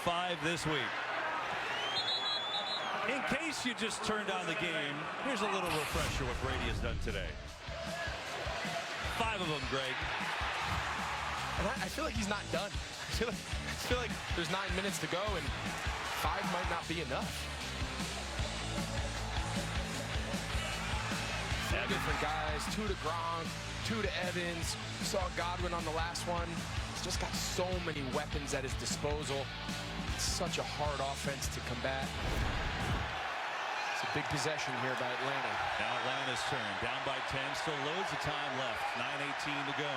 A: 5 this week. In case you just turned on the game, here's a little refresher what Brady has done today. 5 of them, Greg.
C: And I feel like he's not done. I feel like there's 9 minutes to go, and 5 might not be enough. 4 different guys, 2 to Gronk, 2 to Evans. We saw Godwin on the last one. He's just got so many weapons at his disposal. It's such a hard offense to combat. It's a big possession here by Atlanta.
A: Now Atlanta's turn, down by 10, still loads of time left, 9:18 to go.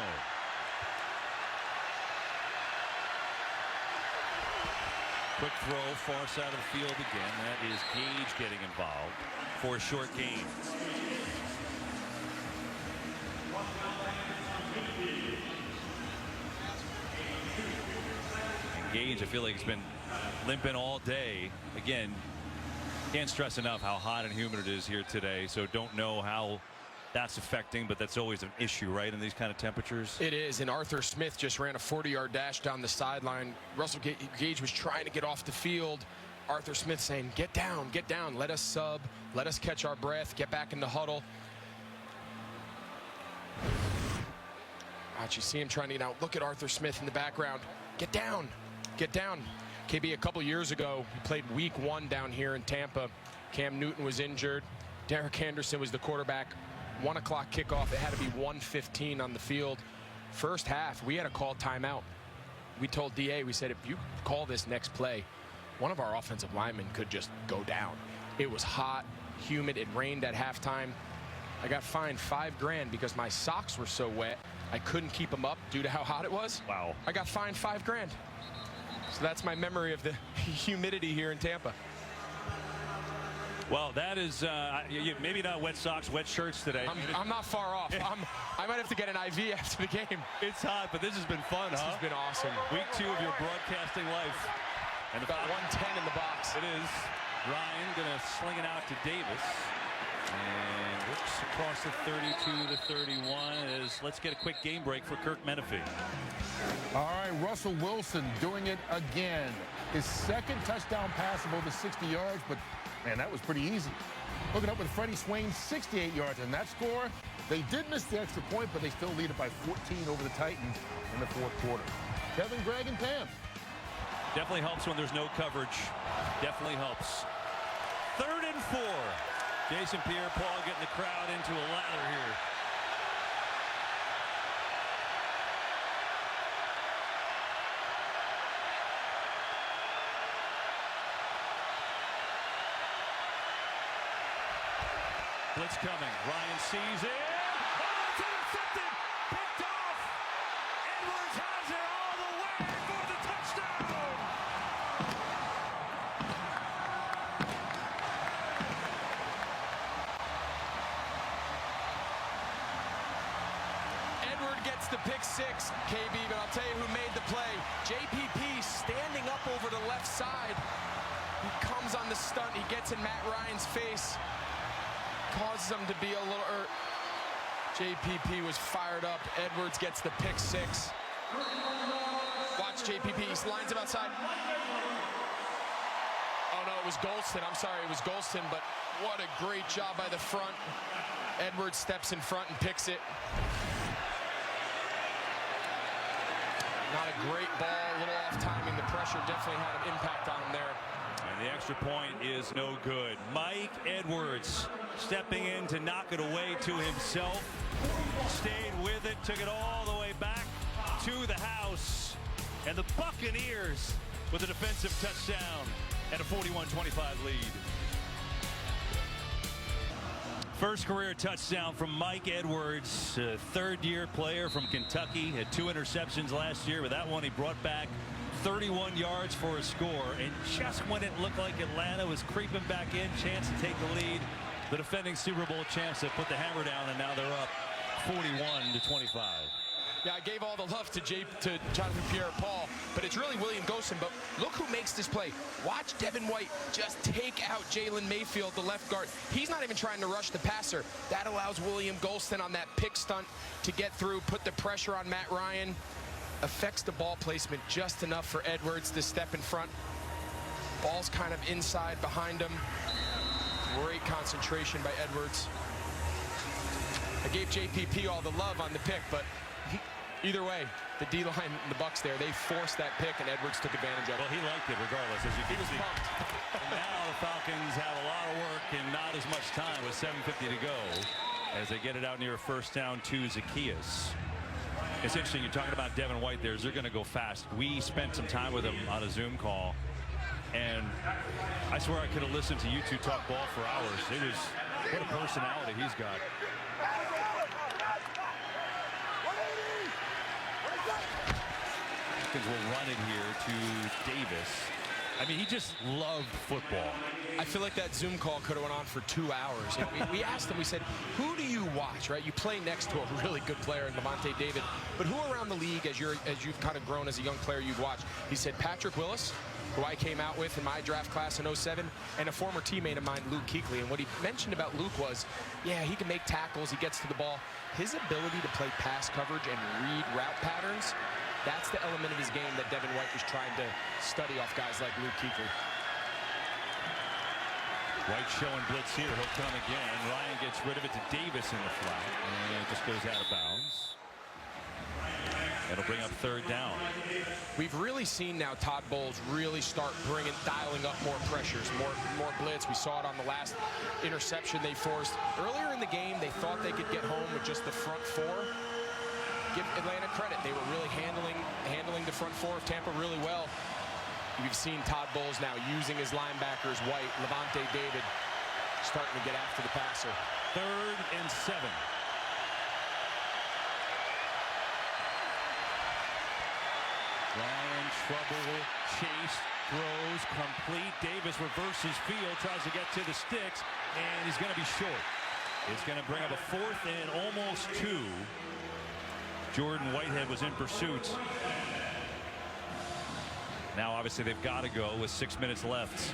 A: Quick throw, far side of the field again. That is Gage getting involved for a short gain. And Gage, I feel like he's been limping all day. Again, can't stress enough how hot and humid it is here today, so don't know how that's affecting, but that's always an issue, right, in these kind of temperatures?
C: It is, and Arthur Smith just ran a 40-yard dash down the sideline. Russell Gage was trying to get off the field. Arthur Smith saying, get down, let us sub, let us catch our breath, get back in the huddle. Watch, you see him trying to get out. Look at Arthur Smith in the background. Get down, get down. KB, a couple years ago, he played week 1 down here in Tampa. Cam Newton was injured. Derek Anderson was the quarterback. 1 o'clock kickoff. It had to be 1:15 on the field. First half, we had to call timeout. We told DA, we said, if you call this next play, one of our offensive linemen could just go down. It was hot, humid. It rained at halftime. I got fined $5 grand because my socks were so wet, I couldn't keep them up due to how hot it was.
A: Wow.
C: I got fined $5 grand. So that's my memory of the humidity here in Tampa.
A: Well, that is maybe not wet socks, wet shirts today.
C: I'm not far off. I might have to get an IV after the game.
A: It's hot, but this has been fun,
C: This has been awesome.
A: Week 2 of your broadcasting life. And
C: about 110 in the box.
A: It is. Ryan going to sling it out to Davis. And looks across the 32 to 31. Let's get a quick game break for Kirk Menefee.
L: All right, Russell Wilson doing it again. His 2nd touchdown pass of over 60 yards, but man, that was pretty easy. Hooking up with Freddie Swain, 68 yards in that score. They did miss the extra point, but they still lead it by 14 over the Titans in the 4th quarter. Kevin, Greg, and Pam.
A: Definitely helps when there's no coverage. Definitely helps. 3rd and 4. Jason Pierre-Paul getting the crowd into a lather here. Blitz coming. Ryan sees it. Oh, it's intercepted. Picked off. Edwards has it all the way for the touchdown.
C: Edward gets the pick 6, KB, but I'll tell you who made the play. JPP standing up over the left side. He comes on the stunt. He gets in Matt Ryan's face. Causes him to be a little hurt. JPP was fired up. Edwards gets the pick 6. Watch JPP. He lines him outside. Oh, no, it was Golston. I'm sorry, it was Golston, but what a great job by the front. Edwards steps in front and picks it. Not a great ball, a little off timing. The pressure definitely had an impact on him there.
A: And the extra point is no good. Mike Edwards stepping in to knock it away to himself. Stayed with it, took it all the way back to the house. And the Buccaneers with a defensive touchdown and a 41-25 lead. First career touchdown from Mike Edwards, a 3rd-year player from Kentucky. Had 2 interceptions last year, but that one he brought back 31 yards for a score, and just when it looked like Atlanta was creeping back in, chance to take the lead, the defending Super Bowl champs have put the hammer down, and now they're up 41-25.
C: Yeah, I gave all the love to Jonathan Pierre-Paul, but it's really William Golston. But look who makes this play. Watch Devin White just take out Jalen Mayfield, the left guard. He's not even trying to rush the passer. That allows William Golston on that pick stunt to get through, put the pressure on Matt Ryan. Affects the ball placement just enough for Edwards to step in front. Ball's kind of inside behind him. Great concentration by Edwards. I gave JPP all the love on the pick, but either way, the D-line and the Bucs there, they forced that pick, and Edwards took advantage of it.
A: Well, he liked it regardless, as you can see. And now the Falcons have a lot of work and not as much time with 7:50 to go as they get it out near a first down to Zacchaeus. It's interesting, you're talking about Devin White there. They're going to go fast. We spent some time with him on a Zoom call, and I swear I could have listened to you two talk ball for hours. It was, what a personality he's got. Will run it here to Davis. I mean, he just loved football.
C: I feel like that Zoom call could have went on for 2 hours. You know, we asked him, we said, who do you watch, right? You play next to a really good player in Lavonte David, but who around the league, as you've kind of grown as a young player, you've watched? He said Patrick Willis, who I came out with in my draft class in 07, and a former teammate of mine, Luke Kuechly. And what he mentioned about Luke was, yeah, he can make tackles, he gets to the ball. His ability to play pass coverage and read route patterns, that's the element of his game that Devin White was trying to study off guys like Luke Kuechly.
A: White showing blitz here. He'll come again. Ryan gets rid of it to Davis in the flat, and it just goes out of bounds. It'll bring up third down.
C: We've really seen now Todd Bowles really start dialing up more pressures, more blitz. We saw it on the last interception they forced. Earlier in the game, they thought they could get home with just the front four. Give Atlanta credit. They were really handling the front four of Tampa really well. You've seen Todd Bowles now using his linebackers, White, Lavonte David, starting to get after the passer.
A: 3rd and 7. Ryan, trouble, chase, throws, complete. Davis reverses field, tries to get to the sticks, and he's going to be short. It's going to bring up a 4th and almost 2. Jordan Whitehead was in pursuit. Now, obviously, they've got to go with 6 minutes left.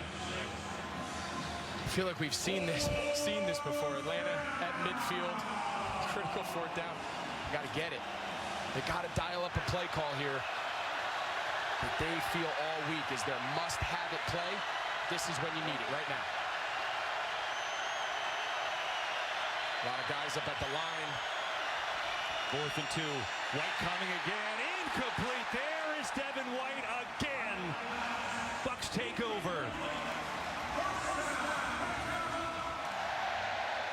C: I feel like we've seen this before. Atlanta at midfield, critical 4th down. Got to get it. They got to dial up a play call here that they feel all week is their must-have-it play. This is when you need it right now. A lot of guys up at the line.
A: 4th and 2. White coming again. Incomplete. There is Devin White again. Bucs take over.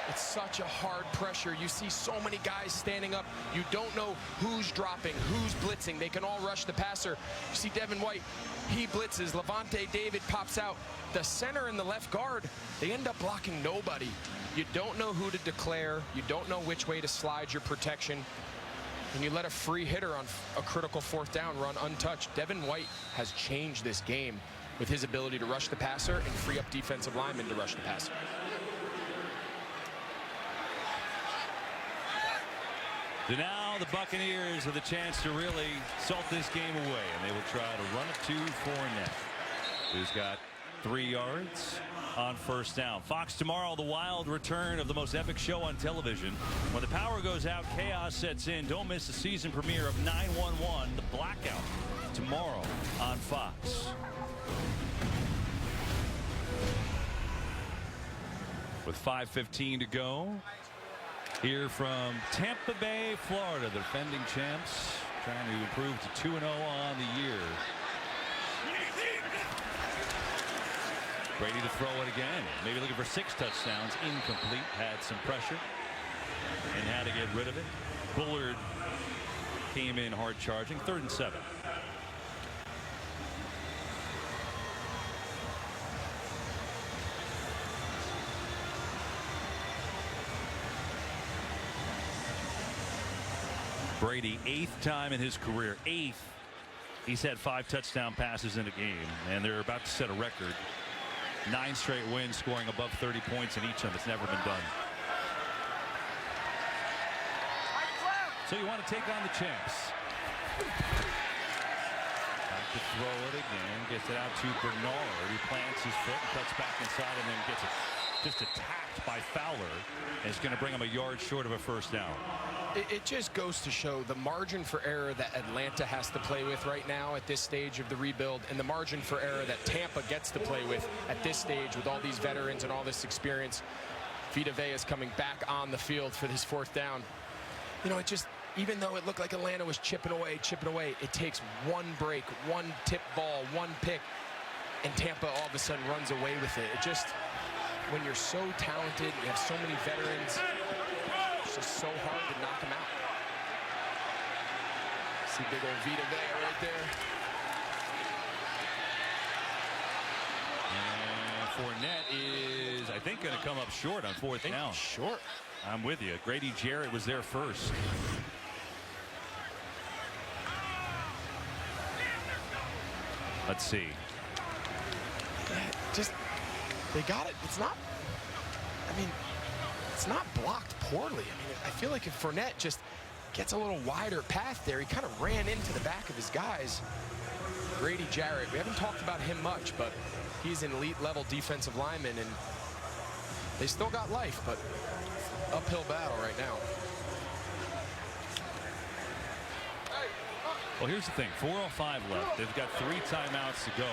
C: It's such a hard pressure. You see so many guys standing up. You don't know who's dropping, who's blitzing. They can all rush the passer. You see Devin White, he blitzes. Lavonte David pops out. The center and the left guard, they end up blocking nobody. You don't know who to declare. You don't know which way to slide your protection. And you let a free hitter on a critical 4th down run untouched. Devin White has changed this game with his ability to rush the passer and free up defensive linemen to rush the passer.
A: So now the Buccaneers have the chance to really salt this game away, and they will try to run it to Fournette, who's got 3 yards on 1st down. Fox tomorrow, the wild return of the most epic show on television. When the power goes out, chaos sets in. Don't miss the season premiere of 911, The Blackout, tomorrow on Fox. With 5:15 to go, here from Tampa Bay, Florida, the defending champs, trying to improve to 2-0 on the year. Brady to throw it again. Maybe looking for 6 touchdowns. Incomplete. Had some pressure and had to get rid of it. Bullard came in hard charging. 3rd and 7. Brady, 8th time in his career. 8th He's had 5 touchdown passes in a game, and they're about to set a record. 9 straight wins, scoring above 30 points in each of them. It's never been done. So you want to take on the champs. Back to throw it again. Gets it out to Bernard. He plants his foot and cuts back inside and then gets it just attacked by Fowler. And it's going to bring him a yard short of a first down.
C: It just goes to show the margin for error that Atlanta has to play with right now at this stage of the rebuild, and the margin for error that Tampa gets to play with at this stage with all these veterans and all this experience. Vita Vea is coming back on the field for this 4th down. You know, it just, even though it looked like Atlanta was chipping away, it takes one break, one tip ball, one pick, and Tampa all of a sudden runs away with it. It just, when you're so talented, you have so many veterans, it's just so hard to knock them out. See big old Vita Vea right there.
A: And Fournette is, I think, going to come up short on 4th down.
C: Short.
A: I'm with you. Grady Jarrett was there first. Let's see.
C: Just, they got it. It's not, I mean, it's not blocked poorly. I mean, I feel like if Fournette just gets a little wider path there, he kind of ran into the back of his guys. Grady Jarrett, we haven't talked about him much, but he's an elite level defensive lineman, and they still got life, but uphill battle right now.
A: Well, here's the thing. 4:05 left. They've got 3 timeouts to go.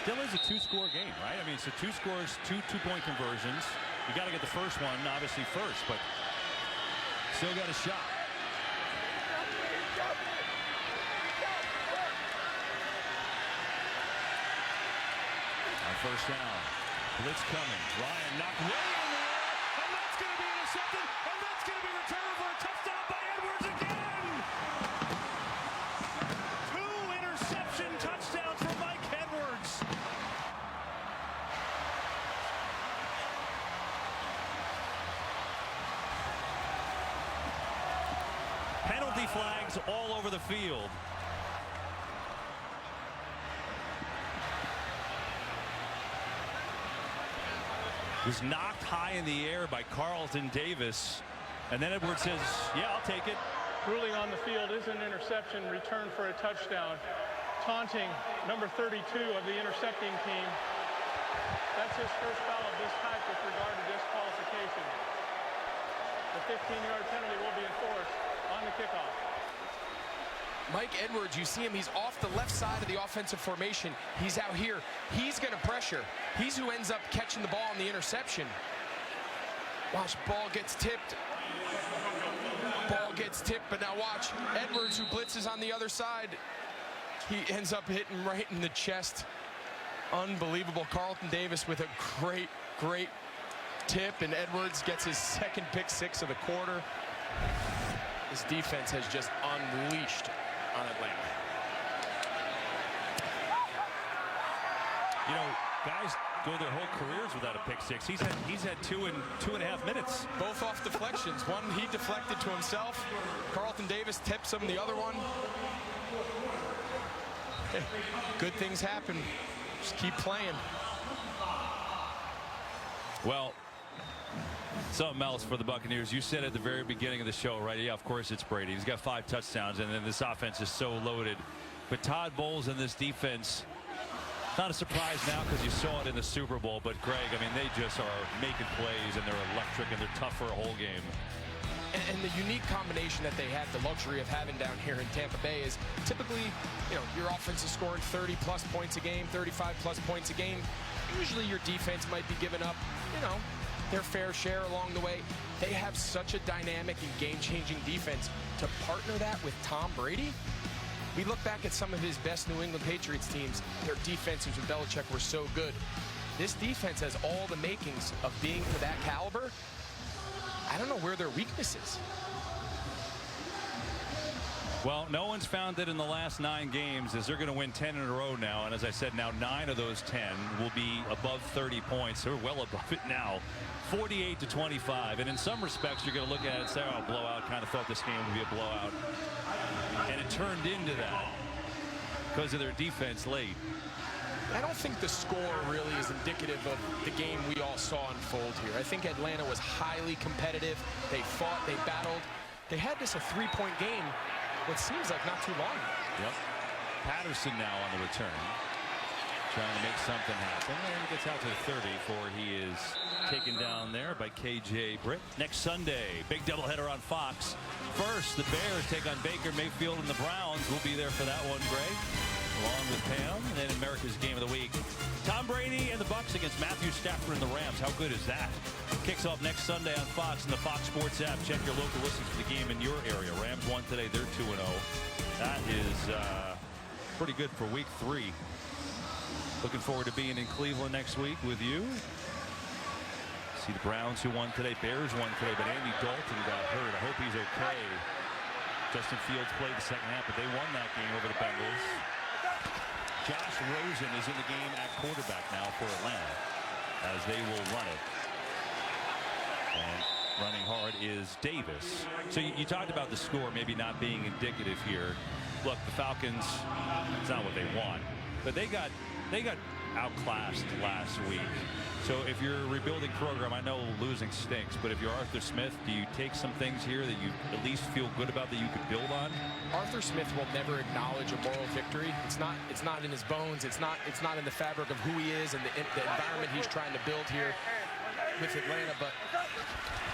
A: Still is a 2-score game, right? I mean, so 2 scores, 2 two-point conversions. You got to get the first one, obviously, first, but still got a shot. On first down, blitz coming. Ryan knocked way in the air, and that's going to be intercepted, and that's going to be returned for a touchdown by Edwards again. 2 interception touchdowns for Mike Edwards. Penalty flags all over the field. Was knocked high in the air by Carlton Davis, and then Edwards says, yeah, I'll take it.
E: Ruling on the field is an interception, return for a touchdown. Taunting number 32 of the intercepting team. That's his first foul of this type with regard to disqualification. The 15-yard penalty will be enforced on the kickoff.
C: Mike Edwards, you see him, he's off the left side of the offensive formation. He's out here. He's going to pressure. He's who ends up catching the ball on the interception. Watch, ball gets tipped. Ball gets tipped, but now watch. Edwards, who blitzes on the other side, he ends up hitting right in the chest. Unbelievable. Carlton Davis with a great, great tip, and Edwards gets his 2nd pick 6 of the quarter. This defense has just unleashed on Atlanta.
A: You know, guys go their whole careers without a pick 6. He's had 2 in 2.5 minutes.
C: Both off deflections. One he deflected to himself. Carlton Davis tips him the other one. Hey, good things happen. Just keep playing.
A: Well, something else for the Buccaneers. You said at the very beginning of the show, right? Yeah, of course it's Brady. He's got 5 touchdowns, and then this offense is so loaded. But Todd Bowles and this defense, not a surprise now because you saw it in the Super Bowl. But Greg, I mean, they just are making plays, and they're electric, and they're tough for a whole game.
C: And the unique combination that they have, the luxury of having down here in Tampa Bay, is typically, you know, your offense is scoring 30-plus points a game, 35-plus points a game. Usually your defense might be giving up, you know, their fair share along the way. They have such a dynamic and game-changing defense. To partner that with Tom Brady, we look back at some of his best New England Patriots teams. Their defenses with Belichick were so good. This defense has all the makings of being to that caliber. I don't know where their weakness is.
A: Well, no one's found it in the last 9 games, as they're going to win 10 in a row now. And as I said, now 9 of those 10 will be above 30 points. They're well above it now, 48-25. And in some respects, you're going to look at it and say, oh, blowout. Kind of thought this game would be a blowout. And it turned into that. because of their defense late.
C: I don't think the score really is indicative of the game we all saw unfold here. I think Atlanta was highly competitive. They fought, they battled. They had this a 3-point game, what seems like not too long ago.
A: Yep. Patterson now on the return, trying to make something happen, and he gets out to the 30 before he is taken down there by KJ Britt. Next Sunday, big doubleheader on Fox. First, the Bears take on Baker Mayfield, and the Browns will be there for that one, Greg, along with Pam. And then America's Game of the Week, Tom Brady and the Bucs against Matthew Stafford and the Rams. How good is that? Kicks off next Sunday on Fox and the Fox Sports app. Check your local listings for the game in your area. Rams won today. They're 2-0. That is pretty good for week 3. Looking forward to being in Cleveland next week with you. See the Browns who won today. Bears won today, but Andy Dalton got hurt. I hope he's okay. Justin Fields played the second half, but they won that game over the Bengals. Josh Rosen is in the game at quarterback now for Atlanta, as they will run it. And running hard is Davis. So you talked about the score maybe not being indicative here. Look, the Falcons, it's not what they want, but they got outclassed last week. So if you're a rebuilding program, I know losing stinks, but if you're Arthur Smith, do you take some things here that you at least feel good about that you could build on?
C: Arthur Smith will never acknowledge a moral victory. It's not in his bones. It's not in the fabric of who he is and the environment he's trying to build here with Atlanta. But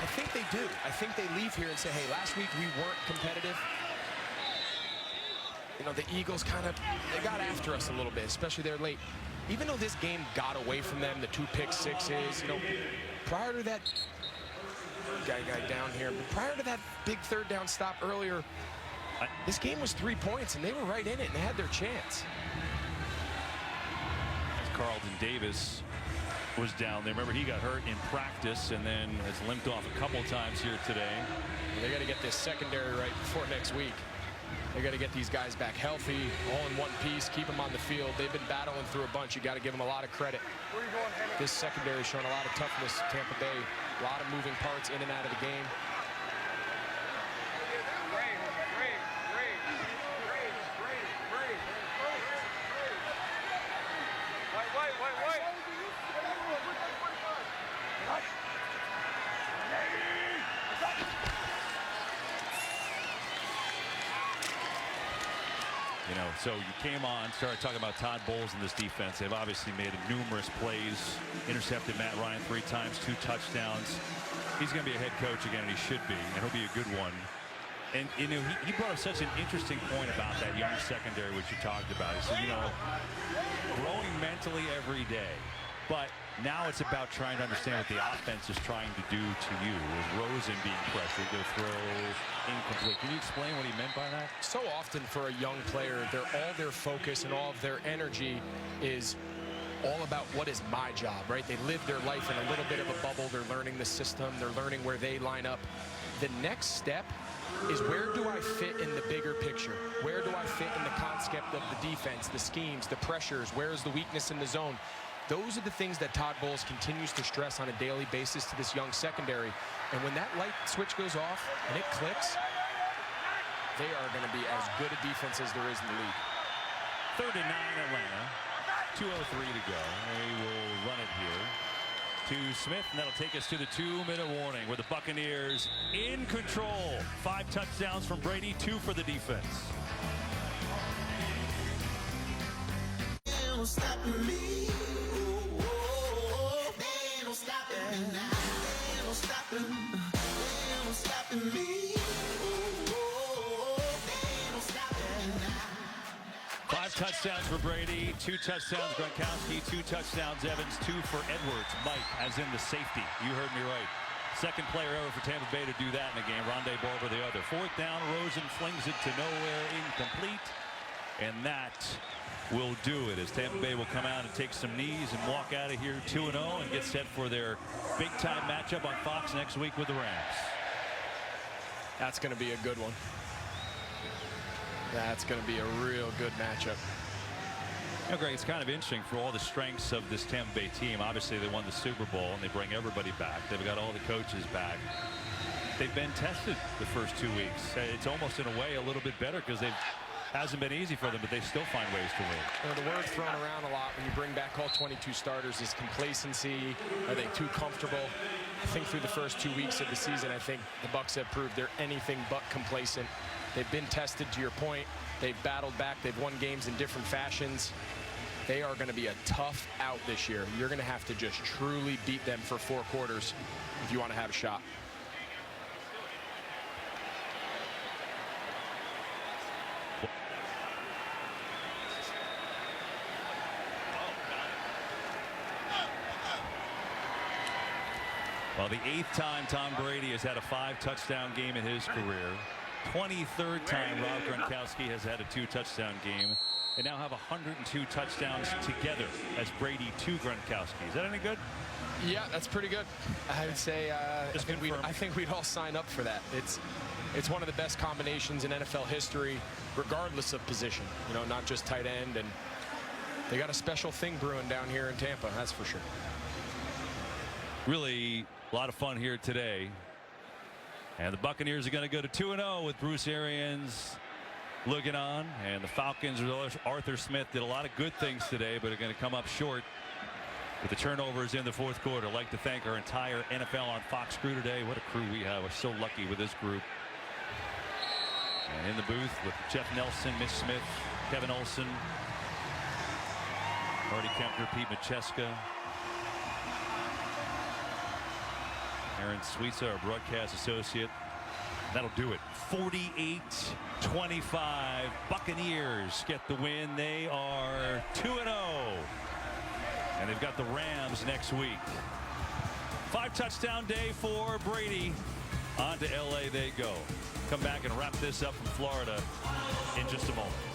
C: I think they do. I think they leave here and say, hey, last week we weren't competitive. You know, the Eagles they got after us a little bit, especially there late. Even though this game got away from them, the 2 pick sixes, you know, prior to that guy down here, but prior to that big 3rd down stop earlier, this game was 3 points and they were right in it and they had their chance.
A: As Carlton Davis was down there. Remember, he got hurt in practice and then has limped off a couple times here today.
C: They got to get this secondary right before next week. They got to get these guys back healthy, all in one piece, keep them on the field. They've been battling through a bunch. You got to give them a lot of credit. This secondary is showing a lot of toughness. Tampa Bay, a lot of moving parts in and out of the game.
A: You know, so you came on, started talking about Todd Bowles and this defense. They've obviously made numerous plays, intercepted Matt Ryan 3 times, 2 touchdowns. He's going to be a head coach again, and he should be, and he'll be a good one. And, you know, he brought up such an interesting point about that young secondary, which you talked about. He said, you know, growing mentally every day. But now it's about trying to understand what the offense is trying to do to you. With Rosen being pressured, go throw incomplete. Can you explain what he meant by that?
C: So often for a young player, all their focus and all of their energy is all about what is my job, right? They live their life in a little bit of a bubble. They're learning the system. They're learning where they line up. The next step is, where do I fit in the bigger picture? Where do I fit in the concept of the defense, the schemes, the pressures? Where is the weakness in the zone? Those are the things that Todd Bowles continues to stress on a daily basis to this young secondary. And when that light switch goes off and it clicks, they are going to be as good a defense as there is in the league.
A: 3rd and 9 Atlanta. 2:03 to go. They will run it here to Smith, and that'll take us to the 2-minute warning, where the Buccaneers in control. 5 touchdowns from Brady, 2 for the defense.
Q: They don't stop me. They don't stop me now. They don't stop me. They don't stop me. They don't stop me now.
A: 5 touchdowns for Brady, 2 touchdowns Gronkowski, 2 touchdowns Evans, 2 for Edwards. Mike, as in the safety. You heard me right. Second player ever for Tampa Bay to do that in a game. Rondé Barber the other. 4th down, Rosen flings it to nowhere, incomplete. And that will do it, as Tampa Bay will come out and take some knees and walk out of here 2-0 and get set for their big-time matchup on Fox next week with the Rams.
C: That's going to be a good one. That's going to be a real good matchup.
A: You know, Greg, it's kind of interesting for all the strengths of this Tampa Bay team. Obviously, they won the Super Bowl, and they bring everybody back. They've got all the coaches back. They've been tested the first 2 weeks. It's almost, in a way, a little bit better because they've Hasn't been easy for them, but they still find ways to win.
C: The word thrown around a lot when you bring back all 22 starters is complacency. Are they too comfortable? I think through the first 2 weeks of the season, I think the Bucs have proved they're anything but complacent. They've been tested, to your point. They've battled back. They've won games in different fashions. They are going to be a tough out this year. You're going to have to just truly beat them for 4 quarters if you want to have a shot.
A: Well, the 8th time Tom Brady has had a 5-touchdown game in his career. 23rd time Rob Gronkowski has had a 2-touchdown game. They now have 102 touchdowns together as Brady to Gronkowski. Is that any good?
C: Yeah, that's pretty good. I would say I think we'd all sign up for that. It's one of the best combinations in NFL history, regardless of position. You know, not just tight end, and they got a special thing brewing down here in Tampa. That's for sure.
A: Really a lot of fun here today. And the Buccaneers are going to go to 2-0 with Bruce Arians looking on. And the Falcons, Arthur Smith, did a lot of good things today, but are going to come up short with the turnovers in the 4th quarter. I'd like to thank our entire NFL on Fox crew today. What a crew we have. We're so lucky with this group. And in the booth with Jeff Nelson, Mitch Smith, Kevin Olson, Marty Kempner, Pete Macheska, Aaron Suiza, our broadcast associate. That'll do it. 48-25. Buccaneers get the win. They are 2-0. And they've got the Rams next week. 5-touchdown day for Brady. On to LA they go. Come back and wrap this up from Florida in just a moment.